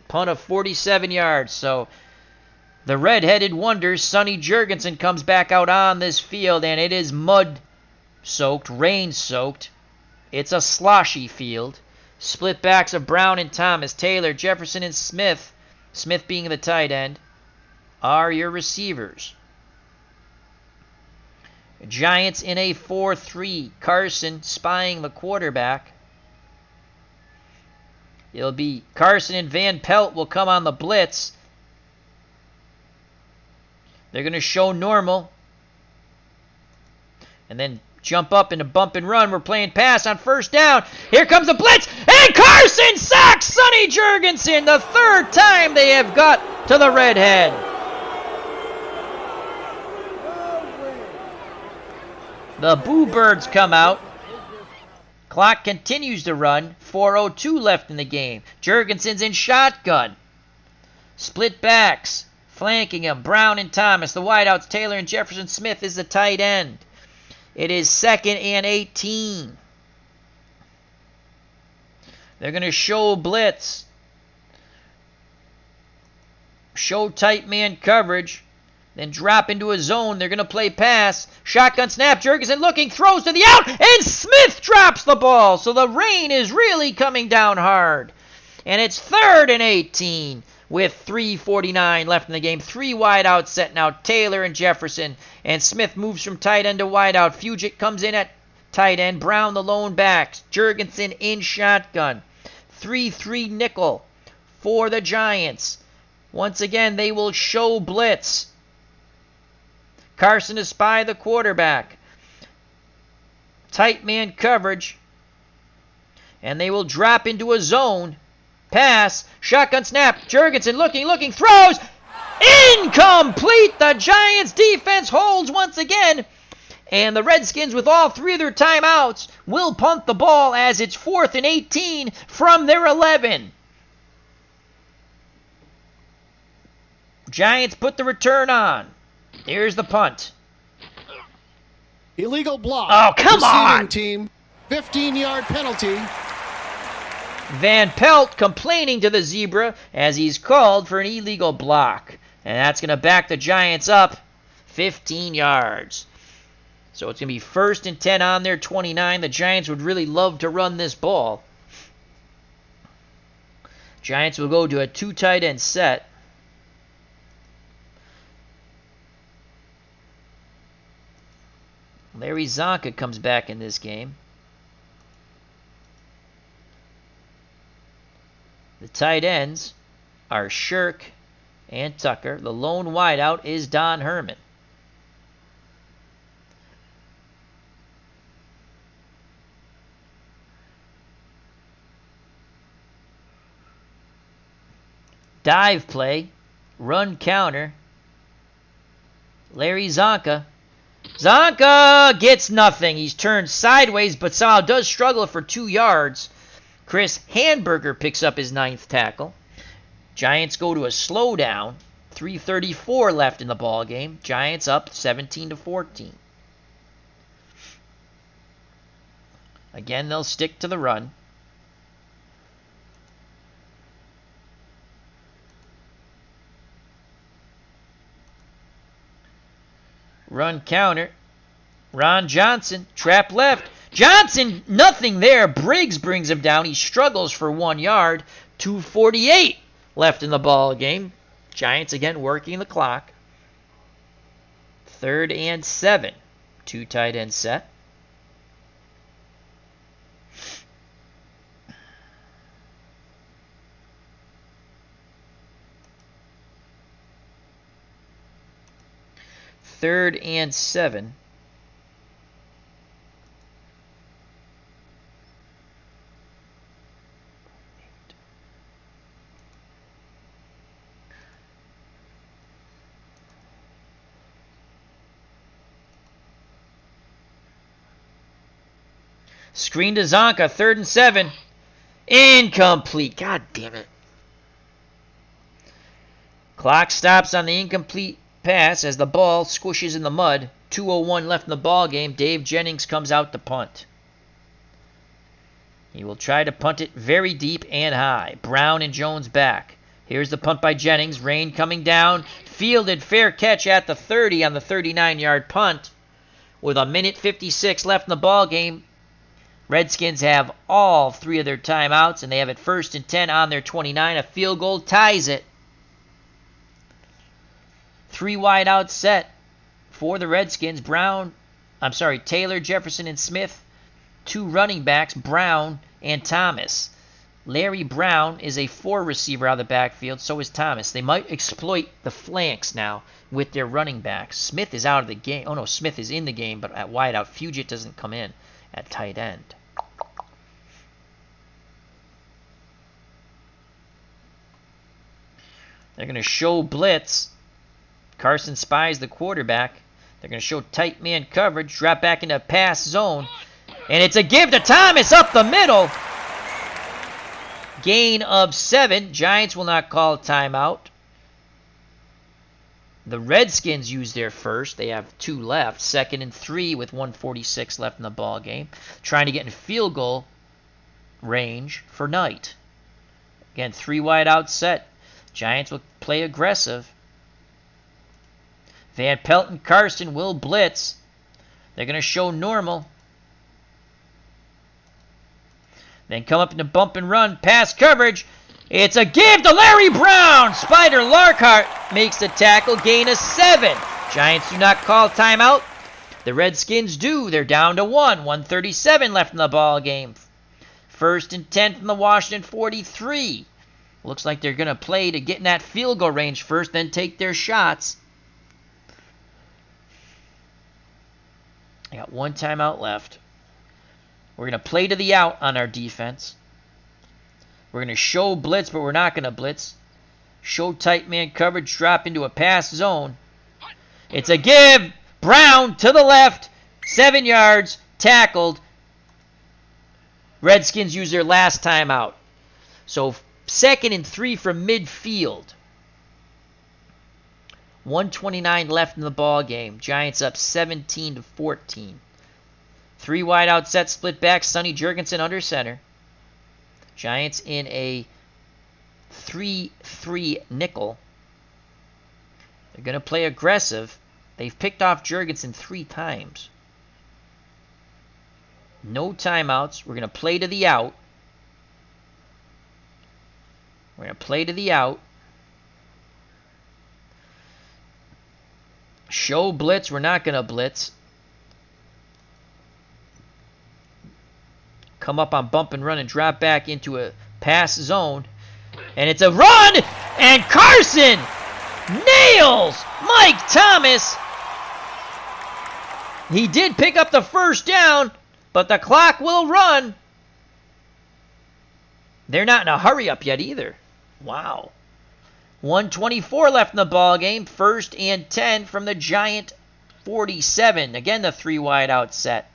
S1: Punt of 47 yards. So the red-headed wonder, Sonny Jurgensen, comes back out on this field, and it is mud-soaked, rain-soaked. It's a sloshy field. Split backs of Brown and Thomas, Taylor, Jefferson, and Smith. Smith being the tight end, are your receivers. Giants in a 4-3. Carson spying the quarterback. It'll be Carson and Van Pelt will come on the blitz. They're going to show normal. And then jump up into bump and run. We're playing pass on first down. Here comes the blitz. And Carson sacks Sonny Jurgensen. The 3rd time they have got to the redhead. The Boo Birds come out. Clock continues to run. 4:02 left in the game. Jurgensen's in shotgun. Split backs. Flanking him. Brown and Thomas. The wideouts, Taylor and Jefferson. Smith is the tight end. It is 2nd and 18. They're going to show blitz. Show tight man coverage. Then drop into a zone. They're going to play pass. Shotgun snap. Jurgensen looking. Throws to the out. And Smith drops the ball. So the rain is really coming down hard. And it's 3rd and 18 with 3:49 left in the game. 3 wide out set now. Taylor and Jefferson. And Smith moves from tight end to wide out. Fugit comes in at tight end. Brown the lone back. Jurgensen in shotgun. 3-3 nickel for the Giants. Once again, they will show blitz. Carson to spy the quarterback. Tight man coverage. And they will drop into a zone. Pass. Shotgun snap. Jurgensen looking, throws. Incomplete. The Giants defense holds once again. And the Redskins, with all 3 of their timeouts, will punt the ball as it's 4th and 18 from their 11. Giants put the return on. Here's the punt.
S2: Illegal block.
S1: Oh, come on.
S2: Team, 15-yard penalty.
S1: Van Pelt complaining to the Zebra as he's called for an illegal block. And that's going to back the Giants up 15 yards. So it's going to be 1st and 10 on their 29. The Giants would really love to run this ball. Giants will go to a 2 tight end set. Larry Zonka comes back in this game. The tight ends are Shirk and Tucker. The lone wideout is Don Herman. Dive play, run counter. Larry Zonka. Zonka gets nothing. He's turned sideways, but somehow does struggle for 2 yards. Chris Handberger picks up his 9th tackle. Giants go to a slowdown. 3:34 left in the ball game. Giants up 17-14. Again, they'll stick to the run. Run counter. Ron Johnson, trap left. Johnson, nothing there. Briggs brings him down. He struggles for 1 yard. 2:48 left in the ball game. Giants again working the clock. 3rd and 7. 2 tight end set. Third and 7. Screen to Zonka, 3rd and 7. Incomplete. God damn it. Clock stops on the incomplete pass as the ball squishes in the mud. 2:01 left in the ball game. Dave Jennings comes out to punt. He will try to punt it very deep and high. Brown and Jones back. Here's the punt by Jennings. Rain coming down. Fielded, fair catch at the 30 on the 39-yard punt. With 1:56 left in the ball game, Redskins have all 3 of their timeouts, and they have it 1st and 10 on their 29. A field goal ties it. 3 wide out set for the Redskins. Taylor, Jefferson, and Smith. 2 running backs, Brown and Thomas. Larry Brown is a 4 receiver out of the backfield, so is Thomas. They might exploit the flanks now with their running backs. Smith is out of the game. Oh no, Smith is in the game, but at wide out. Fugit doesn't come in at tight end. They're going to show blitz. Carson spies the quarterback. They're going to show tight man coverage, drop back into pass zone. And it's a give to Thomas up the middle. Gain of 7. Giants will not call a timeout. The Redskins use their first. They have 2 left. 2nd and 3 with 1:46 left in the ball game. Trying to get in field goal range for Knight. Again, 3 wide out set. Giants will play aggressive. Van Pelt and Carson will blitz. They're going to show normal. Then come up into bump and run. Pass coverage. It's a give to Larry Brown. Spider Larkhart makes the tackle. Gain of 7. Giants do not call timeout. The Redskins do. They're down to 1. 1:37 left in the ball game. 1st and 10 from the Washington 43. Looks like they're going to play to get in that field goal range first, then take their shots. I got 1 timeout left. We're going to play to the out on our defense. We're going to show blitz, but we're not going to blitz. Show tight man coverage, drop into a pass zone. It's a give. Brown to the left. 7 yards. Tackled. Redskins use their last timeout. So 2nd and 3 from midfield. 1:29 left in the ball game. Giants up 17-14. 3 wide out set, split back. Sonny Jurgensen under center. Giants in a 3-3 nickel. They're going to play aggressive. They've picked off Jurgensen 3 times. No timeouts. We're going to play to the out. We're going to play to the out. Show blitz. We're not going to blitz. Come up on bump and run and drop back into a pass zone. And it's a run! And Carson nails Mike Thomas. He did pick up the first down, but the clock will run. They're not in a hurry up yet either. Wow. 1:24 left in the ball game. 1st and 10 from the Giant 47. Again, the 3 wide out set.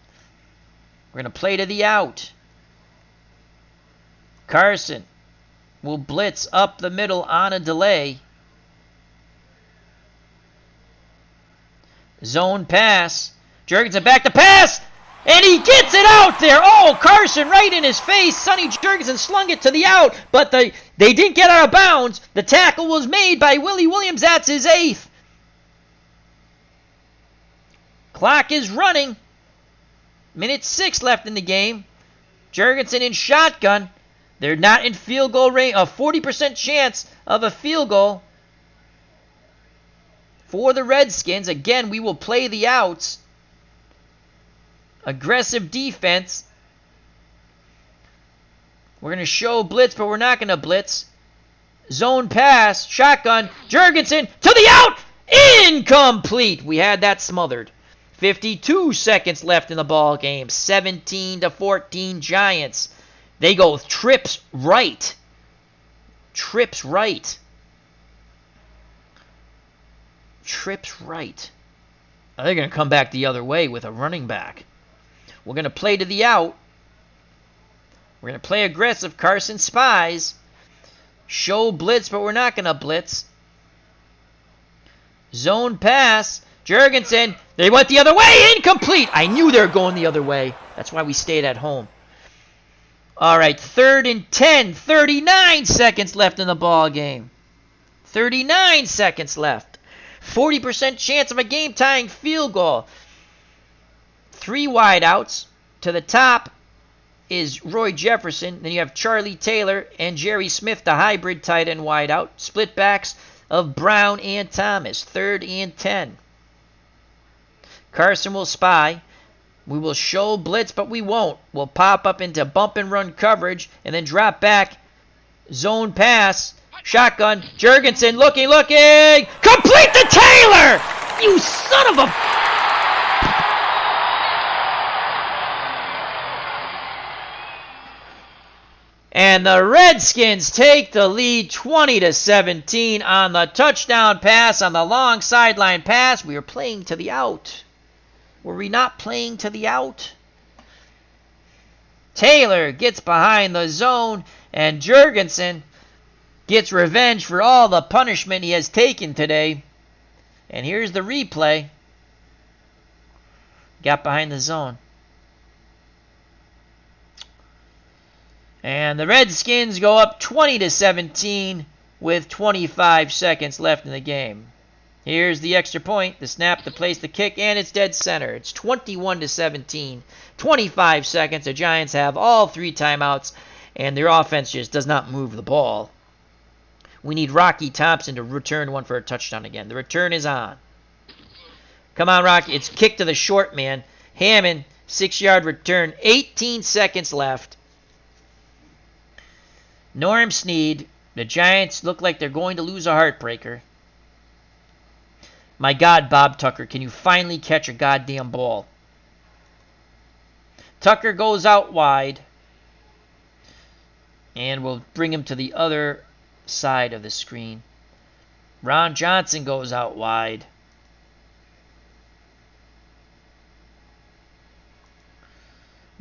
S1: We're going to play to the out. Carson will blitz up the middle on a delay. Zone pass. Jurgensen back to pass. And he gets it out there. Oh, Carson right in his face. Sonny Jurgensen slung it to the out, but they didn't get out of bounds. The tackle was made by Willie Williams. That's his 8th. Clock is running. Minute 6 left in the game. Jurgensen in shotgun. They're not in field goal range. A 40% chance of a field goal for the Redskins. Again, we will play the outs. Aggressive defense. We're going to show blitz, but we're not going to blitz. Zone pass. Shotgun. Jurgensen to the out. Incomplete. We had that smothered. 52 seconds left in the ball game. 17-14 Giants. They go trips right. Trips right. Trips right. Now they're going to come back the other way with a running back. We're going to play to the out. We're going to play aggressive. Carson spies. Show blitz, but we're not going to blitz. Zone pass. Jurgensen. They went the other way. Incomplete. I knew they were going the other way. That's why we stayed at home. All right, 3rd and 10. 39 seconds left in the ball game. 39 seconds left. 40% chance of a game-tying field goal. 3 wide outs. To the top is Roy Jefferson. Then you have Charlie Taylor and Jerry Smith, the hybrid tight end wide out. Split backs of Brown and Thomas. 3rd and 10. Carson will spy. We will show blitz, but we won't. We'll pop up into bump and run coverage and then drop back. Zone pass. Shotgun. Jurgensen looking. Complete to Taylor! You son of a... And the Redskins take the lead 20-17 on the touchdown pass, on the long sideline pass. We are playing to the out. Were we not playing to the out? Taylor gets behind the zone, and Jurgensen gets revenge for all the punishment he has taken today. And here's the replay. Got behind the zone. And the Redskins go up 20-17 with 25 seconds left in the game. Here's the extra point, the snap to place the kick, and it's dead center. It's 21-17, 25 seconds. The Giants have all 3 timeouts, and their offense just does not move the ball. We need Rocky Thompson to return one for a touchdown again. The return is on. Come on, Rocky. It's kick to the short man. Hammond, 6-yard return, 18 seconds left. Norm Snead, the Giants look like they're going to lose a heartbreaker. My God, Bob Tucker, can you finally catch a goddamn ball? Tucker goes out wide. And we'll bring him to the other side of the screen. Ron Johnson goes out wide.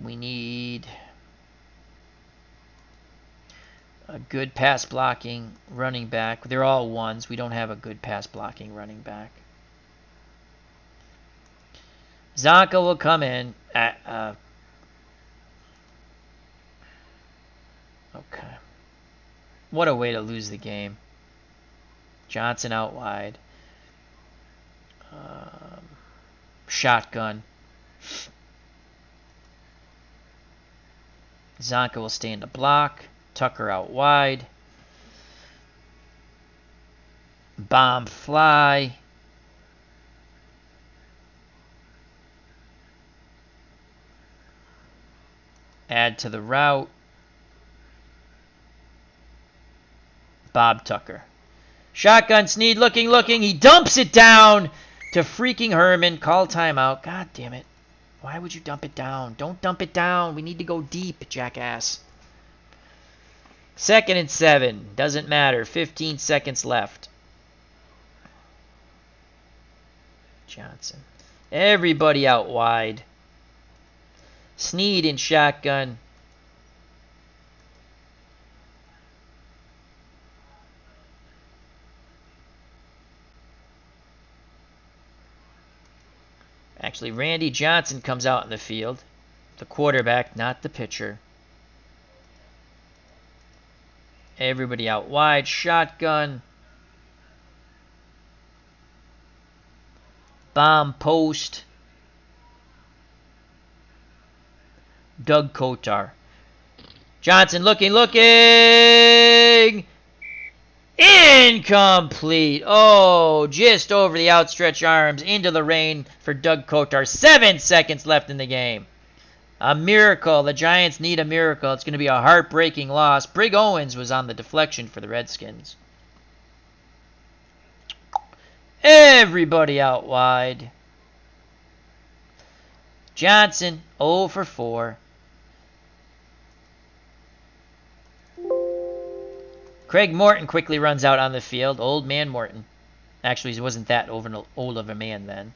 S1: We need a good pass blocking running back. They're all ones. We don't have a good pass blocking running back. Zonka will come in. Okay. What a way to lose the game. Johnson out wide. Shotgun. Zonka will stay in the block. Tucker out wide. Bomb fly. Add to the route. Bob Tucker. Shotgun Snead looking. He dumps it down to freaking Herman. Call timeout. God damn it. Why would you dump it down? Don't dump it down. We need to go deep, jackass. 2nd and 7. Doesn't matter. 15 seconds left. Johnson. Everybody out wide. Snead in shotgun. Actually, Randy Johnson comes out in the field. The quarterback, not the pitcher. Everybody out wide. Shotgun. Bomb post. Doug Kotar. Johnson looking. Incomplete. Oh, just over the outstretched arms into the rain for Doug Kotar. 7 seconds left in the game. A miracle. The Giants need a miracle. It's going to be a heartbreaking loss. Brig Owens was on the deflection for the Redskins. Everybody out wide. Johnson 0 for 4. Craig Morton quickly runs out on the field. Old man Morton. Actually, he wasn't that old of a man then.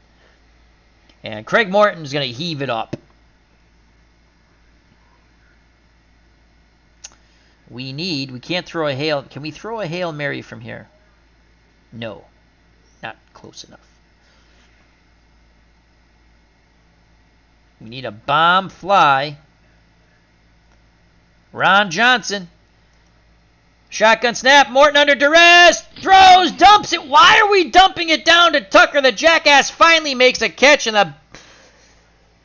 S1: And Craig Morton's going to heave it up. We can't throw a Hail. Can we throw a Hail Mary from here? No. Not close enough. We need a bomb fly. Ron Johnson. Shotgun snap. Morton under duress. Throws. Dumps it. Why are we dumping it down to Tucker? The jackass finally makes a catch, and the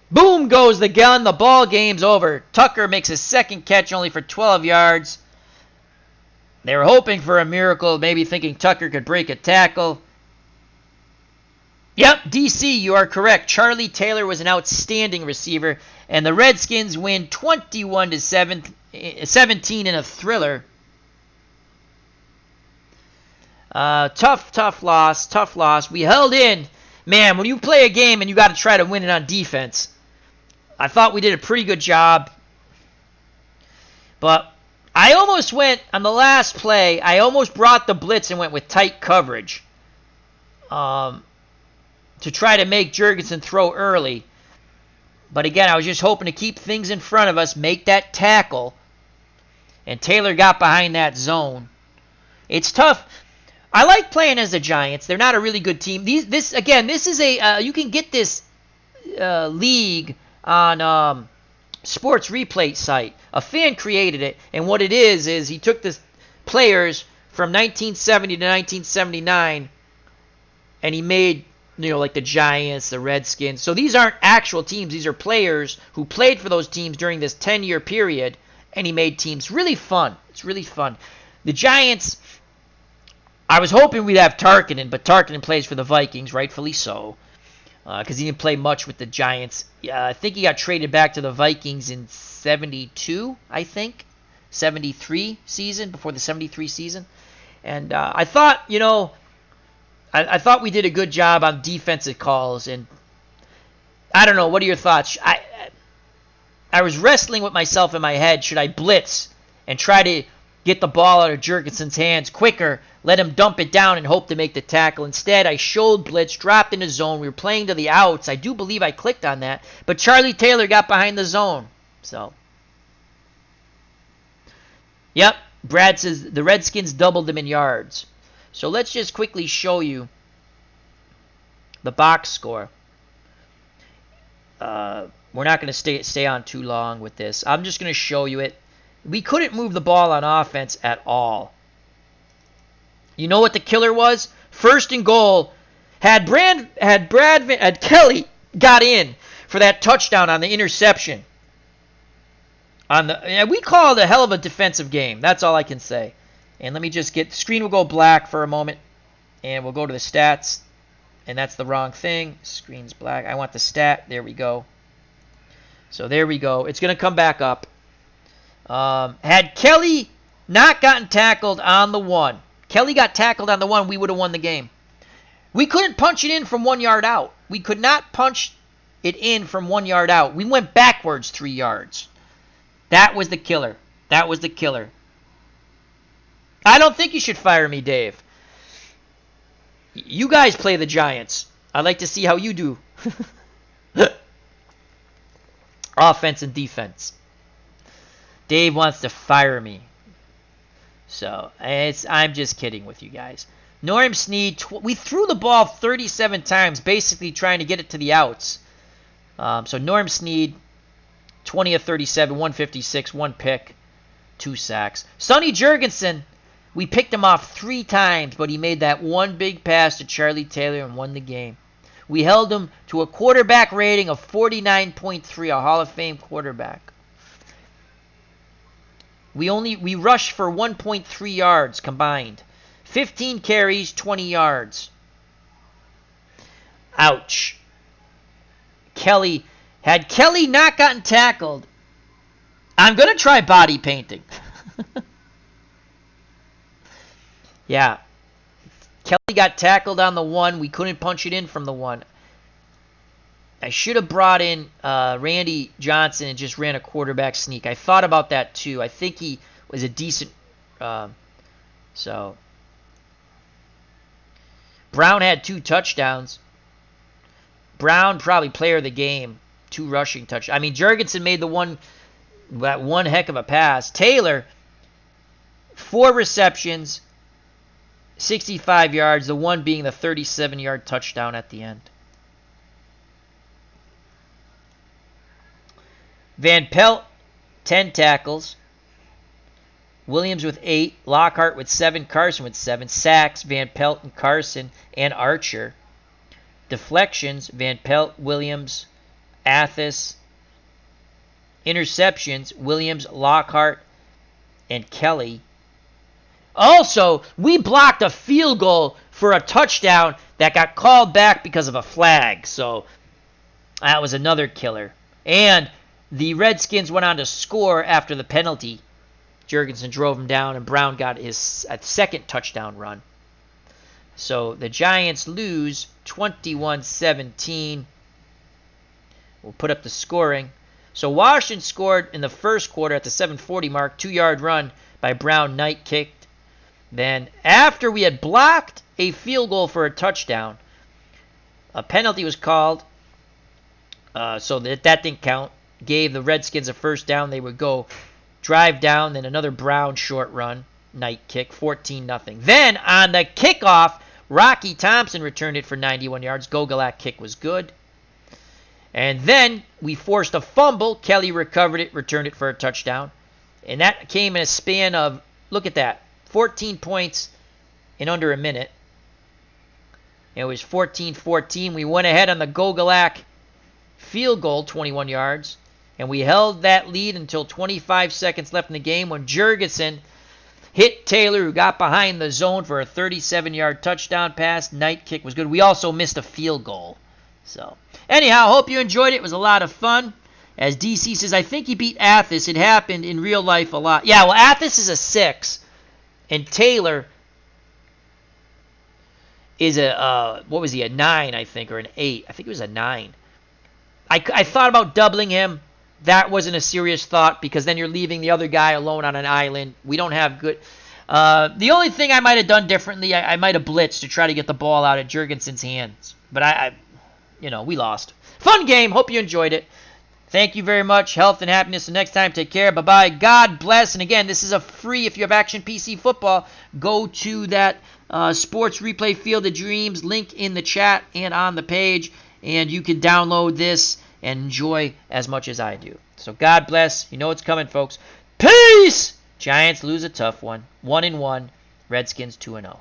S1: boom goes the gun. The ball game's over. Tucker makes a second catch only for 12 yards. They were hoping for a miracle, maybe thinking Tucker could break a tackle. Yep, DC, you are correct. Charlie Taylor was an outstanding receiver, and the Redskins win 21-17 in a thriller. Tough loss. We held in. Man, when you play a game and you got to try to win it on defense, I thought we did a pretty good job. But I almost went, on the last play, I almost brought the blitz and went with tight coverage to try to make Jurgensen throw early. But again, I was just hoping to keep things in front of us, make that tackle. And Taylor got behind that zone. It's tough. I like playing as the Giants. They're not a really good team. This is a you can get this league on sports replay site. A fan created it, and what it is he took the players from 1970 to 1979, and he made, like the Giants, the Redskins. So these aren't actual teams. These are players who played for those teams during this 10-year period, and he made teams. Really fun. It's really fun. The Giants, I was hoping we'd have Tarkinen, but Tarkinen plays for the Vikings, rightfully so, because he didn't play much with the Giants. I think he got traded back to the Vikings in 72, I think. 73 season, before the 73 season. And I thought, I thought we did a good job on defensive calls. And I don't know, what are your thoughts? I was wrestling with myself in my head. Should I blitz and try to get the ball out of Jurgensen's hands quicker, let him dump it down and hope to make the tackle? Instead, I showed blitz, dropped in the zone. We were playing to the outs. I do believe I clicked on that. But Charlie Taylor got behind the zone. So, yep, Brad says the Redskins doubled them in yards. So let's just quickly show you the box score. We're not going to stay on too long with this. I'm just going to show you it. We couldn't move the ball on offense at all. You know what the killer was? First and goal. Had Kelly got in for that touchdown on the interception. We called a hell of a defensive game. That's all I can say. And let me just the screen will go black for a moment, and we'll go to the stats. And that's the wrong thing. Screen's black. I want the stat. There we go. So there we go. It's going to come back up. Had Kelly not gotten tackled on the one, Kelly got tackled on the one, we would have won the game. We couldn't punch it in from 1 yard out. We could not punch it in from 1 yard out. We went backwards 3 yards. That was the killer. That was the killer. I don't think you should fire me, Dave. You guys play the Giants. I'd like to see how you do. Offense and defense. Dave wants to fire me. So, I'm just kidding with you guys. Norm Snead, we threw the ball 37 times, basically trying to get it to the outs. So Norm Snead, 20 of 37, 156, 1 pick, 2 sacks. Sonny Jurgensen, we picked him off 3 times, but he made that one big pass to Charlie Taylor and won the game. We held him to a quarterback rating of 49.3, a Hall of Fame quarterback. We rushed for 1.3 yards combined. 15 carries, 20 yards. Ouch. Had Kelly not gotten tackled, I'm going to try body painting. Yeah. Kelly got tackled on the one. We couldn't punch it in from the one. I should have brought in Randy Johnson and just ran a quarterback sneak. I thought about that too. I think he was a decent... so... Brown had 2 touchdowns. Brown probably player of the game. 2 rushing touchdowns. I mean, Jurgensen made that one heck of a pass. Taylor, 4 receptions, 65 yards, the one being the 37-yard touchdown at the end. Van Pelt, 10 tackles. Williams with 8. Lockhart with 7. Carson with 7. Sacks, Van Pelt and Carson and Archer. Deflections, Van Pelt, Williams, Athis. Interceptions, Williams, Lockhart, and Kelly. Also, we blocked a field goal for a touchdown that got called back because of a flag. So, that was another killer. And the Redskins went on to score after the penalty. Jurgensen drove him down, and Brown got his second touchdown run. So, the Giants lose 21-17. We'll put up the scoring. So, Washington scored in the first quarter at the 7:40 mark, 2-yard run by Brown, night kicked. Then, after we had blocked a field goal for a touchdown, a penalty was called, so that didn't count. Gave the Redskins a first down. They would go drive down, then another Brown short run, night kick, 14-0. Then, on the kickoff, Rocky Thompson returned it for 91 yards. Gogolak kick was good. And then we forced a fumble. Kelly recovered it, returned it for a touchdown. And that came in a span of, look at that, 14 points in under a minute. It was 14-14. We went ahead on the Gogolak field goal, 21 yards. And we held that lead until 25 seconds left in the game when Jurgensen hit Taylor, who got behind the zone for a 37-yard touchdown pass. Night kick was good. We also missed a field goal. So, anyhow, hope you enjoyed it. It was a lot of fun. As DC says, I think he beat Athos. It happened in real life a lot. Yeah, well, Athos is a 6. And Taylor is a, what was he, a 9, I think, or an 8. I think it was a 9. I thought about doubling him. That wasn't a serious thought because then you're leaving the other guy alone on an island. We don't have good... the only thing I might have done differently, I might have blitzed to try to get the ball out of Jurgensen's hands. But we lost. Fun game. Hope you enjoyed it. Thank you very much. Health and happiness. Until next time, take care. Bye-bye. God bless. And again, this is a free, if you have Action PC Football, go to that Sports Replay Field of Dreams link in the chat and on the page, and you can download this and enjoy as much as I do. So God bless. You know what's coming, folks. Peace! Giants lose a tough one. 1-1. Redskins 2-0.